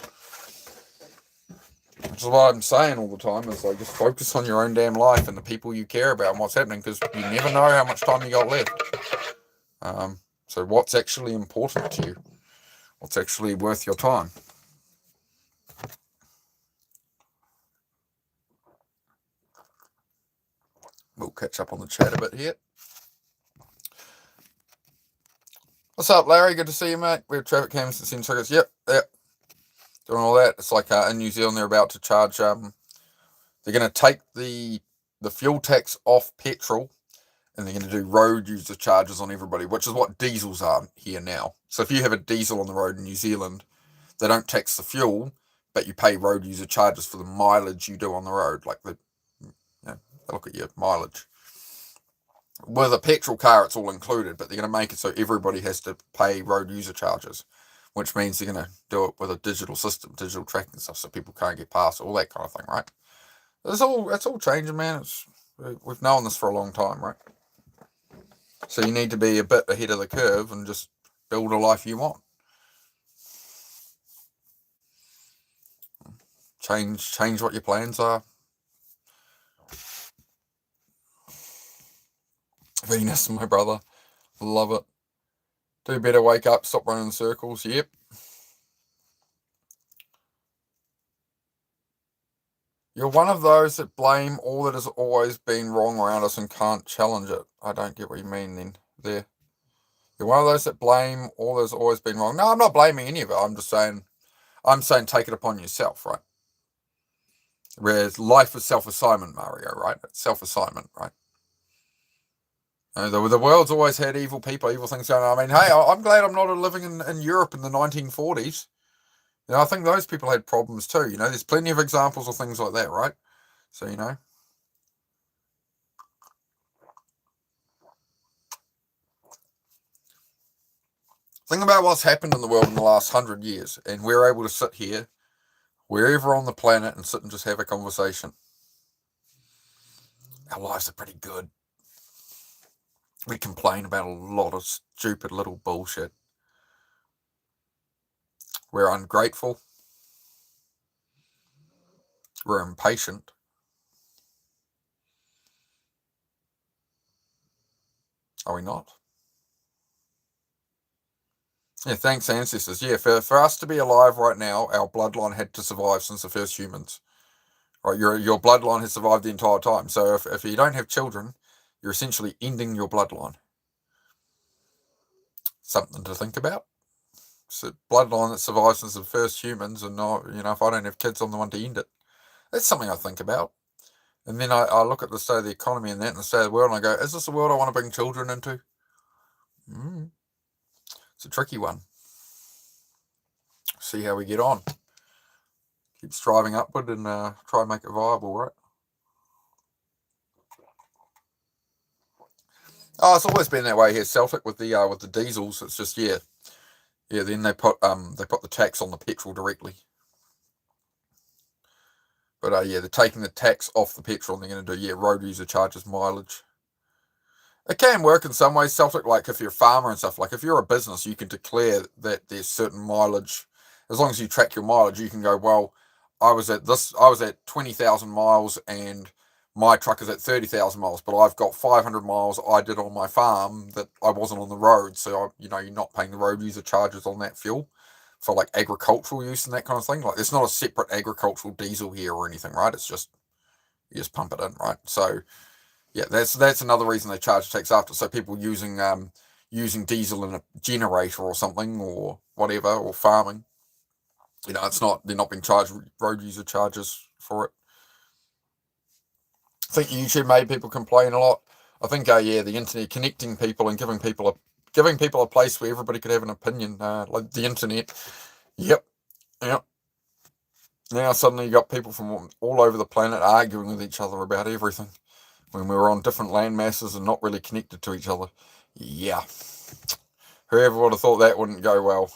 Which is what I'm saying all the time, is just focus on your own damn life and the people you care about and what's happening, because you never know how much time you got left. So what's actually important to you? What's actually worth your time? We'll catch up on the chat a bit here. What's up, Larry? Good to see you, mate. We have traffic cams and send tickets. Yep. Doing all that. It's like in New Zealand, they're about to charge. They're going to take the fuel tax off petrol and they're going to do road user charges on everybody, which is what diesels are here now. So if you have a diesel on the road in New Zealand, they don't tax the fuel, but you pay road user charges for the mileage you do on the road, like they look at your mileage. With a petrol car, it's all included, but they're going to make it so everybody has to pay road user charges, which means they're going to do it with a digital system, digital tracking stuff, so people can't get past, all that kind of thing, right? It's all changing, man. We've known this for a long time, right? So you need to be a bit ahead of the curve and just build a life you want. Change what your plans are. Venus, my brother. Love it. Do better, wake up, stop running in circles. Yep. You're one of those that blame all that has always been wrong around us and can't challenge it. I don't get what you mean then. There. You're one of those that blame all that has always been wrong. No, I'm not blaming any of it. I'm saying take it upon yourself, right? Whereas life is self-assignment, Mario, right? It's self-assignment, right? The world's always had evil people, evil things going on. I mean, hey, I'm glad I'm not living in Europe in the 1940s. I think those people had problems too. There's plenty of examples of things like that, right? So, think about what's happened in the world in the last 100 years, and we're able to sit here, wherever on the planet, and sit and just have a conversation. Our lives are pretty good. We complain about a lot of stupid little bullshit. We're ungrateful. We're impatient. Are we not? Yeah, thanks, ancestors. Yeah, for us to be alive right now, our bloodline had to survive since the first humans. Right, your bloodline has survived the entire time. So if you don't have children, you're essentially ending your bloodline. Something to think about. It's a bloodline that survives since the first humans, and not, if I don't have kids, I'm the one to end it. That's something I think about. And then I look at the state of the economy and that, and the state of the world, and I go, is this a world I want to bring children into? It's a tricky one. See how we get on. Keep striving upward and try and make it viable, right? Oh, it's always been that way here, Celtic, with the diesels. It's just yeah. Then they put the tax on the petrol directly. But they're taking the tax off the petrol, and they're going to do road user charges, mileage. It can work in some ways, Celtic. Like if you're a farmer and stuff, like if you're a business, you can declare that there's certain mileage. As long as you track your mileage, you can go, well, I was at 20,000 miles and my truck is at 30,000 miles, but I've got 500 miles I did on my farm that I wasn't on the road. So, you're not paying the road user charges on that fuel for like agricultural use and that kind of thing. Like there's not a separate agricultural diesel here or anything, right? It's just, you just pump it in, right? So, yeah, that's another reason they charge tax after. So people using diesel in a generator or something or whatever, or farming, they're not being charged road user charges for it. I think YouTube made people complain a lot. I think the internet connecting people and giving people a place where everybody could have an opinion, like the internet. Yep. Now suddenly you got people from all over the planet arguing with each other about everything, when we were on different land masses and not really connected to each other. Yeah. Whoever would have thought that wouldn't go well.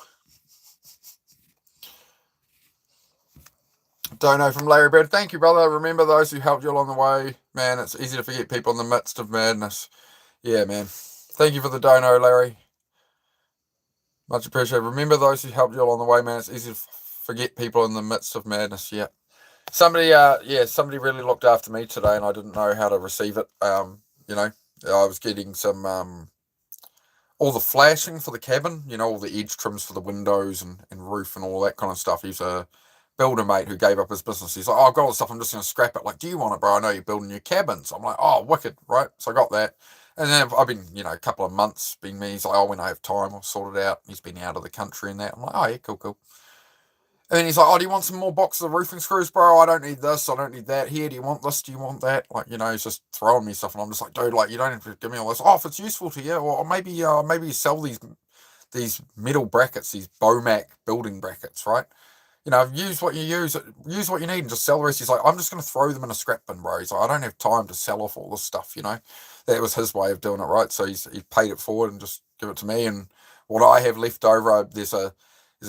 Dono from Larry Bird. Thank you, brother. Remember those who helped you along the way. Man, it's easy to forget people in the midst of madness. Yeah, man. Thank you for the dono, Larry. Much appreciated. Remember those who helped you along the way, man. It's easy to forget people in the midst of madness. Yeah. Somebody really looked after me today, and I didn't know how to receive it. I was getting some all the flashing for the cabin, all the edge trims for the windows and roof and all that kind of stuff. He's a builder mate who gave up his business. He's like, oh, I've got all the stuff, I'm just going to scrap it. Like, do you want it, bro? I know you're building your cabin. So I'm like, oh, wicked, right? So I got that. And then I've been, a couple of months he's like, oh, when I have time, I'll sort it out. He's been out of the country and that. I'm like, oh, yeah, cool. And then he's like, oh, do you want some more boxes of roofing screws, bro? I don't need this. I don't need that. Here, do you want this? Do you want that? Like, he's just throwing me stuff. And I'm just like, dude, like, you don't have to give me all this. Oh, if it's useful to you, or maybe you sell these metal brackets, these Bomac building brackets, right? Use what you need, and just sell the rest. He's like, I'm just going to throw them in a scrap bin, bro. He's like, I don't have time to sell off all this stuff, That was his way of doing it, right? So he paid it forward and just give it to me. And what I have left over, there's a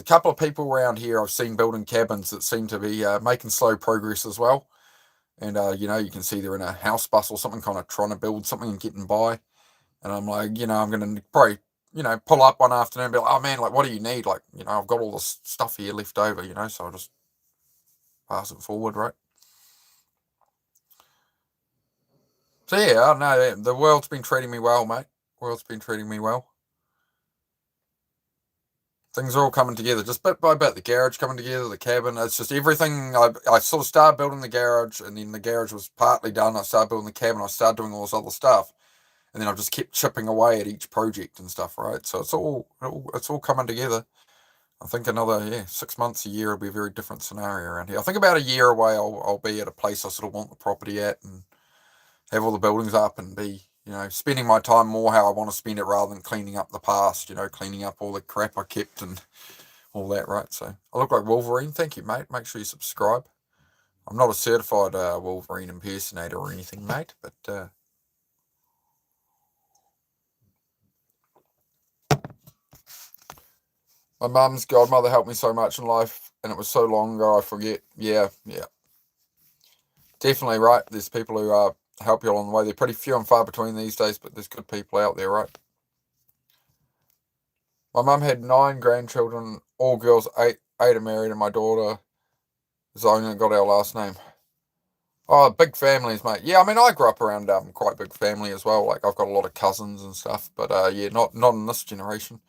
couple of people around here I've seen building cabins that seem to be making slow progress as well. And, you can see they're in a house bus or something, kind of trying to build something and getting by. And I'm like, I'm going to probably, pull up one afternoon and be like, oh man, like, what do you need? Like, I've got all this stuff here left over, so I'll just pass it forward, right? So yeah, I don't know. The world's been treating me well, mate. World's been treating me well. Things are all coming together, just bit by bit. The garage coming together, the cabin. It's just everything. I sort of started building the garage, and then the garage was partly done. I started building the cabin. I started doing all this other stuff, and then I've just kept chipping away at each project and stuff, right? So it's all coming together. I think another 6 months, a year will be a very different scenario around here. I think about a year away, I'll be at a place I sort of want the property at, and have all the buildings up, and be spending my time more how I want to spend it, rather than cleaning up the past. Cleaning up all the crap I kept and all that, right? So I look like Wolverine. Thank you, mate. Make sure you subscribe. I'm not a certified Wolverine impersonator or anything, mate, but my mum's godmother helped me so much in life, and it was so long ago I forget. Yeah. Definitely, right? There's people who help you along the way. They're pretty few and far between these days, but there's good people out there, right? My mum had 9 grandchildren, all girls. 8 are married, and my daughter is the only that got our last name. Oh, big families, mate. Yeah, I mean, I grew up around quite big family as well. Like, I've got a lot of cousins and stuff, but not in this generation.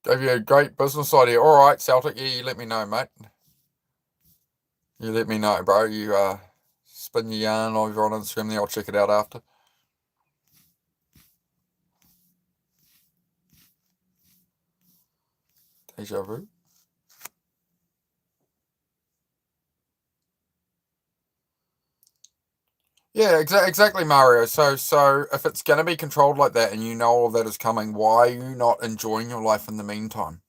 Gave you a great business idea. All right, Celtic. Yeah, you let me know, mate. You let me know, bro. You spin your yarn over on Instagram there. I'll check it out after. Deja vu. Yeah, exactly, Mario. So if it's going to be controlled like that, and you know all of that is coming, why are you not enjoying your life in the meantime?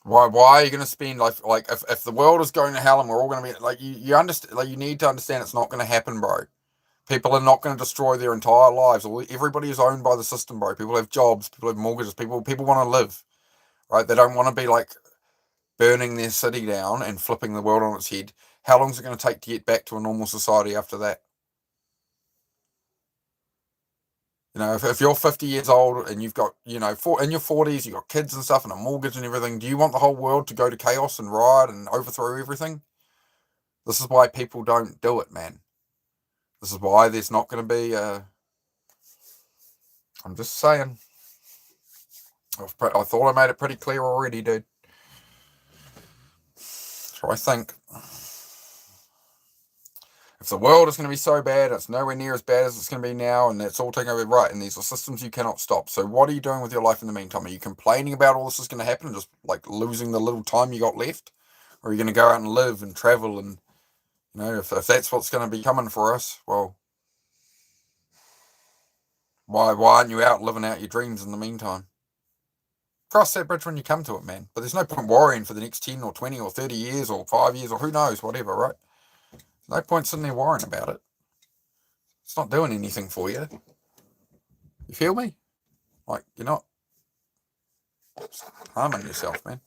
Why are you going to spend like if the world is going to hell and we're all going to be like you understand, like, you need to understand it's not going to happen, bro. People are not going to destroy their entire lives. Everybody is owned by the system, bro. People have jobs, people have mortgages, people want to live, right? They don't want to be like burning their city down and flipping the world on its head. How long is it going to take to get back to a normal society after that? If you're 50 years old and you've got, in your 40s, you've got kids and stuff and a mortgage and everything, do you want the whole world to go to chaos and riot and overthrow everything? This is why people don't do it, man. This is why there's not going to be I'm just saying. I thought I made it pretty clear already, dude. So I think if the world is going to be so bad, it's nowhere near as bad as it's going to be now, and it's all taken over, right? And these are systems you cannot stop. So what are you doing with your life in the meantime? Are you complaining about all this is going to happen and just like losing the little time you got left? Or are you going to go out and live and travel? And if that's what's going to be coming for us, well, why aren't you out living out your dreams in the meantime? Cross that bridge when you come to it, man. But there's no point worrying for the next 10 or 20 or 30 years or 5 years or who knows, whatever, right? No point sitting there worrying about it. It's not doing anything for you. You feel me? Like, you're not harming yourself, man.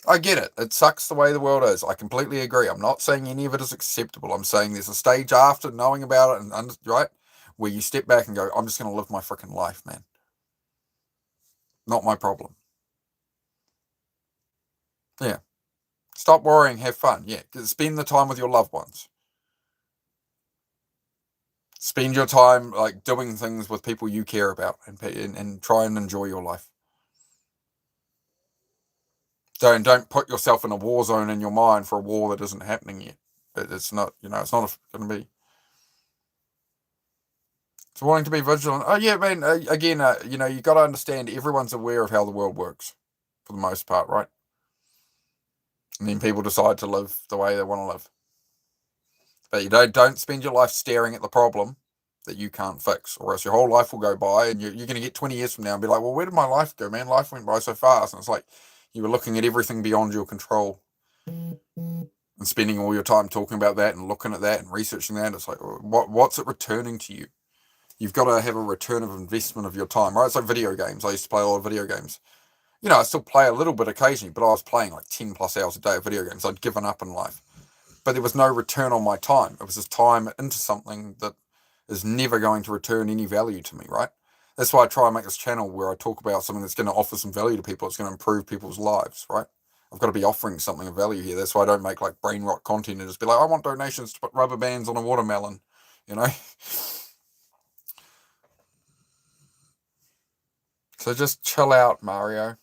I get it. It sucks the way the world is. I completely agree. I'm not saying any of it is acceptable. I'm saying there's a stage after knowing about it, and right, where you step back and go, I'm just going to live my freaking life, man. Not my problem. Yeah. Stop worrying. Have fun. Yeah. Spend the time with your loved ones. Spend your time like doing things with people you care about, and try and enjoy your life. Don't put yourself in a war zone in your mind for a war that isn't happening yet. It's not, it's not going to be. It's wanting to be vigilant. Oh yeah, man. Again, you know, you got to understand everyone's aware of how the world works, for the most part, right? And then people decide to live the way they want to live. But you don't spend your life staring at the problem that you can't fix, or else your whole life will go by, and you're going to get 20 years from now and be like, well, where did my life go, man? Life went by so fast. And it's like you were looking at everything beyond your control and spending all your time talking about that and looking at that and researching that. It's like, what's it returning to you? You've got to have a return of investment of your time, right? It's like video games. I used to play a lot of video games. You know, I still play a little bit occasionally, but I was playing like 10 plus hours a day of video games. I'd given up in life. But there was no return on my time. It was just time into something that is never going to return any value to me, right? That's why I try and make this channel where I talk about something that's going to offer some value to people. It's going to improve people's lives, right? I've got to be offering something of value here. That's why I don't make like brain rot content and just be like, I want donations to put rubber bands on a watermelon, you know? So just chill out, Mario.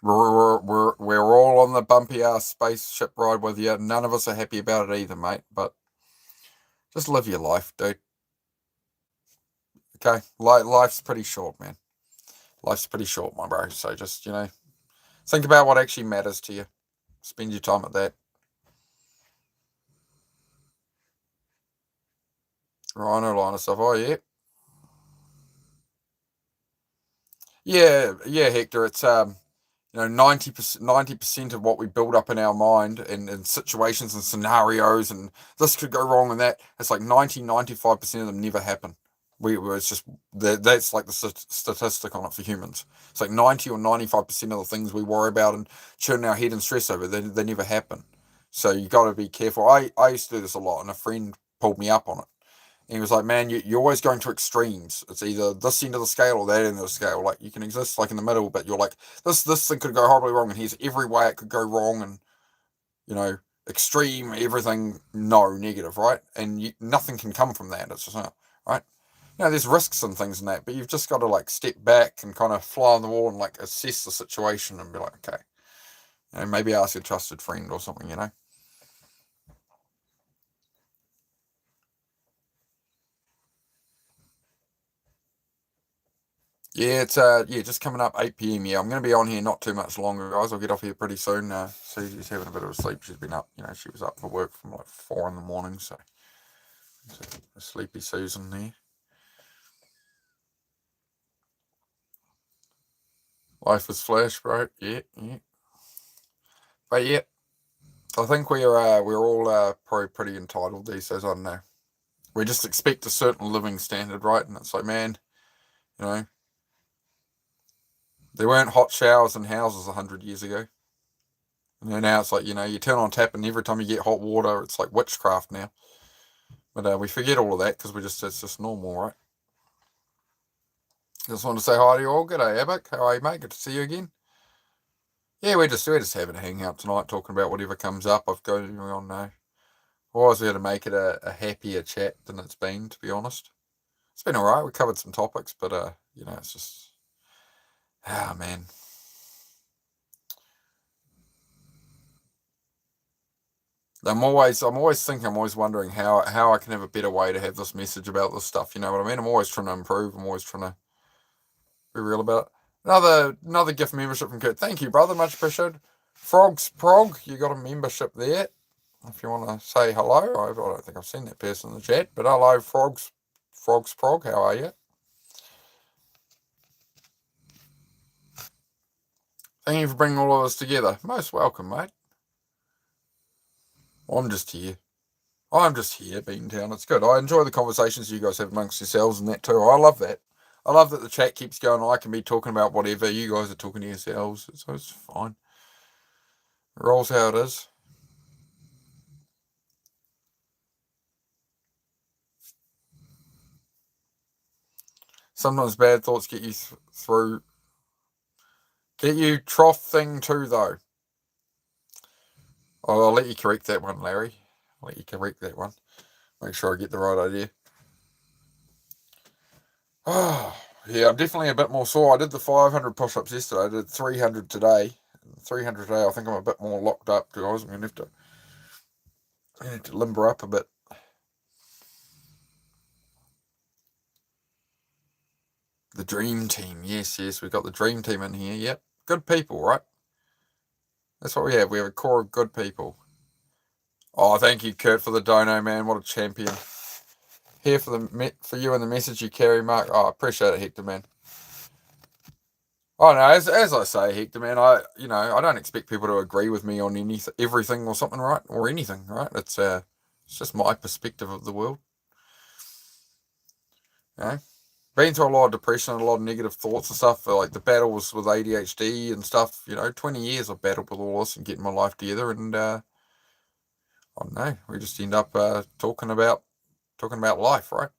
We're all on the bumpy ass spaceship ride with you. None of us are happy about it either, mate. But just live your life, dude. Okay, life's pretty short, man. Life's pretty short, my bro. So just, you know, think about what actually matters to you. Spend your time at that. Rhino line of stuff. Oh yeah. Yeah, Hector. It's you know, 90% of what we build up in our mind and situations and scenarios and this could go wrong and that, it's like 95% of them never happen. It's just that's like the statistic on it for humans. It's like 90 or 95% of the things we worry about and churn our head and stress over, they never happen. So you got to be careful. I used to do this a lot, and a friend pulled me up on it. And he was like, man, you're always going to extremes. It's either this end of the scale or that end of the scale. Like you can exist like in the middle, but you're like, this thing could go horribly wrong, and here's every way it could go wrong, and you know, extreme everything, no negative, right? And nothing can come from that. It's just not right. You know, there's risks and things in that, but you've just got to like step back and kind of fly on the wall and like assess the situation and be like, okay, you know, maybe ask a trusted friend or something, you know. Yeah, it's just coming up 8 p.m. Yeah, I'm gonna be on here not too much longer, guys. I'll get off here pretty soon. Susie's having a bit of a sleep. She's been up, you know, she was up for work from like 4 in the morning, so a sleepy Susan there. Life is flash, bro. Yeah. But yeah, I think we're all probably pretty entitled these days. I don't know. We just expect a certain living standard, right? And it's like, man, you know, there weren't hot showers in houses 100 years ago. And now it's like, you know, you turn on tap and every time you get hot water, it's like witchcraft now. But we forget all of that because it's just normal, right? Just want to say hi to you all. G'day, Abbott. How are you, mate? Good to see you again. Yeah, we're just having a hangout tonight, talking about whatever comes up. I've got on now. Always going to make it a happier chat than it's been, to be honest. It's been alright. We covered some topics, but you know, it's just man. I'm always thinking, I'm always wondering how I can have a better way to have this message about this stuff. You know what I mean? I'm always trying to improve. I'm always trying to be real about it. Another gift membership from Kurt. Thank you, brother. Much appreciated. Frogs Prog, you got a membership there. If you want to say hello, I don't think I've seen that person in the chat, but hello, Frogs Prog. How are you? Thank you for bringing all of us together. Most welcome, mate. I'm just here, Beantown. It's good. I enjoy the conversations you guys have amongst yourselves and that too. I love that. I love that the chat keeps going. I can be talking about whatever. You guys are talking to yourselves. So it's fine. It rolls how it is. Sometimes bad thoughts get you through. Get you trough thing too, though. I'll let you correct that one, Larry. I'll let you correct that one. Make sure I get the right idea. Oh, yeah, I'm definitely a bit more sore. I did the 500 push-ups yesterday. I did 300 today. 300 today. I think I'm a bit more locked up, guys. I'm going to have to limber up a bit. The dream team. Yes, we've got the dream team in here. Yep. Good people, right? That's what we have. We have a core of good people. Oh, thank you, Kurt, for the dono, man. What a champion. Here for you and the message you carry, Mark. Oh, I appreciate it, Hector, man. Oh no, as I say, Hector, man, I don't expect people to agree with me on everything or something, right? Or anything, right? It's just my perspective of the world. Been through a lot of depression and a lot of negative thoughts and stuff. Like the battles with ADHD and stuff. 20 years I've battled with all this and getting my life together, and I don't know. We just end up talking about life, right?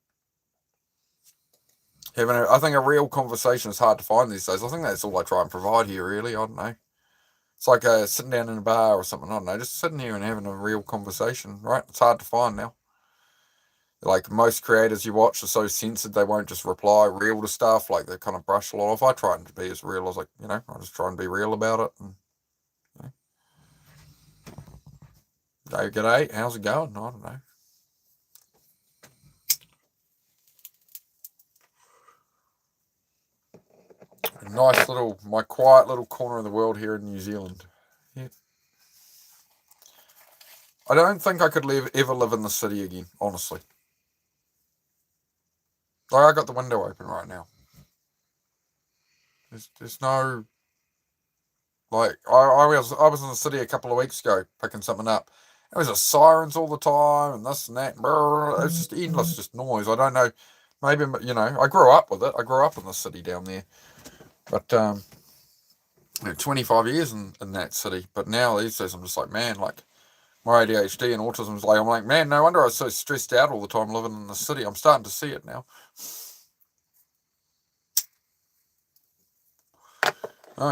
I think a real conversation is hard to find these days. I think that's all I try and provide here, really. I don't know. It's like sitting down in a bar or something. I don't know, just sitting here and having a real conversation, right? It's hard to find now. Like most creators you watch are so censored, they won't just reply real to stuff. Like they kind of brush a lot off. I try to be as real as I just try and be real about it. And, g'day, how's it going? I don't know. My quiet little corner of the world here in New Zealand. Yeah. I don't think I could ever live in the city again, honestly. Like I got the window open right now. There's no, like I was in the city a couple of weeks ago picking something up. There was just sirens all the time and this and that. It's just endless, just noise. I don't know. Maybe I grew up with it. I grew up in the city down there, but 25 years in that city. But now these days I'm just like, man, like my ADHD and autism is like, I'm like, man, no wonder I was so stressed out all the time living in the city. I'm starting to see it now.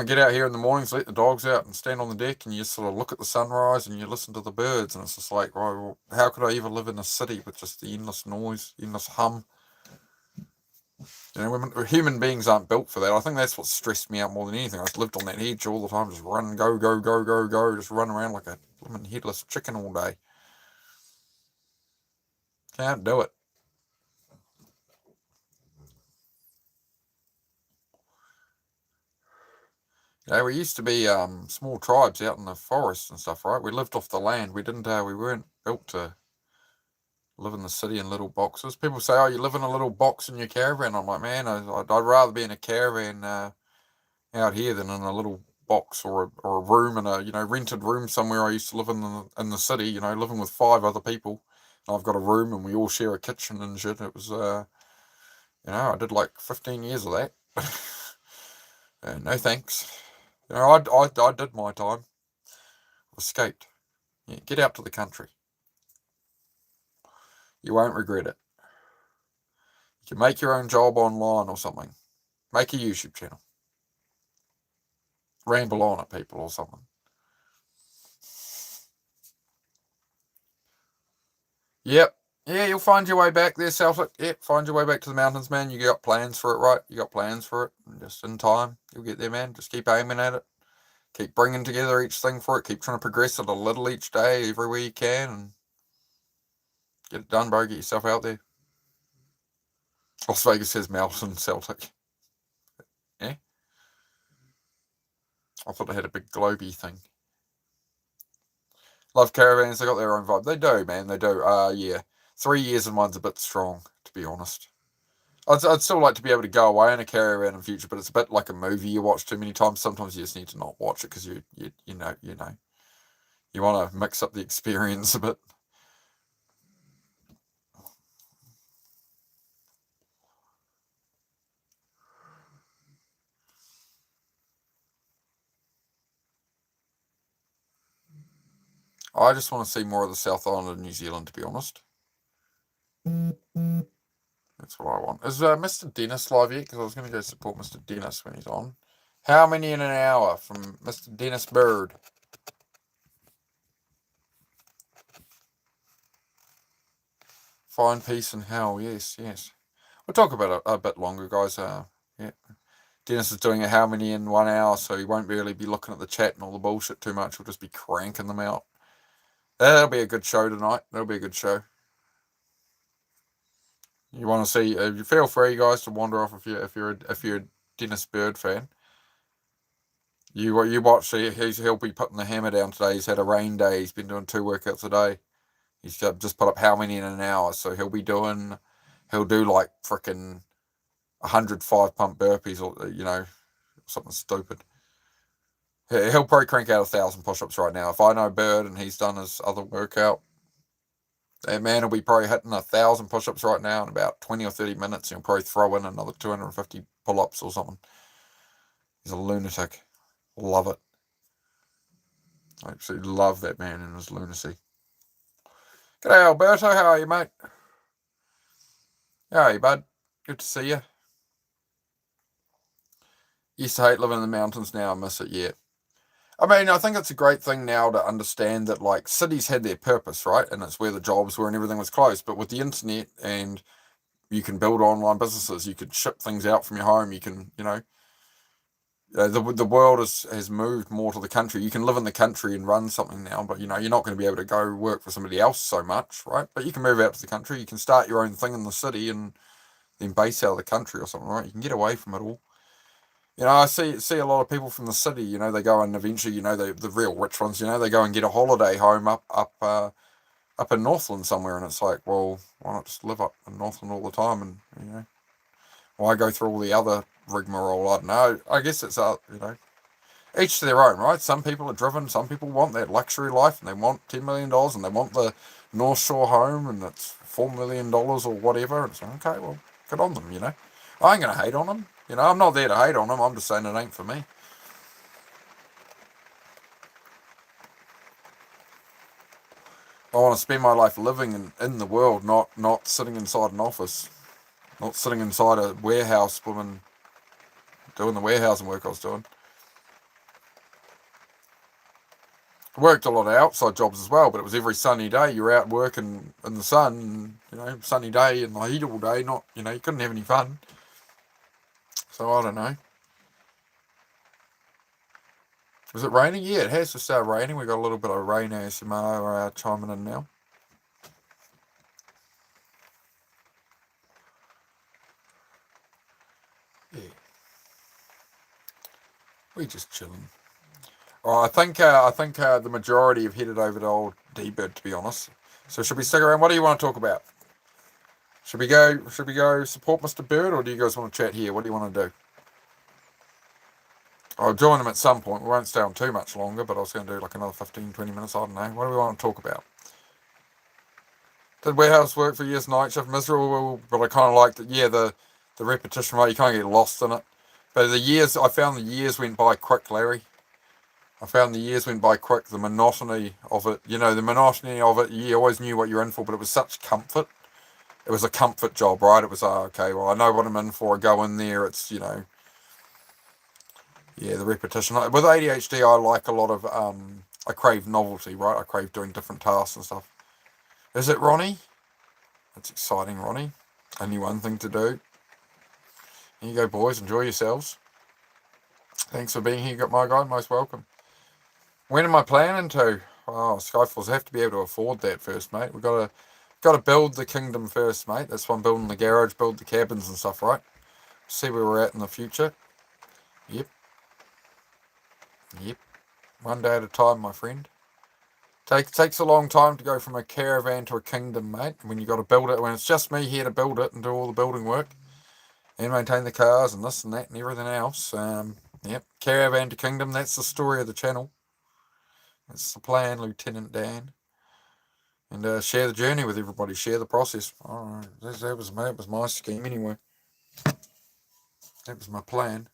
Get out here in the mornings, let the dogs out and stand on the deck and you just sort of look at the sunrise and you listen to the birds and it's just like, well, how could I ever live in a city with just the endless noise, endless hum? Human beings aren't built for that. I think that's what stressed me out more than anything. I just lived on that edge all the time, just run, go, go, go, go, go, just run around like a headless chicken all day. Can't do it. We used to be small tribes out in the forest and stuff, right? We lived off the land. We weren't built to live in the city in little boxes. People say, "Oh, you live in a little box in your caravan." I'm like, man, I'd rather be in a caravan out here than in a little box or a room in a rented room somewhere. I used to live in the city, living with 5 other people. And I've got a room and we all share a kitchen and shit. It was, I did like 15 years of that. No thanks. I did my time. Escaped. Yeah, get out to the country. You won't regret it. You can make your own job online or something. Make a YouTube channel. Ramble on at people or something. Yep. Yeah, you'll find your way back there, Celtic. Yep, find your way back to the mountains, man. You got plans for it, right? You got plans for it. Just in time, you'll get there, man. Just keep aiming at it. Keep bringing together each thing for it. Keep trying to progress it a little each day, everywhere you can, and get it done, bro. Get yourself out there. Las Vegas says Melbourne Celtic. Yeah. I thought they had a big globy thing. Love caravans. They got their own vibe. They do, man. They do. Yeah. 3 years in one's a bit strong, to be honest. I'd still like to be able to go away in a caravan in the future, but it's a bit like a movie you watch too many times. Sometimes you just need to not watch it because you want to mix up the experience a bit. I just want to see more of the South Island of New Zealand, to be honest. That's what I want. Is Mr. Dennis live yet? Because I was going to go support Mr. Dennis when he's on. How many in an hour from Mr. Dennis Bird? Find peace in hell. Yes. We'll talk about it a bit longer, guys. Yeah. Dennis is doing a how many in 1 hour, so he won't really be looking at the chat and all the bullshit too much. He'll just be cranking them out. That'll be a good show tonight. That'll be a good show. You want to see? You feel free, guys, to wander off if you're a Dennis Bird fan. You watch. He'll be putting the hammer down today. He's had a rain day. He's been doing 2 workouts a day. He's just put up how many in an hour? So he'll do like freaking 100 5-pump burpees, or something stupid. He'll probably crank out 1,000 push-ups right now. If I know Bird and he's done his other workout, that man will be probably hitting 1,000 push-ups right now in about 20 or 30 minutes. He'll probably throw in another 250 pull-ups or something. He's a lunatic. Love it. I absolutely love that man and his lunacy. G'day, Alberto. How are you, mate? How are you, bud? Good to see you. Used to hate living in the mountains. Now I miss it, yeah. I mean, I think it's a great thing now to understand that, like, cities had their purpose, right? And it's where the jobs were and everything was close. But with the internet, and you can build online businesses, you could ship things out from your home, you can, the world has moved more to the country. You can live in the country and run something now, but, you're not going to be able to go work for somebody else so much, right? But you can move out to the country. You can start your own thing in the city and then base out of the country or something, right? You can get away from it all. I see a lot of people from the city, they go and eventually, the real rich ones, they go and get a holiday home up in Northland somewhere, and it's like, well, why not just live up in Northland all the time, and, why go through all the other rigmarole? I don't know. I guess it's, each to their own, right? Some people are driven, some people want that luxury life, and they want $10 million, and they want the North Shore home, and it's $4 million or whatever. It's like, okay, well, good on them, I ain't going to hate on them. I'm not there to hate on them. I'm just saying it ain't for me. I want to spend my life living in the world, not sitting inside an office, not sitting inside a warehouse, doing the warehousing work I was doing. I worked a lot of outside jobs as well, but it was every sunny day. You're out working in the sun, sunny day in the heat all day. Not, you couldn't have any fun. So I don't know. Is it raining? Yeah, it has to start raining. We got a little bit of rain ASMR chiming in now. Yeah. We're just chilling. Oh, I think the majority have headed over to old D-Bird, to be honest. So should we stick around? What do you want to talk about? Should we go support Mr. Bird, or do you guys want to chat here? What do you want to do? I'll join him at some point. We won't stay on too much longer, but I was going to do like another 15, 20 minutes. I don't know. What do we want to talk about? Did warehouse work for years, night shift, miserable, but I kind of liked it. Yeah, the repetition, right? You can't get lost in it. But I found the years went by quick, Larry. The monotony of it, you always knew what you're in for, but it was such comfort. It was a comfort job, right? It was, okay, well, I know what I'm in for. I go in there, it's, yeah, the repetition. With ADHD, I like a lot of, I crave novelty, right? I crave doing different tasks and stuff. Is it, Ronnie? That's exciting, Ronnie. Only one thing to do. Here you go, boys. Enjoy yourselves. Thanks for being here, my guy. Most welcome. When am I planning to? Oh, Skyfalls have to be able to afford that first, mate. We've got to build the kingdom first, mate. That's why I'm building the garage, build the cabins and stuff, right? See where we're at in the future. Yep. One day at a time, my friend. Takes a long time to go from a caravan to a kingdom, mate. When you got to build it, when it's just me here to build it and do all the building work and maintain the cars and this and that and everything else. Yep, caravan to kingdom. That's the story of the channel. That's the plan, Lieutenant Dan. And share the journey with everybody. Share the process. All right, that was my scheme anyway. That was my plan.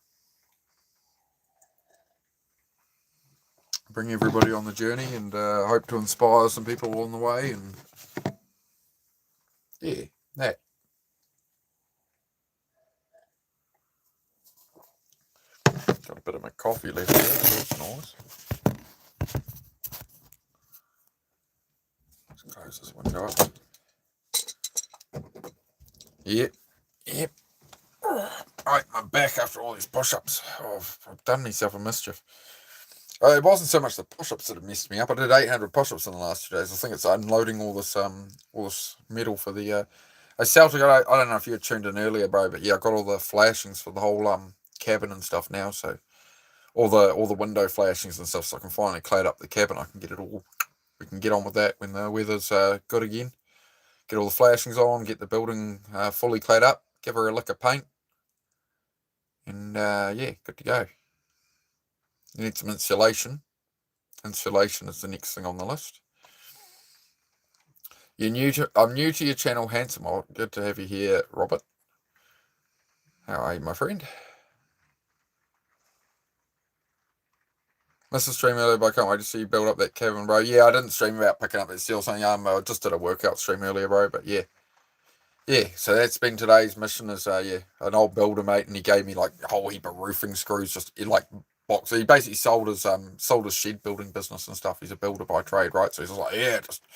Bring everybody on the journey and hope to inspire some people along the way. And yeah, that. Got a bit of my coffee left there. That's nice. Let's close this window up. Yep. Right, I'm back after all these push-ups. Oh, I've done myself a mischief. It wasn't so much the push-ups that have messed me up. I did 800 push-ups in the last 2 days. I think it's unloading all this metal for the Celtic, I don't know if you had tuned in earlier, bro, but yeah, I got all the flashings for the whole cabin and stuff now, so all the window flashings and stuff, so I can finally clad up the cabin. I can get it all. We can get on with that when the weather's good again. Get all the flashings on, get the building fully clad up, give her a lick of paint, and yeah, good to go. You need some insulation. Insulation is the next thing on the list. I'm new to your channel, Handsome. Oh, good to have you here, Robert. How are you, my friend? Missed the stream earlier, but I can't wait to see you build up that cabin, bro. Yeah, I didn't stream about picking up that steel thing. I just did a workout stream earlier, bro. But yeah, so that's been today's mission. Is yeah, an old builder mate, and he gave me like a whole heap of roofing screws, just like box. He basically sold his shed building business and stuff. He's a builder by trade, right? So he's just like, yeah, just.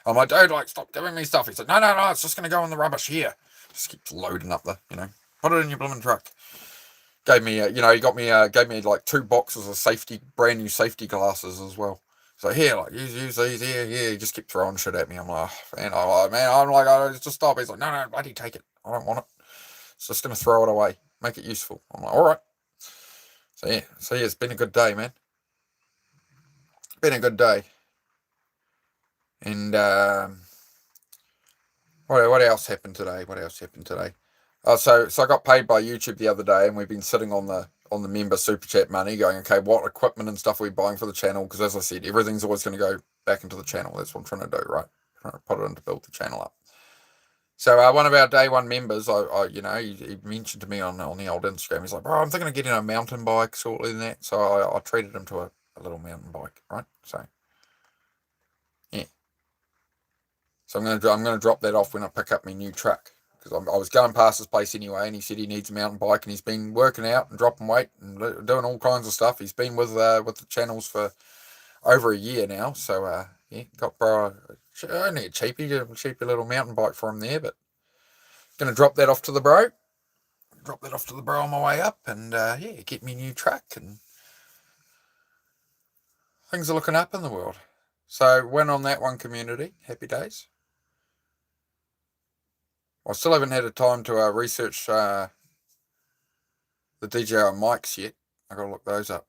I'm like, dude, like, stop giving me stuff. He's like, no, it's just gonna go in the rubbish here. Just keeps loading up put it in your blooming truck. Gave me, he got me, gave me like 2 boxes of brand new safety glasses as well. So here, like, use these here. He just kept throwing shit at me. I'm like, oh, man, I just stop. He's like, no, bloody take it. I don't want it. It's just gonna throw it away. Make it useful. I'm like, all right. So yeah, it's been a good day, man. Been a good day. And what else happened today? So I got paid by YouTube the other day, and we've been sitting on the member super chat money, going, okay, what equipment and stuff are we buying for the channel? Because as I said, everything's always going to go back into the channel. That's what I'm trying to do, right? Trying to put it in to build the channel up. So one of our day one members, he mentioned to me on the old Instagram, he's like, bro, I'm thinking of getting a mountain bike shortly than that. So I treated him to a little mountain bike, right? So yeah. So I'm gonna drop that off when I pick up my new truck, because I was going past his place anyway, and he said he needs a mountain bike, and he's been working out and dropping weight and doing all kinds of stuff. He's been with the channels for over a year now, so yeah, got only a cheapy little mountain bike for him there, but gonna drop that off to the bro. Drop that off to the bro on my way up, and yeah, get me a new truck, and things are looking up in the world. So win on that one, community. Happy days. I still haven't had a time to research the DJI mics yet. I gotta look those up.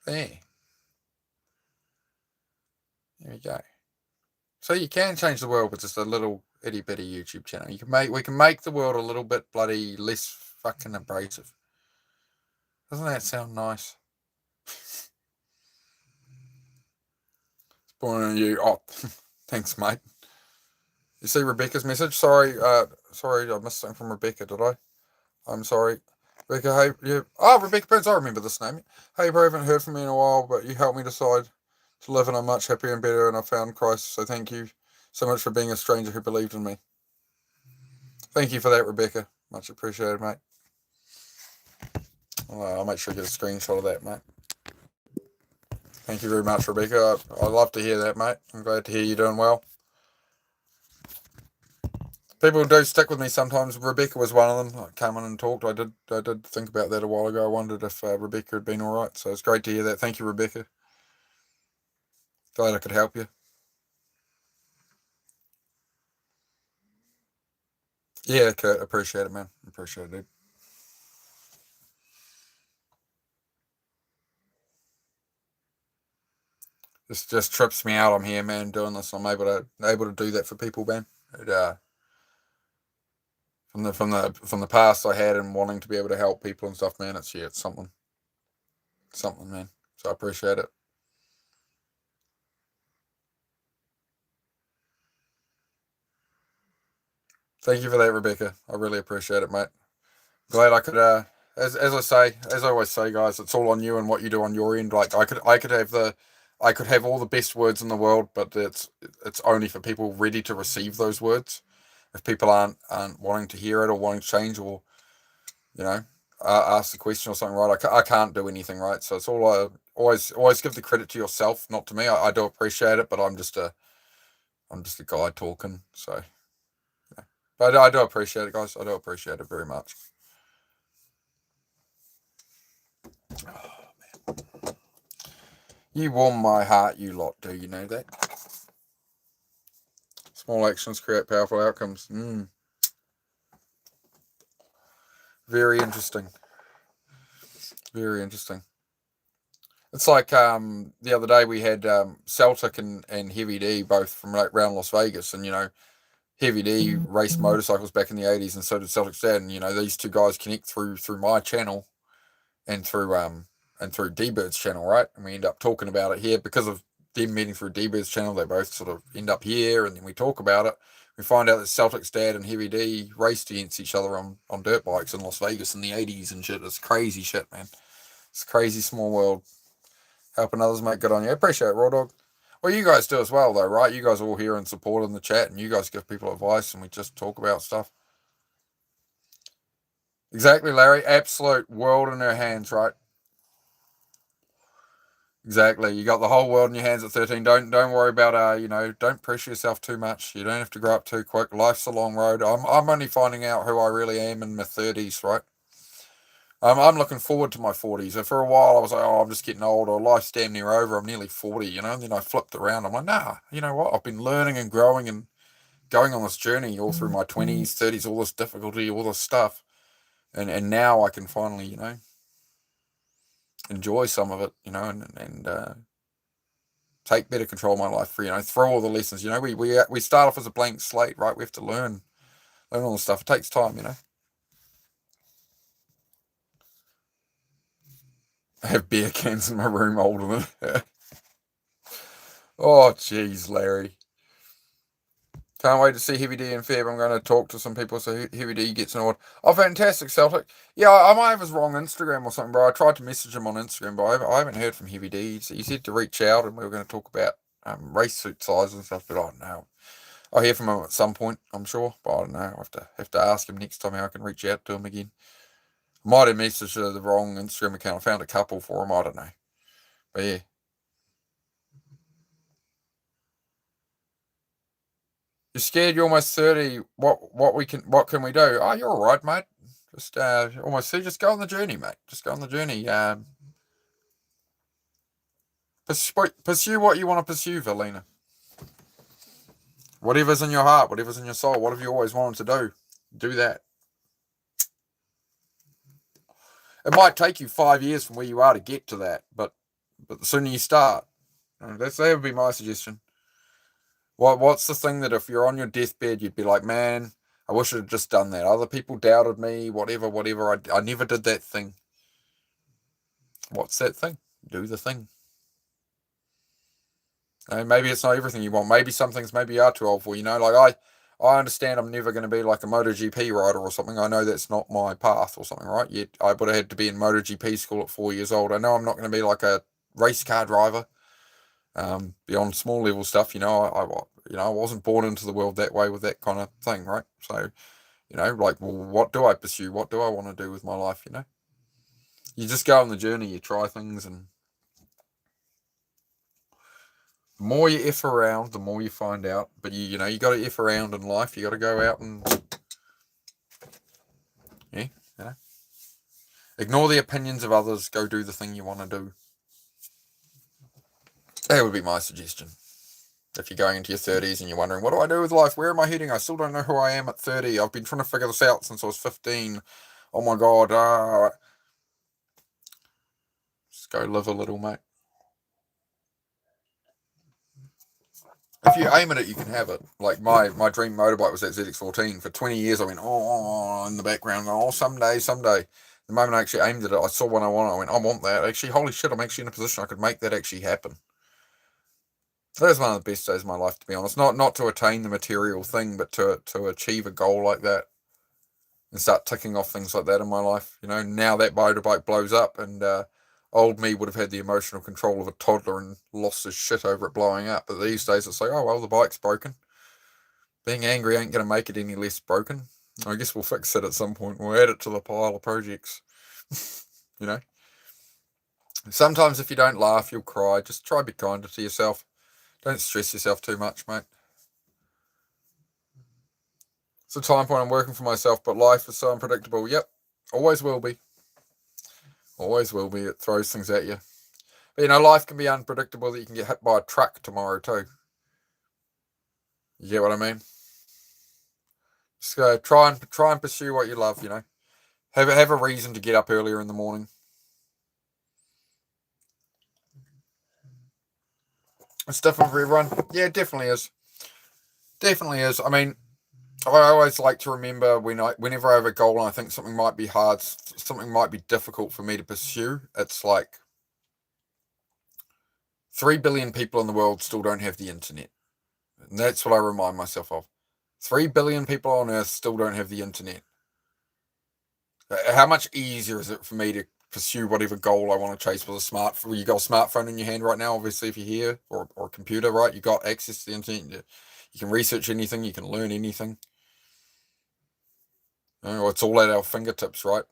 There we go. So you can change the world with just a little itty bitty YouTube channel. We can make the world a little bit bloody less fucking abrasive. Doesn't that sound nice? It's born on you. Oh, thanks, mate. You see Rebecca's message? Sorry, I missed something from Rebecca, did I? I'm sorry. Rebecca, hey, yeah. Oh, Rebecca Prince, I remember this name. Hey, bro, I haven't heard from you in a while, but you helped me decide to live, and I'm much happier and better, and I found Christ, so thank you so much for being a stranger who believed in me. Thank you for that, Rebecca. Much appreciated, mate. I'll make sure you get a screenshot of that, mate. Thank you very much, Rebecca. I love to hear that, mate. I'm glad to hear you're doing well. People do stick with me sometimes. Rebecca was one of them. I came on and talked. I did think about that a while ago. I wondered if Rebecca had been all right. So it's great to hear that. Thank you, Rebecca. Glad I could help you. Yeah, Kurt. Appreciate it, man. Appreciate it, dude. This just trips me out. I'm here, man, doing this. I'm able to do that for people, man. From the past I had and wanting to be able to help people and stuff, man. It's something, man. So I appreciate it. Thank you for that, Rebecca. I really appreciate it, mate. Glad I could. As I always say, guys, it's all on you and what you do on your end. Like I could have all the best words in the world, but it's only for people ready to receive those words. If people aren't wanting to hear it or wanting to change, or ask the question or something, right? I can't do anything, right? So it's all always give the credit to yourself, not to me. I do appreciate it, but I'm just a guy talking. So, yeah. But I do appreciate it, guys. I do appreciate it very much. Oh, man. You warm my heart, you lot. Do you know that? Just Small actions create powerful outcomes. Very interesting. Very interesting. It's like the other day we had Celtic and Heavy D both from around Las Vegas, and Heavy D raced motorcycles back in the 80s, and so did Celtic's dad. And these two guys connect through my channel and through D-Bird's channel, right? And we end up talking about it here because of them meeting through D-Bird's channel. They both sort of end up here, and then we talk about it. We find out that Celtic's dad and Heavy D raced against each other on dirt bikes in Las Vegas in the 80s and shit. It's crazy shit, man. It's a crazy small world. Helping others make good on you. I appreciate it, Raw Dog. Well, you guys do as well, though, right? You guys are all here and support in the chat, and you guys give people advice, and we just talk about stuff. Exactly, Larry. Absolute world in our hands, right? Exactly. You got the whole world in your hands at 13. Don't worry about don't pressure yourself too much. You don't have to grow up too quick. Life's a long road. I'm only finding out who I really am in my 30s, right? I'm looking forward to my 40s. So for a while I was like, I'm just getting old, or life's damn near over. I'm nearly 40, and then I flipped around. I'm like, nah, you know what? I've been learning and growing and going on this journey all through my 20s, 30s, all this difficulty, all this stuff. And now I can finally, enjoy some of it, and take better control of my life through all the lessons. We start off as a blank slate, right? We have to learn all the stuff. It takes time, I have beer cans in my room older than it. Oh, jeez, Larry. Can't wait to see Heavy D in Feb. I'm going to talk to some people so Heavy D gets an award. Oh, fantastic, Celtic. Yeah, I might have his wrong Instagram or something, bro. I tried to message him on Instagram, but I haven't heard from Heavy D. He said to reach out, and we were going to talk about race suit size and stuff, but I don't know. I'll hear from him at some point, I'm sure, but I don't know. I have to ask him next time how I can reach out to him again. Might have messaged the wrong Instagram account. I found a couple for him. I don't know. But yeah. You're scared. You're almost 30. What can we do? Oh, you're all right, mate. Just almost see. Just go on the journey, mate. Just go on the journey. Pursue what you want to pursue, Valina. Whatever's in your heart, whatever's in your soul, whatever you always wanted to do that. It might take you 5 years from where you are to get to that, but the sooner you start, that would be my suggestion. What's the thing that if you're on your deathbed, you'd be like, man, I wish I had just done that. Other people doubted me, whatever. I never did that thing. What's that thing? Do the thing. Maybe it's not everything you want. Maybe some things maybe you are too old for. Like I understand I'm never going to be like a MotoGP rider or something. I know that's not my path or something, right? Yet I would have had to be in MotoGP school at 4 years old. I know I'm not going to be like a race car driver. Beyond small level stuff, I wasn't born into the world that way with that kind of thing, right? So, like, well, what do I pursue? What do I want to do with my life? You just go on the journey. You try things, and the more you F around, the more you find out. But you got to F around in life. You got to go out and ignore the opinions of others. Go do the thing you want to do. That would be my suggestion. If you're going into your 30s and you're wondering, what do I do with life? Where am I heading? I still don't know who I am at 30. I've been trying to figure this out since I was 15. Oh my God. Just go live a little, mate. If you aim at it, you can have it. Like my dream motorbike was that ZX14. For 20 years, I went, in the background, someday. The moment I actually aimed at it, I saw what I wanted. I went, I want that. Actually, holy shit, I'm actually in a position I could make that actually happen. That was one of the best days of my life, to be honest. Not to attain the material thing, but to achieve a goal like that and start ticking off things like that in my life. Now that motorbike blows up, and old me would have had the emotional control of a toddler and lost his shit over it blowing up. But these days it's like, oh, well, the bike's broken. Being angry ain't going to make it any less broken. I guess we'll fix it at some point. We'll add it to the pile of projects. Sometimes if you don't laugh, you'll cry. Just try to be kinder to yourself. Don't stress yourself too much, mate. It's a time point I'm working for myself, but life is so unpredictable. Yep, always will be. Always will be. It throws things at you. But life can be unpredictable that you can get hit by a truck tomorrow too. You get what I mean? So try and pursue what you love. Have a reason to get up earlier in the morning. It's different for everyone. Yeah, it definitely is. Definitely is. I mean, I always like to remember whenever I have a goal and I think something might be hard, something might be difficult for me to pursue. It's like 3 billion people in the world still don't have the internet. And that's what I remind myself of. 3 billion people on Earth still don't have the internet. How much easier is it for me to pursue whatever goal I want to chase with a smartphone? You got a smartphone in your hand right now, obviously, if you're here, or a computer, right? You got access to the internet. You can research anything, you can learn anything. It's all at our fingertips, right?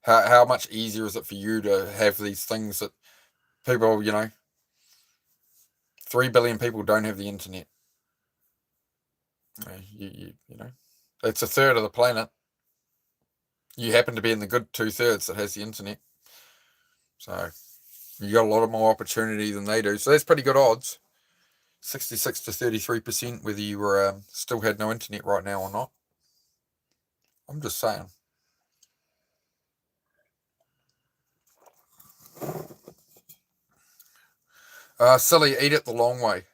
How much easier is it for you to have these things that people, 3 billion people don't have the internet. It's a third of the planet. You happen to be in the good 2/3 that has the internet. So you got a lot more opportunity than they do. So that's pretty good odds. 66 to 33%, whether you were still had no internet right now or not. I'm just saying. Silly, eat it the long way.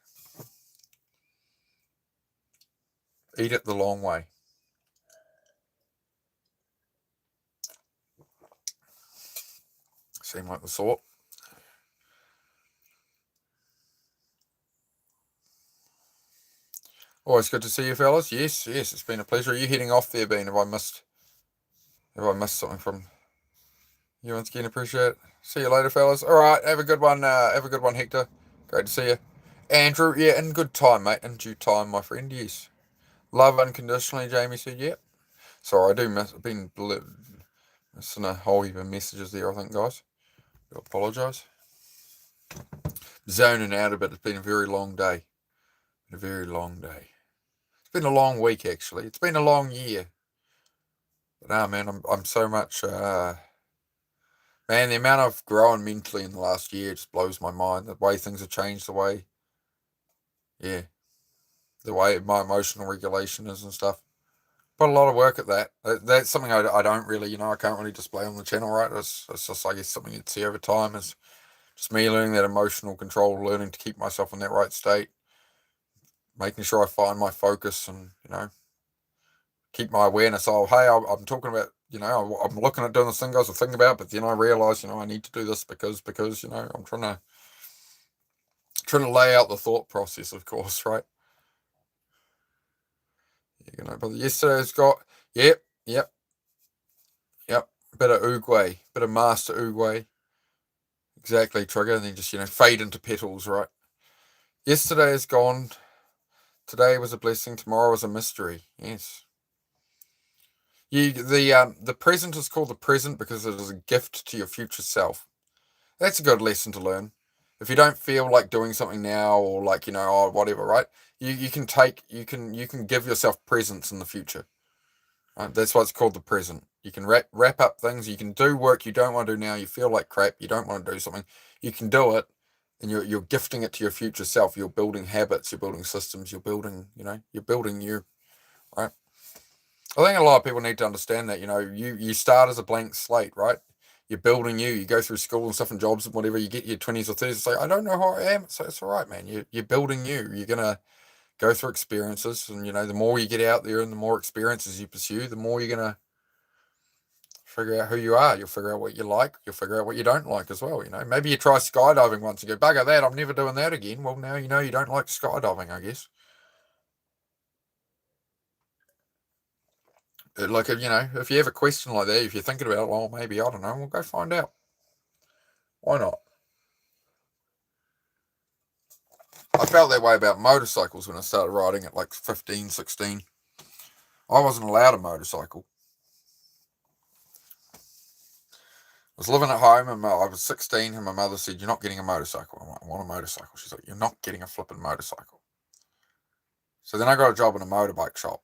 Eat it the long way. Seem like the sort. Always good to see you, fellas. Yes, it's been a pleasure. Are you heading off there, Bean? Have I missed something from you once again? Appreciate it. See you later, fellas. All right, have a good one. Have a good one, Hector. Great to see you, Andrew. Yeah, in good time, mate. In due time, my friend. Yes. Love unconditionally, Jamie said. Yep. Sorry, I do miss. I've been missing a whole heap of messages there. I think, guys. I apologise. Zoning out a bit. It's been a very long day. A very long day. It's been a long week, actually. It's been a long year. But man, I'm so much. Man, the amount I've grown mentally in the last year just blows my mind. The way things have changed, the way my emotional regulation is and stuff. Put a lot of work at that. That's something I don't really, I can't really display on the channel, right? It's just, I guess, something you'd see over time is just me learning that emotional control, learning to keep myself in that right state, making sure I find my focus and, keep my awareness. Oh, hey, I'm talking about, I'm looking at doing this thing I was thinking about, but then I realize, I need to do this because, I'm trying to lay out the thought process, of course, right? But yesterday's got, yep, bit of Oogway, bit of Master Oogway. Exactly, trigger, and then just, fade into petals, right? Yesterday is gone. Today was a blessing. Tomorrow was a mystery. Yes. The present is called the present because it is a gift to your future self. That's a good lesson to learn. If you don't feel like doing something now, or like, or whatever, right? You can give yourself presents in the future. Right? That's why it's called the present. You can wrap up things. You can do work you don't want to do now. You feel like crap. You don't want to do something. You can do it, and you're gifting it to your future self. You're building habits. You're building systems. You're building. You're building you. Right. I think a lot of people need to understand that. You start as a blank slate, right? You're building you. You go through school and stuff and jobs and whatever. You get your 20s or 30s. It's like, I don't know who I am. So it's all right, man. You're building you. You're gonna go through experiences, and the more you get out there and the more experiences you pursue, the more you're gonna figure out who you are. You'll figure out what you like. You'll figure out what you don't like as well. Maybe you try skydiving once and go, bugger that, I'm never doing that again. Well, now you don't like skydiving, I guess. Like, if you have a question like that, if you're thinking about, well, maybe, I don't know, we'll go find out. Why not? I felt that way about motorcycles when I started riding at like 15, 16. I wasn't allowed a motorcycle. I was living at home and I was 16 and my mother said, you're not getting a motorcycle. I'm like, I want a motorcycle. She's like, you're not getting a flipping motorcycle. So then I got a job in a motorbike shop.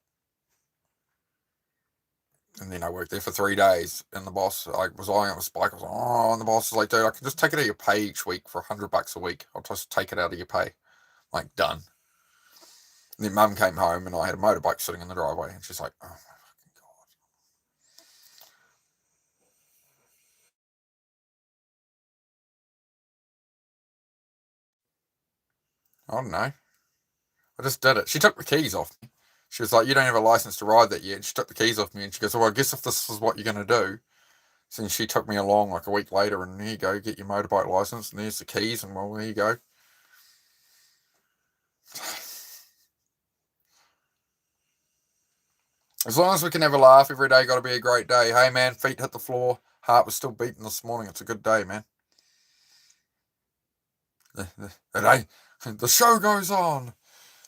And then I worked there for 3 days, and the boss was eyeing up a bike. I was like, oh, and the boss was like, dude, I can just take it out of your pay each week for $100 a week. I'll just take it out of your pay. Like, done. And then Mum came home and I had a motorbike sitting in the driveway, and she's like, "Oh my fucking god!" I don't know. I just did it. She took the keys off me. She was like, "You don't have a license to ride that yet." And she took the keys off me, and she goes, "Well, I guess if this is what you're going to do." So then she took me along like a week later, and there you go, get your motorbike license, and there's the keys, and well, there you go. As long as we can have a laugh every day, got to be a great day. Hey, man, feet hit the floor. Heart was still beating this morning. It's a good day, man. The show goes on.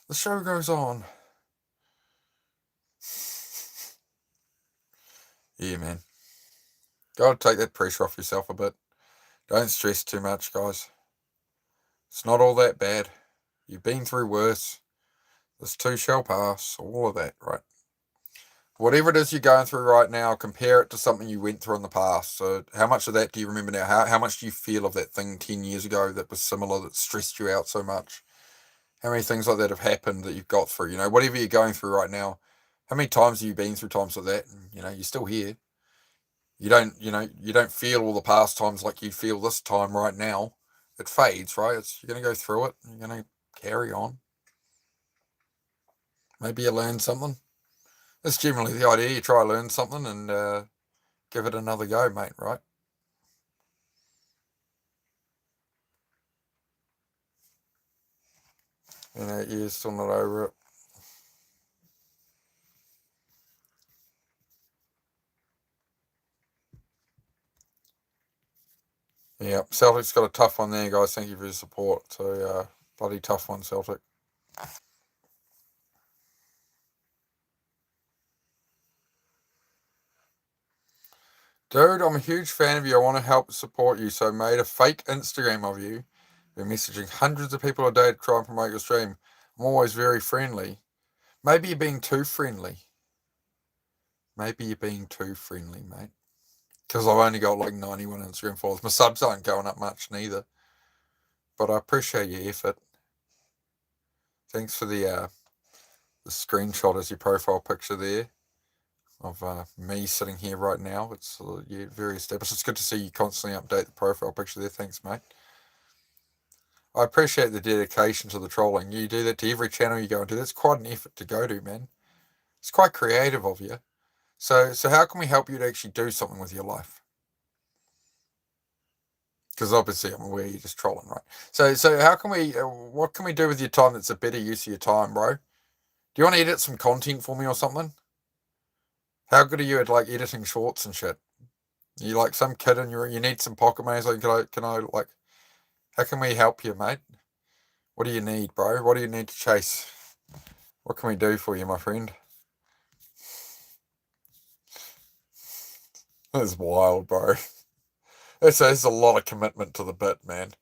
The show goes on. Yeah, man. Got to take that pressure off yourself a bit. Don't stress too much, guys. It's not all that bad. You've been through worse. This too shall pass. All of that, right? Whatever it is you're going through right now, compare it to something you went through in the past. So how much of that do you remember now? How much do you feel of that thing 10 years ago that was similar, that stressed you out so much? How many things like that have happened that you've got through? Whatever you're going through right now, how many times have you been through times like that? And, you're still here. You don't feel all the past times like you feel this time right now. It fades, right? You're going to go through it. You're going to carry on. Maybe you learn something. That's generally the idea. You try to learn something and give it another go, mate, right? You're still not over it. Yeah, Celtic's got a tough one there, guys. Thank you for your support. So, bloody tough one, Celtic. Dude, I'm a huge fan of you. I want to help support you. So, made a fake Instagram of you. Been messaging hundreds of people a day to try and promote your stream. I'm always very friendly. Maybe you're being too friendly. Maybe you're being too friendly, mate. Because I've only got like 91 Instagram followers. My subs aren't going up much neither. But I appreciate your effort. Thanks for the screenshot as your profile picture there of me sitting here right now. It's very established. It's good to see you constantly update the profile picture there. Thanks, mate. I appreciate the dedication to the trolling. You do that to every channel you go into. That's quite an effort to go to, man. It's quite creative of you. So how can we help you to actually do something with your life? Because obviously I'm aware you're just trolling, right? So how can we? What can we do with your time that's a better use of your time, bro? Do you want to edit some content for me or something? How good are you at like editing shorts and shit? You like some kid and you need some pocket money. So can I like? How can we help you, mate? What do you need, bro? What do you need to chase? What can we do for you, my friend? That's wild, bro. That's a lot of commitment to the bit, man.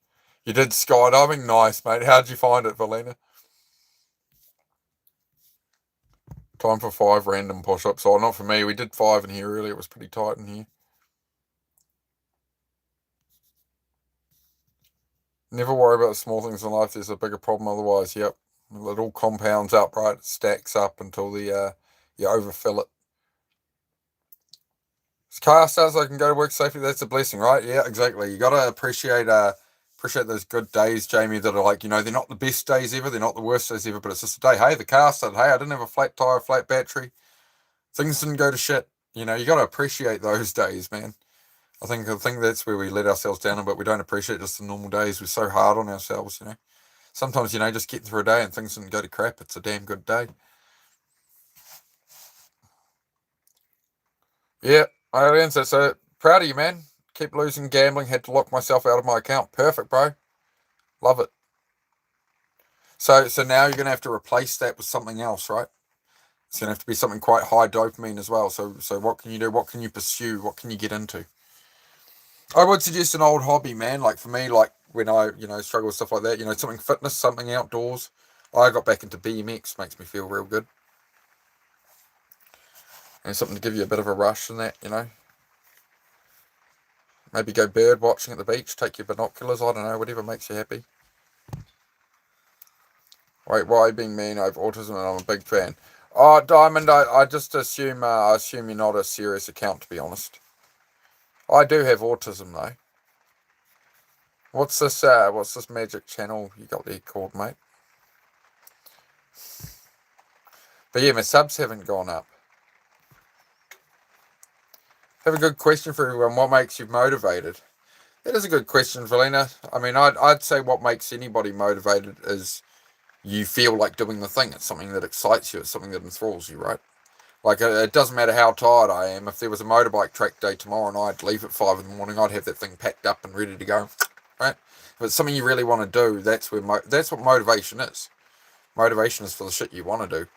You did skydiving? Nice, mate. How'd you find it, Valina? Time for 5 random push-ups. Oh, not for me. We did 5 in here earlier. It was pretty tight in here. Never worry about the small things in life. There's a bigger problem otherwise. Yep. It all compounds up, right? It stacks up until you overfill it. This car sounds like I can go to work safely. That's a blessing, right? Yeah, exactly. You got to appreciate those good days, Jamie, that are like, they're not the best days ever. They're not the worst days ever, but it's just a day. Hey, the car started. Hey, I didn't have a flat tire, flat battery. Things didn't go to shit. You got to appreciate those days, man. I think that's where we let ourselves down a bit. We don't appreciate just the normal days. We're so hard on ourselves, Sometimes, just getting through a day and things didn't go to crap. It's a damn good day. Yeah, I answer. So proud of you, man. Keep losing gambling. Had to lock myself out of my account. Perfect, bro. Love it. So now you're gonna have to replace that with something else, right? It's gonna have to be something quite high dopamine as well. So what can you do? What can you pursue? What can you get into? I would suggest an old hobby, man. Like for me, like when I struggle with stuff like that, something fitness, something outdoors. I got back into BMX. Makes me feel real good. And something to give you a bit of a rush and that. Maybe go bird watching at the beach. Take your binoculars. I don't know. Whatever makes you happy. Wait, why are you being mean? I have autism and I'm a big fan. Oh, Diamond, I just assume you're not a serious account, to be honest. I do have autism though. What's this magic channel you got there called, mate? But yeah, my subs haven't gone up. Have a good question for everyone. What makes you motivated? That is a good question, Valina. I mean, I'd say what makes anybody motivated is you feel like doing the thing. It's something that excites you. It's something that enthralls you, right? Like, it doesn't matter how tired I am. If there was a motorbike track day tomorrow and I'd leave at 5 in the morning, I'd have that thing packed up and ready to go, right? If it's something you really want to do, that's what motivation is. Motivation is for the shit you want to do.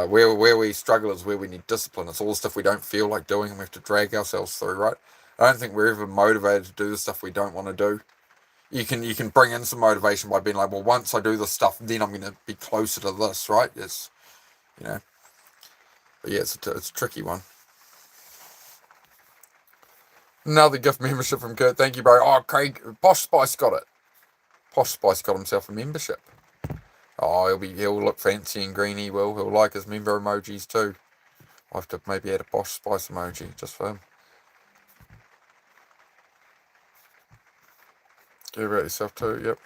Where we struggle is where we need discipline. It's all the stuff we don't feel like doing and we have to drag ourselves through, right? I don't think we're ever motivated to do the stuff we don't want to do. You can bring in some motivation by being like, well, once I do this stuff, then I'm going to be closer to this, right? It's, you know. But yeah, it's a tricky one. Another gift membership from Kurt. Thank you, bro. Oh, Craig, Posh Spice got it. Posh Spice got himself a membership. Oh, he'll look fancy and green. He'll like his member emojis too. I'll have to maybe add a Posh Spice emoji just for him. Care about yourself too. Yep.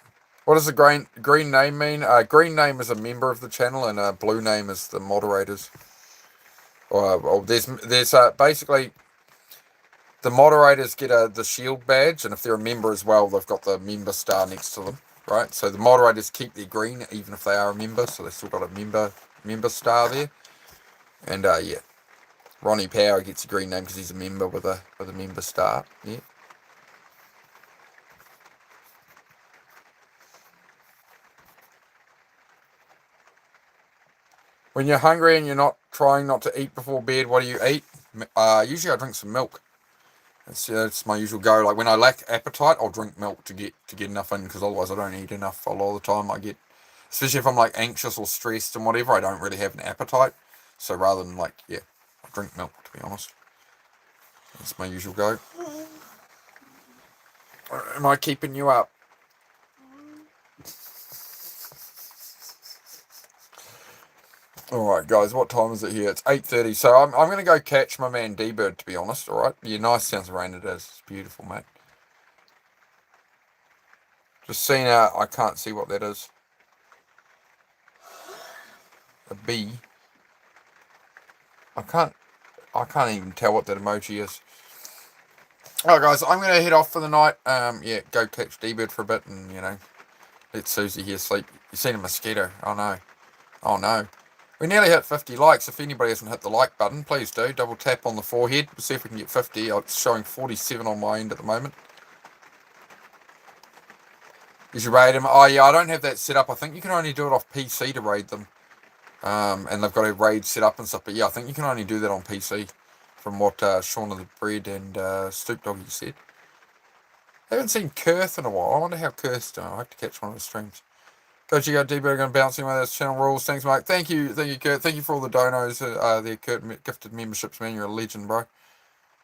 What does the green name mean? Green name is a member of the channel, and blue name is the moderators. There's basically the moderators get the shield badge, and if they're a member as well, they've got the member star next to them, right? So the moderators keep their green even if they are a member, so they've still got a member star there. And yeah, Ronnie Power gets a green name because he's a member with a member star. Yeah. When you're hungry and you're not trying not to eat before bed, what do you eat? Usually I drink some milk. It's my usual go. Like when I lack appetite, I'll drink milk to get enough in, because otherwise I don't eat enough a lot of the time. Especially if I'm like anxious or stressed and whatever, I don't really have an appetite. So rather than I drink milk, to be honest. That's my usual go. Am I keeping you up? Alright guys, what time is it here? It's 8:30, so I'm going to go catch my man D-Bird, to be honest, alright? Yeah, nice sounds of rain it is. It's beautiful, mate. Just seeing out, I can't see what that is. A bee. I can't even tell what that emoji is. Alright guys, I'm going to head off for the night. Yeah, go catch D-Bird for a bit and, let Susie here sleep. You seen a mosquito? Oh no. Oh no. We nearly hit 50 likes. If anybody hasn't hit the like button, please do. Double tap on the forehead. We'll see if we can get 50. It's showing 47 on my end at the moment. You should raid them. Oh yeah, I don't have that set up. I think you can only do it off PC to raid them. And they've got a raid set up and stuff. But yeah, I think you can only do that on PC. From what Shaun of the Bread and Stoop Doggy said. Haven't seen Kurth in a while. I wonder how Kurth's doing. I have to catch one of his streams. Go check out D-Bird, going to bounce in with those channel rules. Thanks, mate. Thank you, Kurt. Thank you for all the donos. The Kurt gifted memberships, man. You're a legend, bro.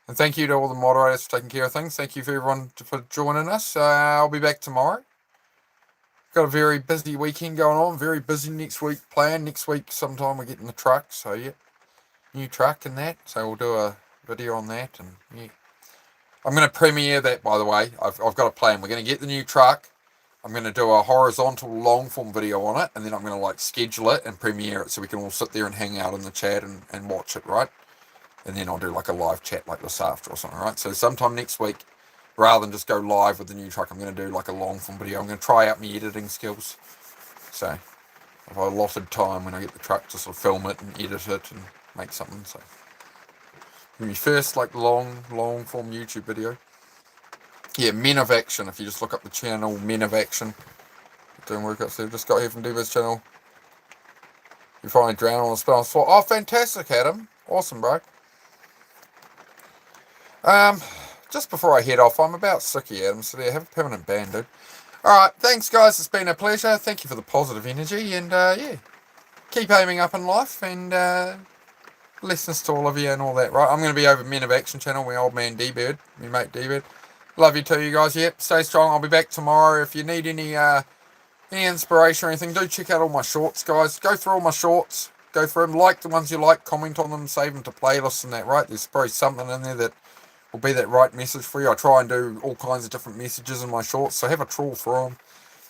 And thank you to all the moderators for taking care of things. Thank you for everyone for joining us. I'll be back tomorrow. Got a very busy weekend going on. Very busy next week planned. Next week sometime we're getting the truck. So, yeah. New truck and that. So we'll do a video on that. And, yeah. I'm going to premiere that, by the way. I've got a plan. We're going to get the new truck. I'm going to do a horizontal long form video on it, and then I'm going to schedule it and premiere it so we can all sit there and hang out in the chat and watch it, right? And then I'll do a live chat like this after or something, right? So sometime next week, rather than just go live with the new truck, I'm going to do a long form video. I'm going to try out my editing skills. So I've allotted time when I get the truck to sort of film it and edit it and make something. So my first long form YouTube video. Yeah, Men of Action. If you just look up the channel, Men of Action. Doing workouts there. Just got here from D-Bird's channel. You finally drown on the spell floor. Oh, fantastic, Adam. Awesome, bro. Just before I head off, I'm about sick here, Adam. So yeah, have a permanent ban, dude. Alright, thanks, guys. It's been a pleasure. Thank you for the positive energy. And, yeah, keep aiming up in life. And, lessons to all of you and all that, right? I'm going to be over Men of Action channel. My old man D-Bird. My mate D-Bird. Love you too, you guys. Yep, stay strong. I'll be back tomorrow. If you need any any inspiration or anything, do check out all my shorts, guys. Go through all my shorts. Go through them. Like the ones you like. Comment on them. Save them to playlists and that, right? There's probably something in there that will be that right message for you. I try and do all kinds of different messages in my shorts, so have a trawl through them.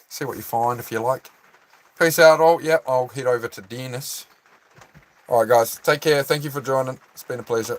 See what you find if you like. Peace out all. Yep, I'll head over to Dennis. Alright guys, take care. Thank you for joining. It's been a pleasure.